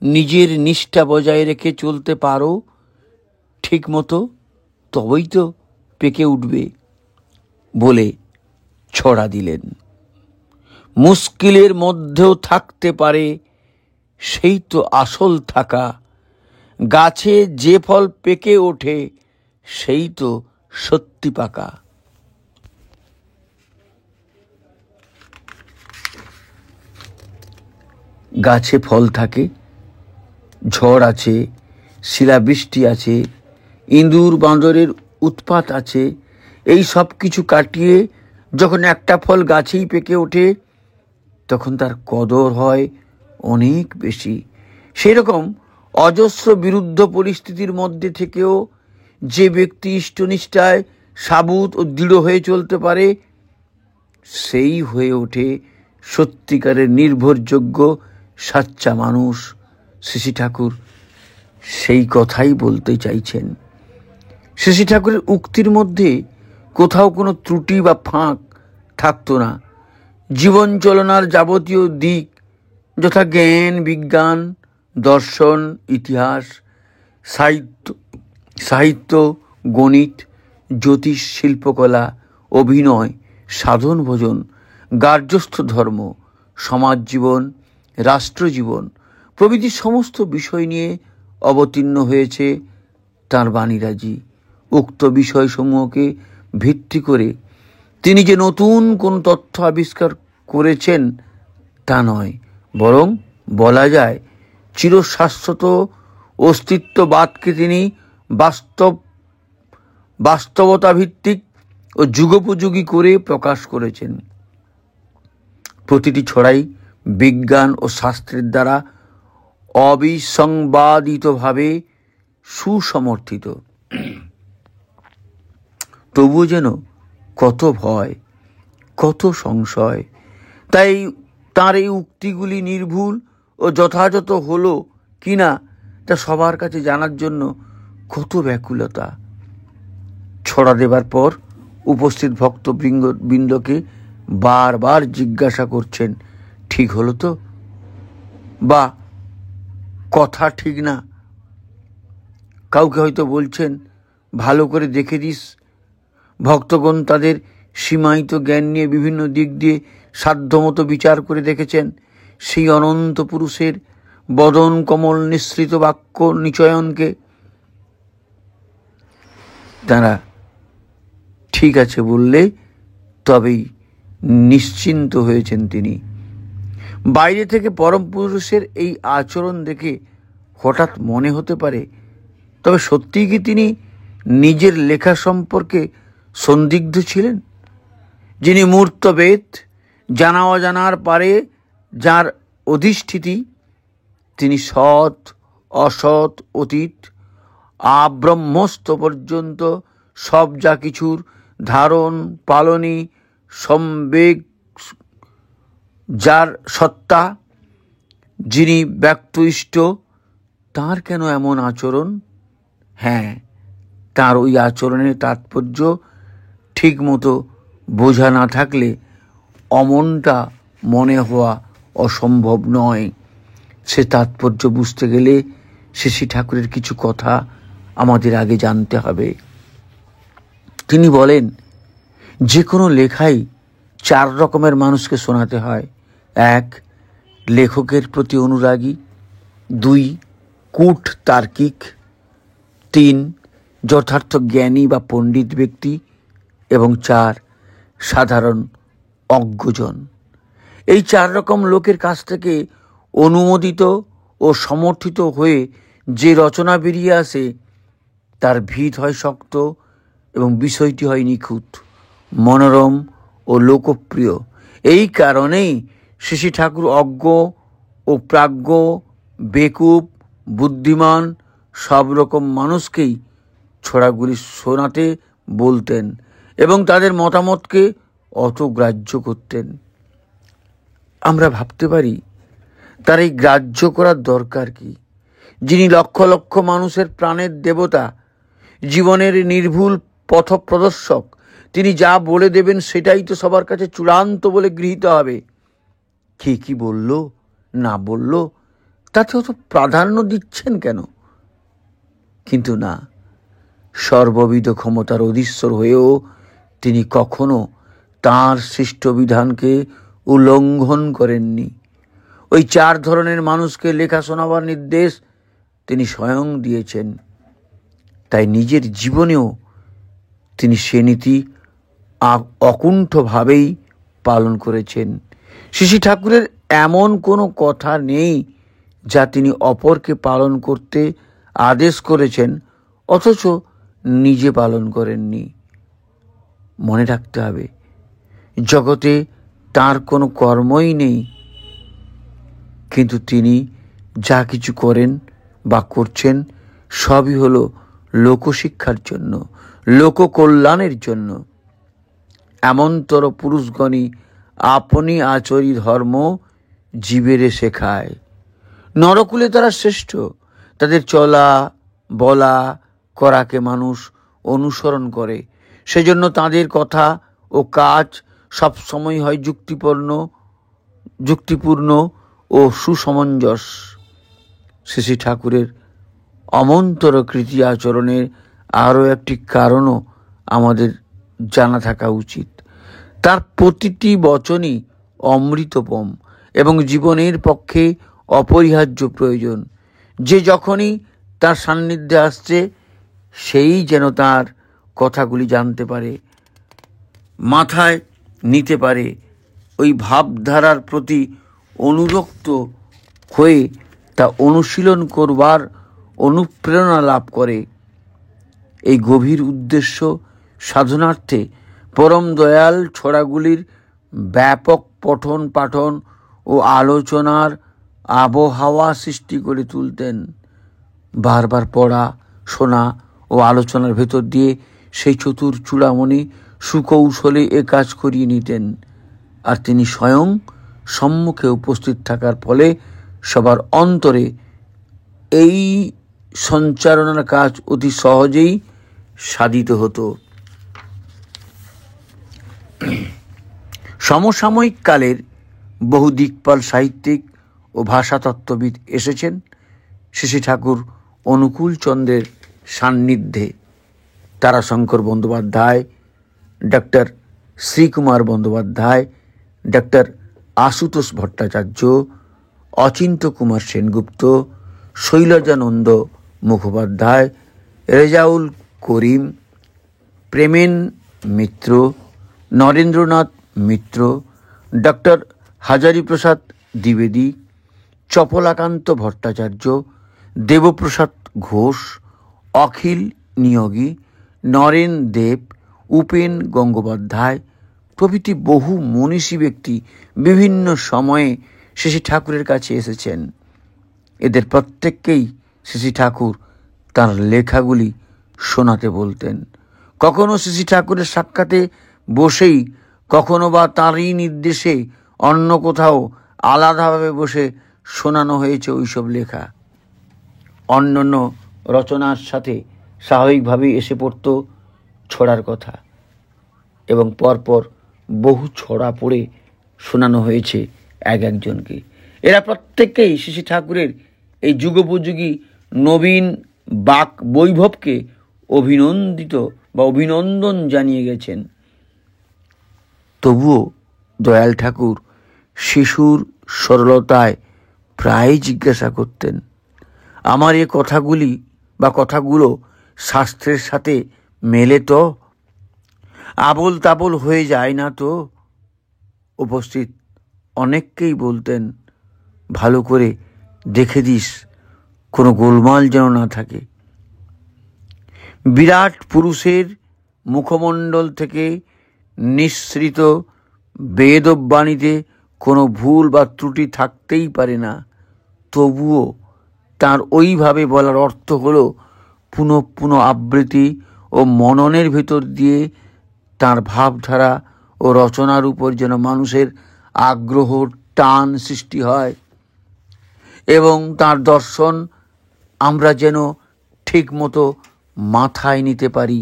নিজের নিষ্ঠা বজায় রেখে চলতে পারো ঠিক মতো, তবেই তো পেকে উঠবে বলে ছড়া দিলেন। মুশকিলের মধ্যেও থাকতে পারে সেই তো আসল থাকা। গাছে যে ফল পেকে ওঠে সেই তো সত্যি পাকা। গাছে ফল থাকে, ঝড় আছে, শিলাবৃষ্টি আছে, ইঁদুর বাঁদরের উৎপাত আছে, এই সব কিছু কাটিয়ে যখন একটা ফল গাছেই পেকে ওঠে তখন তার কদর হয় অনেক বেশি। সেরকম অজস্র বিরুদ্ধ পরিস্থিতির মধ্যে থেকেও যে ব্যক্তি ইষ্টনিষ্ঠায় সাবুত ও দৃঢ় হয়ে চলতে পারে সেই হয়ে ওঠে সত্যিকারের নির্ভরযোগ্য সাচ্চা মানুষ। শ্রী ঠাকুর সেই কথাই বলতে চাইছেন। শ্রী ঠাকুরের উক্তির মধ্যে কোথাও কোনো ত্রুটি বা ফাঁক থাকতো না। জীবন চলনার যাবতীয় দিক যথা জ্ঞান, বিজ্ঞান, দর্শন, ইতিহাস, সাহিত্য, গণিত, জ্যোতিষ, শিল্পকলা, অভিনয়, সাধন ভোজন, গার্হস্থ্য ধর্ম, সমাজ জীবন, রাষ্ট্রজীবন প্রভৃতি সমস্ত বিষয় নিয়ে অবতীর্ণ হয়েছে তাঁর বাণীরাজি। উক্ত বিষয়সমূহকে ভিত্তি করে তিনি যে নতুন কোন তথ্য আবিষ্কার করেছেন তা নয়, বরং বলা যায় চিরশাশ্বত অস্তিত্ববাদকে তিনি বাস্তবতা ভিত্তিক ও যুগোপযোগী করে প্রকাশ করেছেন। প্রতিটি ছড়াই বিজ্ঞান ও শাস্ত্রের দ্বারা অবিসংবাদিতভাবে সুসমর্থিত। তবুও যেন কত ভয়, কত সংশয়। তাই তার এই উক্তিগুলি নির্ভুল ও যথাযথ হলো কিনা তা সবার কাছে জানার জন্য কত ব্যাকুলতা। ছড়া দেবার পর উপস্থিত ভক্তবৃন্দকে বারবার জিজ্ঞাসা করছেন, ঠিক হলো তো, বা কথা ঠিক না। কাউকে হয়তো বলছেন, ভালো করে দেখে দিস। ভক্তগণ তাদের সীমায়িত জ্ঞান নিয়ে বিভিন্ন দিক দিয়ে সাধ্যমতো বিচার করে দেখেছেন সেই অনন্ত পুরুষের বদন কমল নিঃসৃত বাক্য নিচয়নকে। তারা ঠিক আছে বললে তবেই নিশ্চিন্ত হয়েছেন তিনি। বাইরে থেকে পরম পুরুষের এই আচরণ দেখে হঠাৎ মনে হতে পারে, তবে সত্যিই কি তিনি নিজের লেখা সম্পর্কে সন্দিগ্ধ ছিলেন? যিনি মূর্তবেদ, জানা অজানার পারে যার অধিষ্ঠিতি, তিনি সৎ অসৎ অতীত আব্রহ্মস্থ পর্যন্ত সব যা কিছুর ধারণ পালনী সম্বেগ যার সত্তা, যিনি ব্যক্ত ইষ্ট, তাঁর কেন এমন আচরণ? হ্যাঁ, তার ওই আচরণের তাৎপর্য ঠিক মতো বোঝা না থাকলে অমনটা মনে হওয়া অসম্ভব নয়। সে তাৎপর্য বুঝতে গেলে শ্রী ঠাকুরের কিছু কথা আমাদের আগে জানতে হবে। তিনি বলেন, যে কোনো লেখাই 4 রকমের মানুষকে শোনাতে হয়। 1, লেখকের প্রতি অনুরাগী। 2, কূট তার্কিক। 3, যথার্থ জ্ঞানী বা পণ্ডিত ব্যক্তি। এবং 4, সাধারণ অজ্ঞজন। এই 4 রকম লোকের কাছ থেকে অনুমোদিত ও সমর্থিত হয়ে যে রচনা বেরিয়ে আসে তার ভিত হয় শক্ত এবং বিষয়টি হয় নিখুঁত, মনোরম ও লোকপ্রিয়। এই কারণেই শ্রী ঠাকুর অজ্ঞ ও প্রাজ্ঞ, বেকুব, বুদ্ধিমান সব রকম মানুষকেই ছড়াগুলি শোনাতে বলতেন এবং তাদের মতামতকে অত গ্রাহ্য করতেন। আমরা ভাবতে পারি তার এই গ্রাহ্য করার দরকার কি? যিনি লক্ষ লক্ষ মানুষের প্রাণের দেবতা, জীবনের নির্ভুল পথপ্রদর্শক, তিনি যা বলে দেবেন সেটাই তো সবার কাছে চূড়ান্ত বলে গৃহীত হবে। কে কি বলল না বলল তাতে অত প্রাধান্য দিচ্ছেন কেন? কিন্তু না, সর্ববিধ ক্ষমতার অধীশ্বর হয়েও তিনি কখনো তাঁর সৃষ্ট বিধানকে উল্লঙ্ঘন করেননি। ওই 4 ধরনের মানুষকে লেখা শোনাবার নির্দেশ তিনি স্বয়ং দিয়েছেন। তাই নিজের জীবনেও তিনি সে নীতি অকুণ্ঠভাবেই পালন করেছেন। শ্রী ঠাকুরের এমন কোনো কথা নেই যা তিনি অপরকে পালন করতে আদেশ করেছেন অথচ নিজে পালন করেননি। মনে রাখতে হবে, জগতে তার কোনো কর্মই নেই, কিন্তু তিনি যা কিছু করেন বা করছেন সবই হলো লোকশিক্ষার জন্য, লোককল্যাণের জন্য। এমনতর পুরুষগণই আপনি আচরি ধর্ম জীবেরে শেখায়। নরকুলে তারা শ্রেষ্ঠ, তাদের চলা বলা করাকে মানুষ অনুসরণ করে। সেজন্য তাদের কথা ও কাজ সবসময় হয় যুক্তিপূর্ণ ও সুসমঞ্জস। শ্রী ঠাকুরের অমন্তর কৃতি আচরণের আরও একটি কারণও আমাদের জানা থাকা উচিত। তার প্রতিটি বচনই অমৃতপম এবং জীবনের পক্ষে অপরিহার্য প্রয়োজন। যে যখনই তার সান্নিধ্যে আসছে সেই যেন তার কথাগুলি জানতে পারে, মাথায় নিতে পারে, ওই ভাবধারার প্রতি অনুরক্ত হয়ে তা অনুশীলন করবার অনুপ্রেরণা লাভ করে। এই গভীর উদ্দেশ্য সাধনার্থে পরম দয়াল ছড়াগুলির ব্যাপক পঠন পাঠন ও আলোচনার আবহাওয়া সৃষ্টি করে তুলতেন। বারবার পড়া, শোনা ও আলোচনার ভেতর দিয়ে সেই চতুর চূড়ামণি সুকৌশলে এ কাজ করিয়ে নিতেন। আর তিনি স্বয়ং সম্মুখে উপস্থিত থাকার ফলে সবার অন্তরে এই সঞ্চারণার কাজ অতি সহজেই সাধিত হতো। সমসাময়িক কালের বহু দিকপাল সাহিত্যিক ও ভাষাতত্ত্ববিদ এসেছেন শ্রী ঠাকুর অনুকূল চন্দ্রের সান্নিধ্যে। তারাশঙ্কর বন্দ্যোপাধ্যায়, ডক্টর শ্রীকুমার বন্দ্যোপাধ্যায়, ডক্টর আশুতোষ ভট্টাচার্য, অচিন্ত্য কুমার সেনগুপ্ত, শৈলজানন্দ মুখোপাধ্যায়, রেজাউল করিম, প্রেমেন মিত্র, নরেন্দ্রনাথ মিত্র, ডক্টর হাজারীপ্রসাদ দ্বিবেদী, চপলাকান্ত ভট্টাচার্য, দেবপ্রসাদ ঘোষ, অখিল নিয়োগী, নরেন দেব, উপেন গঙ্গোপাধ্যায় প্রভৃতি বহু মনীষী ব্যক্তি বিভিন্ন সময়ে শ্রী ঠাকুরের কাছে এসেছেন। এদের প্রত্যেককেই শ্রী ঠাকুর তাঁর লেখাগুলি শোনাতে বলতেন। কখনো শ্রী ঠাকুরের সাক্ষাতে বসেই, কখনো বা তাঁরই নির্দেশে অন্য কোথাও আলাদাভাবে বসে শোনানো হয়েছে ওইসব লেখা। অন্যান্য রচনার সাথে স্বাভাবিকভাবেই এসে পড়ত ছড়ার কথা, এবং পরপর বহু ছড়া পড়ে শোনানো হয়েছে এক একজনকে। এরা প্রত্যেককেই শ্রী ঠাকুরের এই যুগোপযোগী নবীন বাক বৈভবকে অভিনন্দন জানিয়ে গেছেন। তবুও দয়াল ঠাকুর শিশুর সরলতায় প্রায় জিজ্ঞাসা করতেন, আমার এ কথাগুলো শাস্ত্রের সাথে মেলে তো? আবোল তাবোল হয়ে যায় না তো? উপস্থিত অনেককেই বলতেন, ভালো করে দেখে দিস, কোনো গোলমাল যেন না থাকে। বিরাট পুরুষের মুখমণ্ডল থেকে নিঃসৃত বেদবাণীতে কোনো ভুল বা ত্রুটি থাকতেই পারে না। তবুও তার ওইভাবে বলার অর্থ হলো পুনঃ পুনঃ আবৃত্তি ও মননের ভেতর দিয়ে তার ভাবধারা ও রচনার উপর যেন মানুষের আগ্রহ টান সৃষ্টি হয়, এবং তার দর্শন আমরা যেন ঠিক মতো মাথায় নিতে পারি।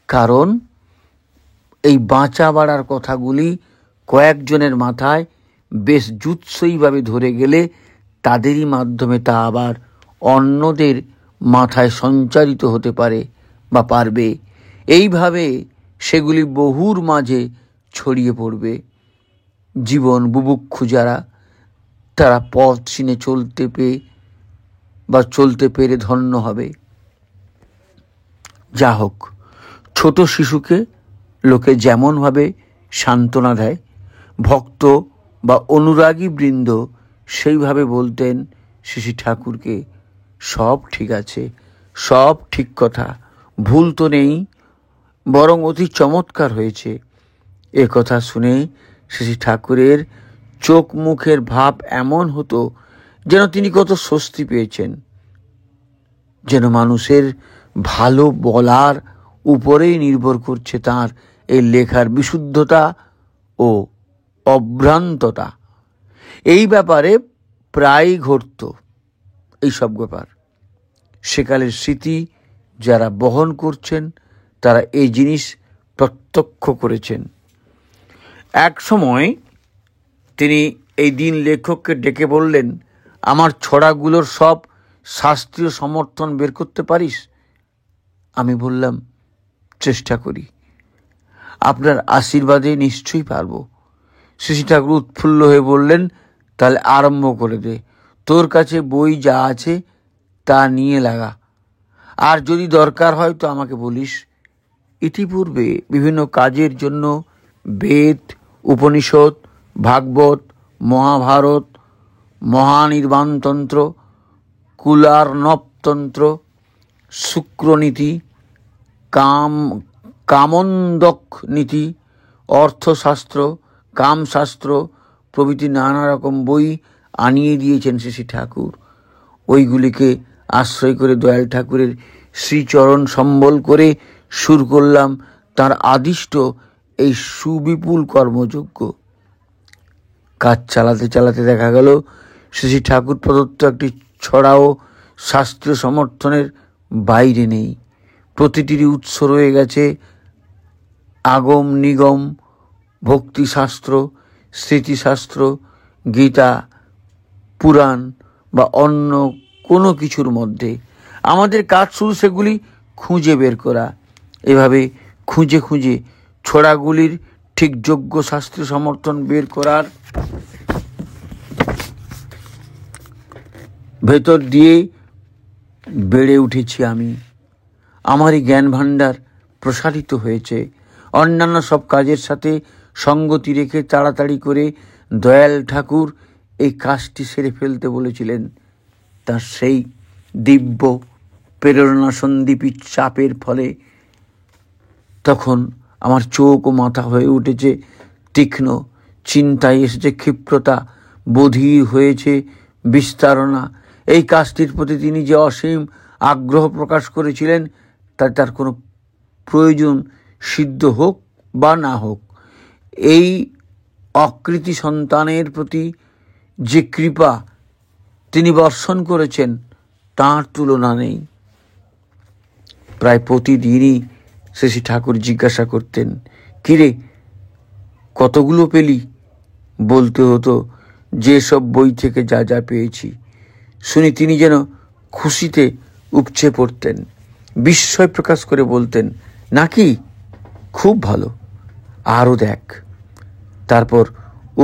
কারণ এই বাঁচা বাড়ার কথাগুলি কয়েকজনের মাথায় বেশ জুৎসইভাবে ধরে গেলে তাদেরই মাধ্যমে তা আবার অন্যদের মাথায় সঞ্চারিত হতে পারে বা পারবে। এইভাবে সেগুলি বহুর মাঝে ছড়িয়ে পড়বে। জীবন বুভুক্ষু যারা, তারা পথ চিনে চলতে পেরে ধন্য হবে। যা হোক, ছোট শিশুকে লোকে যেমনভাবে সান্ত্বনা দেয়, ভক্ত বা অনুরাগী বৃন্দ সেইভাবে বলতেন শ্রী ঠাকুরকে, সব ঠিক আছে, সব ঠিক কথা, ভুল তো নেই, বরং অতি চমৎকার হয়েছে। এ কথা শুনে শ্রী ঠাকুরের চোখ মুখের ভাব এমন হতো যেন তিনি কত স্বস্তি পেয়েছেন, যেন মানুষের ভালো বলার উপরেই নির্ভর করছে তার এই লেখার বিশুদ্ধতা ও অভ্রান্ততা। এই ব্যাপারে প্রায়ই ঘটত এইসব ব্যাপার। সেকালের স্মৃতি যারা বহন করছেন তারা এই জিনিস প্রত্যক্ষ করেছেন। এক সময় তিনি এই দিন লেখককে ডেকে বললেন, আমার ছড়াগুলোর সব শাস্ত্রীয় সমর্থন বের করতে পারিস? আমি বললাম, চেষ্টা করি, আপনার আশীর্বাদে নিশ্চয়ই পারব। শ্রী ঠাকুর উৎফুল্ল হয়ে বললেন, তাহলে আরম্ভ করে দে, তোর কাছে বই যা আছে তা নিয়ে লাগা, আর যদি দরকার হয় তো আমাকে বলিস। ইতিপূর্বে বিভিন্ন কাজের জন্য বেদ, উপনিষদ, ভাগবত, মহাভারত, মহানির্বাণতন্ত্র, কুলার্ণবতন্ত্র, শুক্রনীতি, কামন্দক নীতি, অর্থশাস্ত্র, কামশাস্ত্র প্রভৃতি নানা রকম বই আনিয়ে দিয়েছেন শ্রী ঠাকুর। ওইগুলিকে আশ্রয় করে দয়াল ঠাকুরের শ্রীচরণ সম্বল করে শুরু করলাম তার আদিষ্ট এই সুবিপুল কর্মযজ্ঞ। কাজ চালাতে চালাতে দেখা গেল শ্রী ঠাকুর প্রদত্ত একটি ছড়াও শাস্ত্রীয় সমর্থনের বাইরে নেই। প্রতিটিরই উৎস রয়ে গেছে আগম নিগম, ভক্তিশাস্ত্র, স্মৃতিশাস্ত্র, গীতা, পুরাণ বা অন্য কোনো কিছুর মধ্যে। আমাদের কাজ শুধু সেগুলি খুঁজে বের করা। এভাবে খুঁজে খুঁজে ছড়াগুলির ঠিক যোগ্য শাস্ত্রীয় সমর্থন বের করার ভেতর দিয়ে বেড়ে উঠেছি আমি। আমারই জ্ঞান ভাণ্ডার প্রসারিত হয়েছে। অন্যান্য সব কাজের সাথে সঙ্গতি রেখে তাড়াতাড়ি করে দয়াল ঠাকুর এই কাজটি সেরে ফেলতে বলেছিলেন। তার সেই দিব্য প্রেরণা সন্দীপী চাপের ফলে তখন আমার চোখ ও মাথা হয়ে উঠেছে তীক্ষ্ণ, চিন্তায় এসেছে ক্ষিপ্রতা, বধির হয়েছে বিস্তারণা। এই কাজটির প্রতি তিনি যে অসীম আগ্রহ প্রকাশ করেছিলেন তার কোনো প্রয়োজন সিদ্ধ হোক বা না হোক, এই অকৃতি সন্তানের প্রতি যে কৃপা তিনি বর্ষণ করেছেন তার তুলনা নেই। প্রায় প্রতিদিনই শ্রী ঠাকুর জিজ্ঞাসা করতেন, কিরে কতগুলো পেলি? বলতে হতো যে সব বই থেকে যা যা পেয়েছি। শুনি তিনি যেন খুশিতে উপচে পড়তেন, বিস্ময় প্রকাশ করে বলতেন, নাকি? খুব ভালো, আরও দেখ। তারপর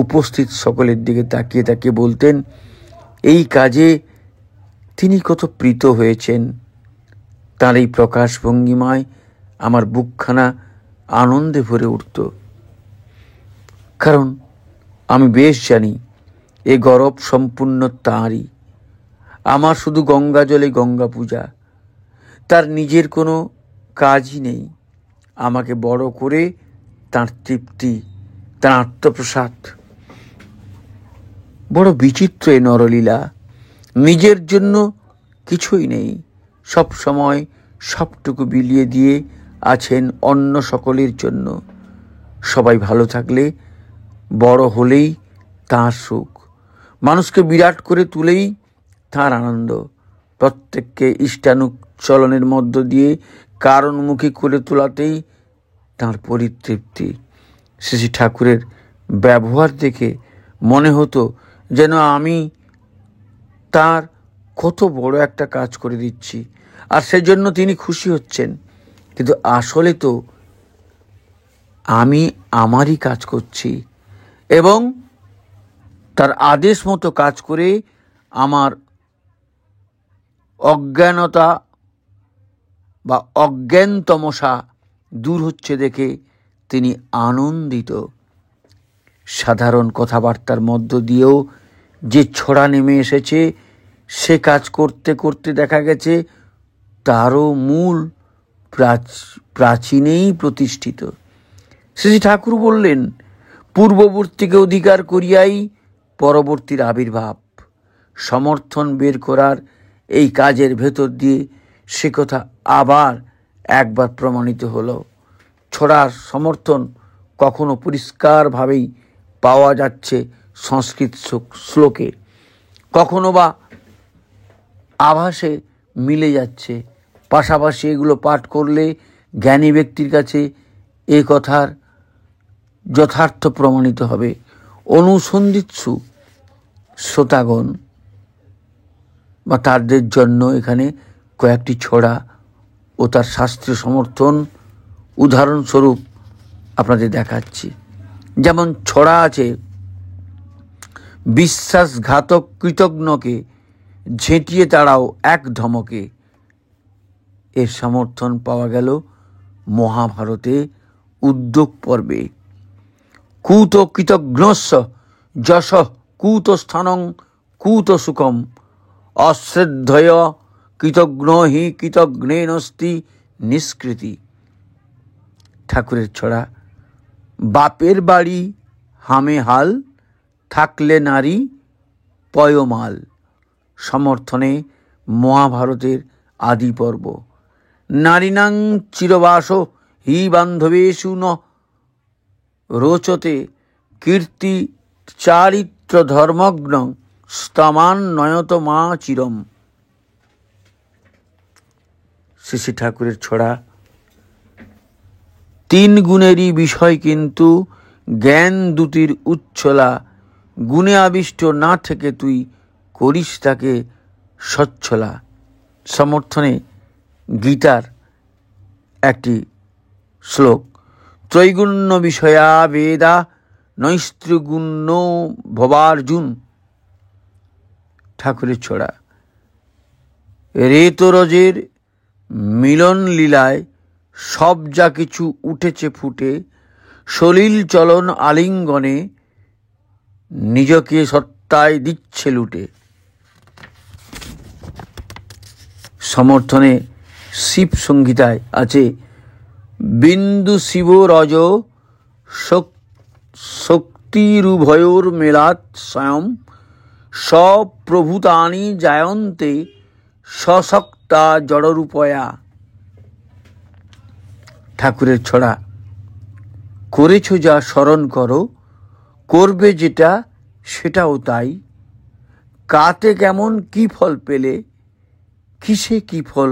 উপস্থিত সকলের দিকে তাকিয়ে তাকিয়ে বলতেন, এই কাজে তিনি কত প্রীত হয়েছেন। তার এই প্রকাশ ভঙ্গিমায় আমার বুকখানা আনন্দে ভরে উঠত। কারণ আমি বেশ জানি এ গৌরব সম্পূর্ণ তাঁরই। আমার শুধু গঙ্গা জলে গঙ্গা পূজা। তার নিজের কোনো কাজই নেই। আমাকে বড় করে তাঁর তৃপ্তি, তাঁর আত্মপ্রসাদ। বড় বিচিত্র এ নরলীলা। নিজের জন্য কিছুই নেই, সব সময় সবটুকু বিলিয়ে দিয়ে আছেন অন্য সকলের জন্য। সবাই ভালো থাকলে, বড় হলেই তাঁর সুখ। মানুষকে বিরাট করে তুলেই তাঁর আনন্দ। প্রত্যেককে ইষ্টানুচলনের মধ্য দিয়ে কারণমুখী করে তোলাতেই তাঁর পরিতৃপ্তি। শ্রী ঠাকুরের ব্যবহার দেখে মনে হতো যেন আমি তার কত বড় একটা কাজ করে দিচ্ছি, আর সেজন্য তিনি খুশি হচ্ছেন। কিন্তু আসলে তো আমি আমারই কাজ করছি এবং তার আদেশ মতো কাজ করে আমার অজ্ঞানতা বা অজ্ঞানতমসা দূর হচ্ছে দেখে তিনি আনন্দিত। সাধারণ কথাবার্তার মধ্য দিয়েও যে ছড়া নেমে এসেছে, সে কাজ করতে করতে দেখা গেছে তারও মূল প্রাচীনেই প্রতিষ্ঠিত। শ্রী ঠাকুর বললেন, পূর্ববর্তীকে অধিকার করিয়াই পরবর্তীর আবির্ভাব। সমর্থন বের করার এই কাজের ভেতর দিয়ে সে কথা আবার একবার প্রমাণিত হলো। ছড়ার সমর্থন কখনো পরিষ্কারভাবেই পাওয়া যাচ্ছে সংস্কৃত শ্লোকে, কখনো বা আভাসে মিলে যাচ্ছে। পাশাপাশি এগুলো পাঠ করলে জ্ঞানী ব্যক্তির কাছে এ কথার যথার্থ প্রমাণিত হবে। অনুসন্ধিৎসু শ্রোতাগণ বা তাদের জন্য এখানে কয়েকটি ছড়া ও তার শাস্ত্রীয় সমর্থন উদাহরণস্বরূপ আপনাদের দেখাচ্ছি। যেমন ছড়া আছে, বিশ্বাসঘাতক কৃতজ্ঞকে ঝেঁটিয়ে তাড়াও এক ধমকে। এর সমর্থন পাওয়া গেল মহাভারতে উদ্যোগ পর্বে। কূত কৃতঘ্নস্য যশ কূত স্থানং কূত সুখম অশ্রদ্ধেয় কৃতঘ্ন হি কৃতঘ্নেনস্তি নিষ্কৃতি। ঠাকুরের ছড়া বাপের বাড়ি হামে হাল, থাকলে নারী পয়মাল। সমর্থনে মহাভারতের আদি পর্ব। নারীনাং চিরবাস হি বান্ধবেষু ন রোচতে কীর্তি চারিত্র ধর্মগ্ন স্তমান নয়ত মা চিরম। শ্রী ঠাকুরের ছড়া। তিন গুণেরই বিষয় কিন্তু জ্ঞান দুটির উচ্ছলা, গুণে আবিষ্ট না থেকে তুই করিস তাকে সচ্ছলা। সমর্থনে গীতার একটি শ্লোক। ত্রৈগুণ্য বিষয়া বেদা নৈস্ত্রগুণ্য ভবার্জুন। ঠাকুরের ছড়া। রেতরজের মিলন লীলায় সব যা কিছু উঠেছে ফুটে, সলিল চলন আলিঙ্গনে নিজকে সত্তায় দিচ্ছে লুটে। সমর্থনে শিব সংহিতায় আছে বিন্দু শিব রজ শক্তিরুভয়োর মেলাত স্বয়ং সপ্রভূতানি জায়ন্তে সশক্তা জড়রূপয়া। ঠাকুরের ছড়া। করেছ যা স্মরণ করো, করবে যেটা সেটাও তাই, কাতে কেমন কি ফল পেলে, কিসে কি ফল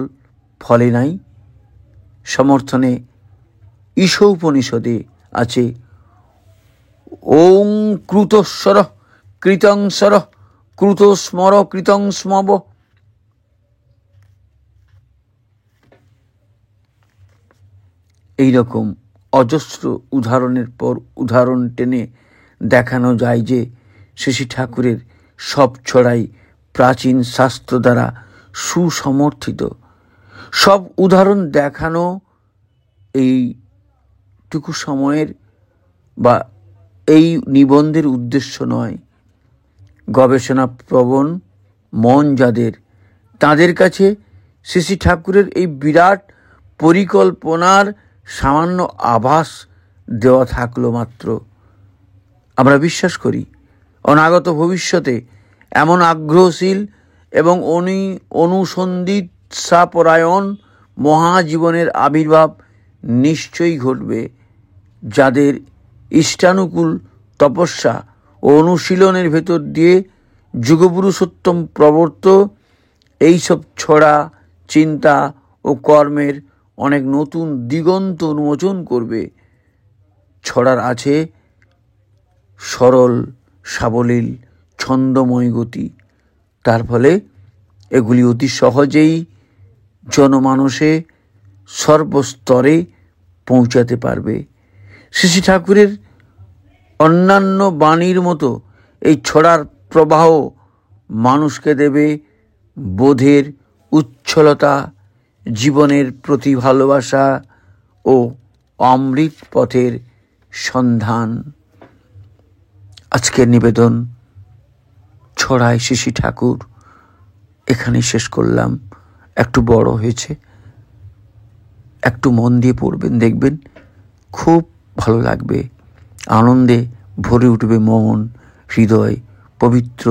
ফলে নাই। সমর্থনে ঈশোপনিষদে আছে ওং কৃতস্বর কৃতংস্বর কৃত স্মর কৃতং স্মব। এইরকম অজস্র উদাহরণের পর উদাহরণ টেনে দেখানো যায় যে শ্রী ঠাকুরের সব ছড়াই প্রাচীন শাস্ত্র দ্বারা সুসমর্থিত। সব উদাহরণ দেখানো এইটুকু সময়ের বা এই নিবন্ধের উদ্দেশ্য নয়। গবেষণা প্রবণ মন যাদের, তাদের কাছে শ্রী ঠাকুরের এই বিরাট পরিকল্পনার সামান্য আভাস দেওয়া থাকলো মাত্র। আমরা বিশ্বাস করি অনাগত ভবিষ্যতে এমন আগ্রহশীল এবং অনুসন্ধিৎসাপরায়ণ মহাজীবনের আবির্ভাব নিশ্চয়ই ঘটবে, যাদের ইষ্টানুকূল তপস্যা ও অনুশীলনের ভেতর দিয়ে যুগপুরুষোত্তম প্রবর্ত এইসব ছড়া, চিন্তা ও কর্মের অনেক নতুন দিগন্ত উন্মোচন করবে। ছড়ার আছে সরল সাবলীল ছন্দময় গতি, তার ফলে এগুলি অতি সহজেই জনমানসে সর্বস্তরে পৌঁছাতে পারবে। শ্রী ঠাকুরের অন্যান্য বাণীর মতো এই ছড়ার প্রবাহ মানুষকে দেবে বোধের উচ্ছলতা, জীবনের প্রতি ভালোবাসা ও অমৃত পথের সন্ধান। আজকের নিবেদন ছড়ায় শ্রী ঠাকুর এখানে শেষ করলাম। একটু বড় হয়েছে, একটু মন দিয়ে পড়বেন, দেখবেন খুব ভালো লাগবে। আনন্দে ভরে উঠবে মন, হৃদয় পবিত্র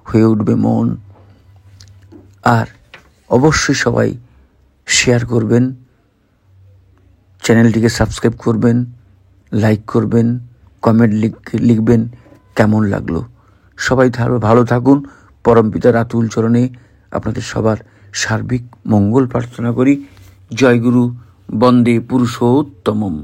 হয়ে উঠবে মন। আর অবশ্যই সবাই শেয়ার করবেন, চ্যানেলটিকে সাবস্ক্রাইব করবেন, লাইক করবেন, কমেন্ট লিখবেন কেমন লাগলো। সবাই ভালো থাকুন। পরমপিতার আতুল চরণে আপনাদের সবার সার্বিক মঙ্গল প্রার্থনা করি। জয় গুরু, বন্দে পুরুষোত্তমম।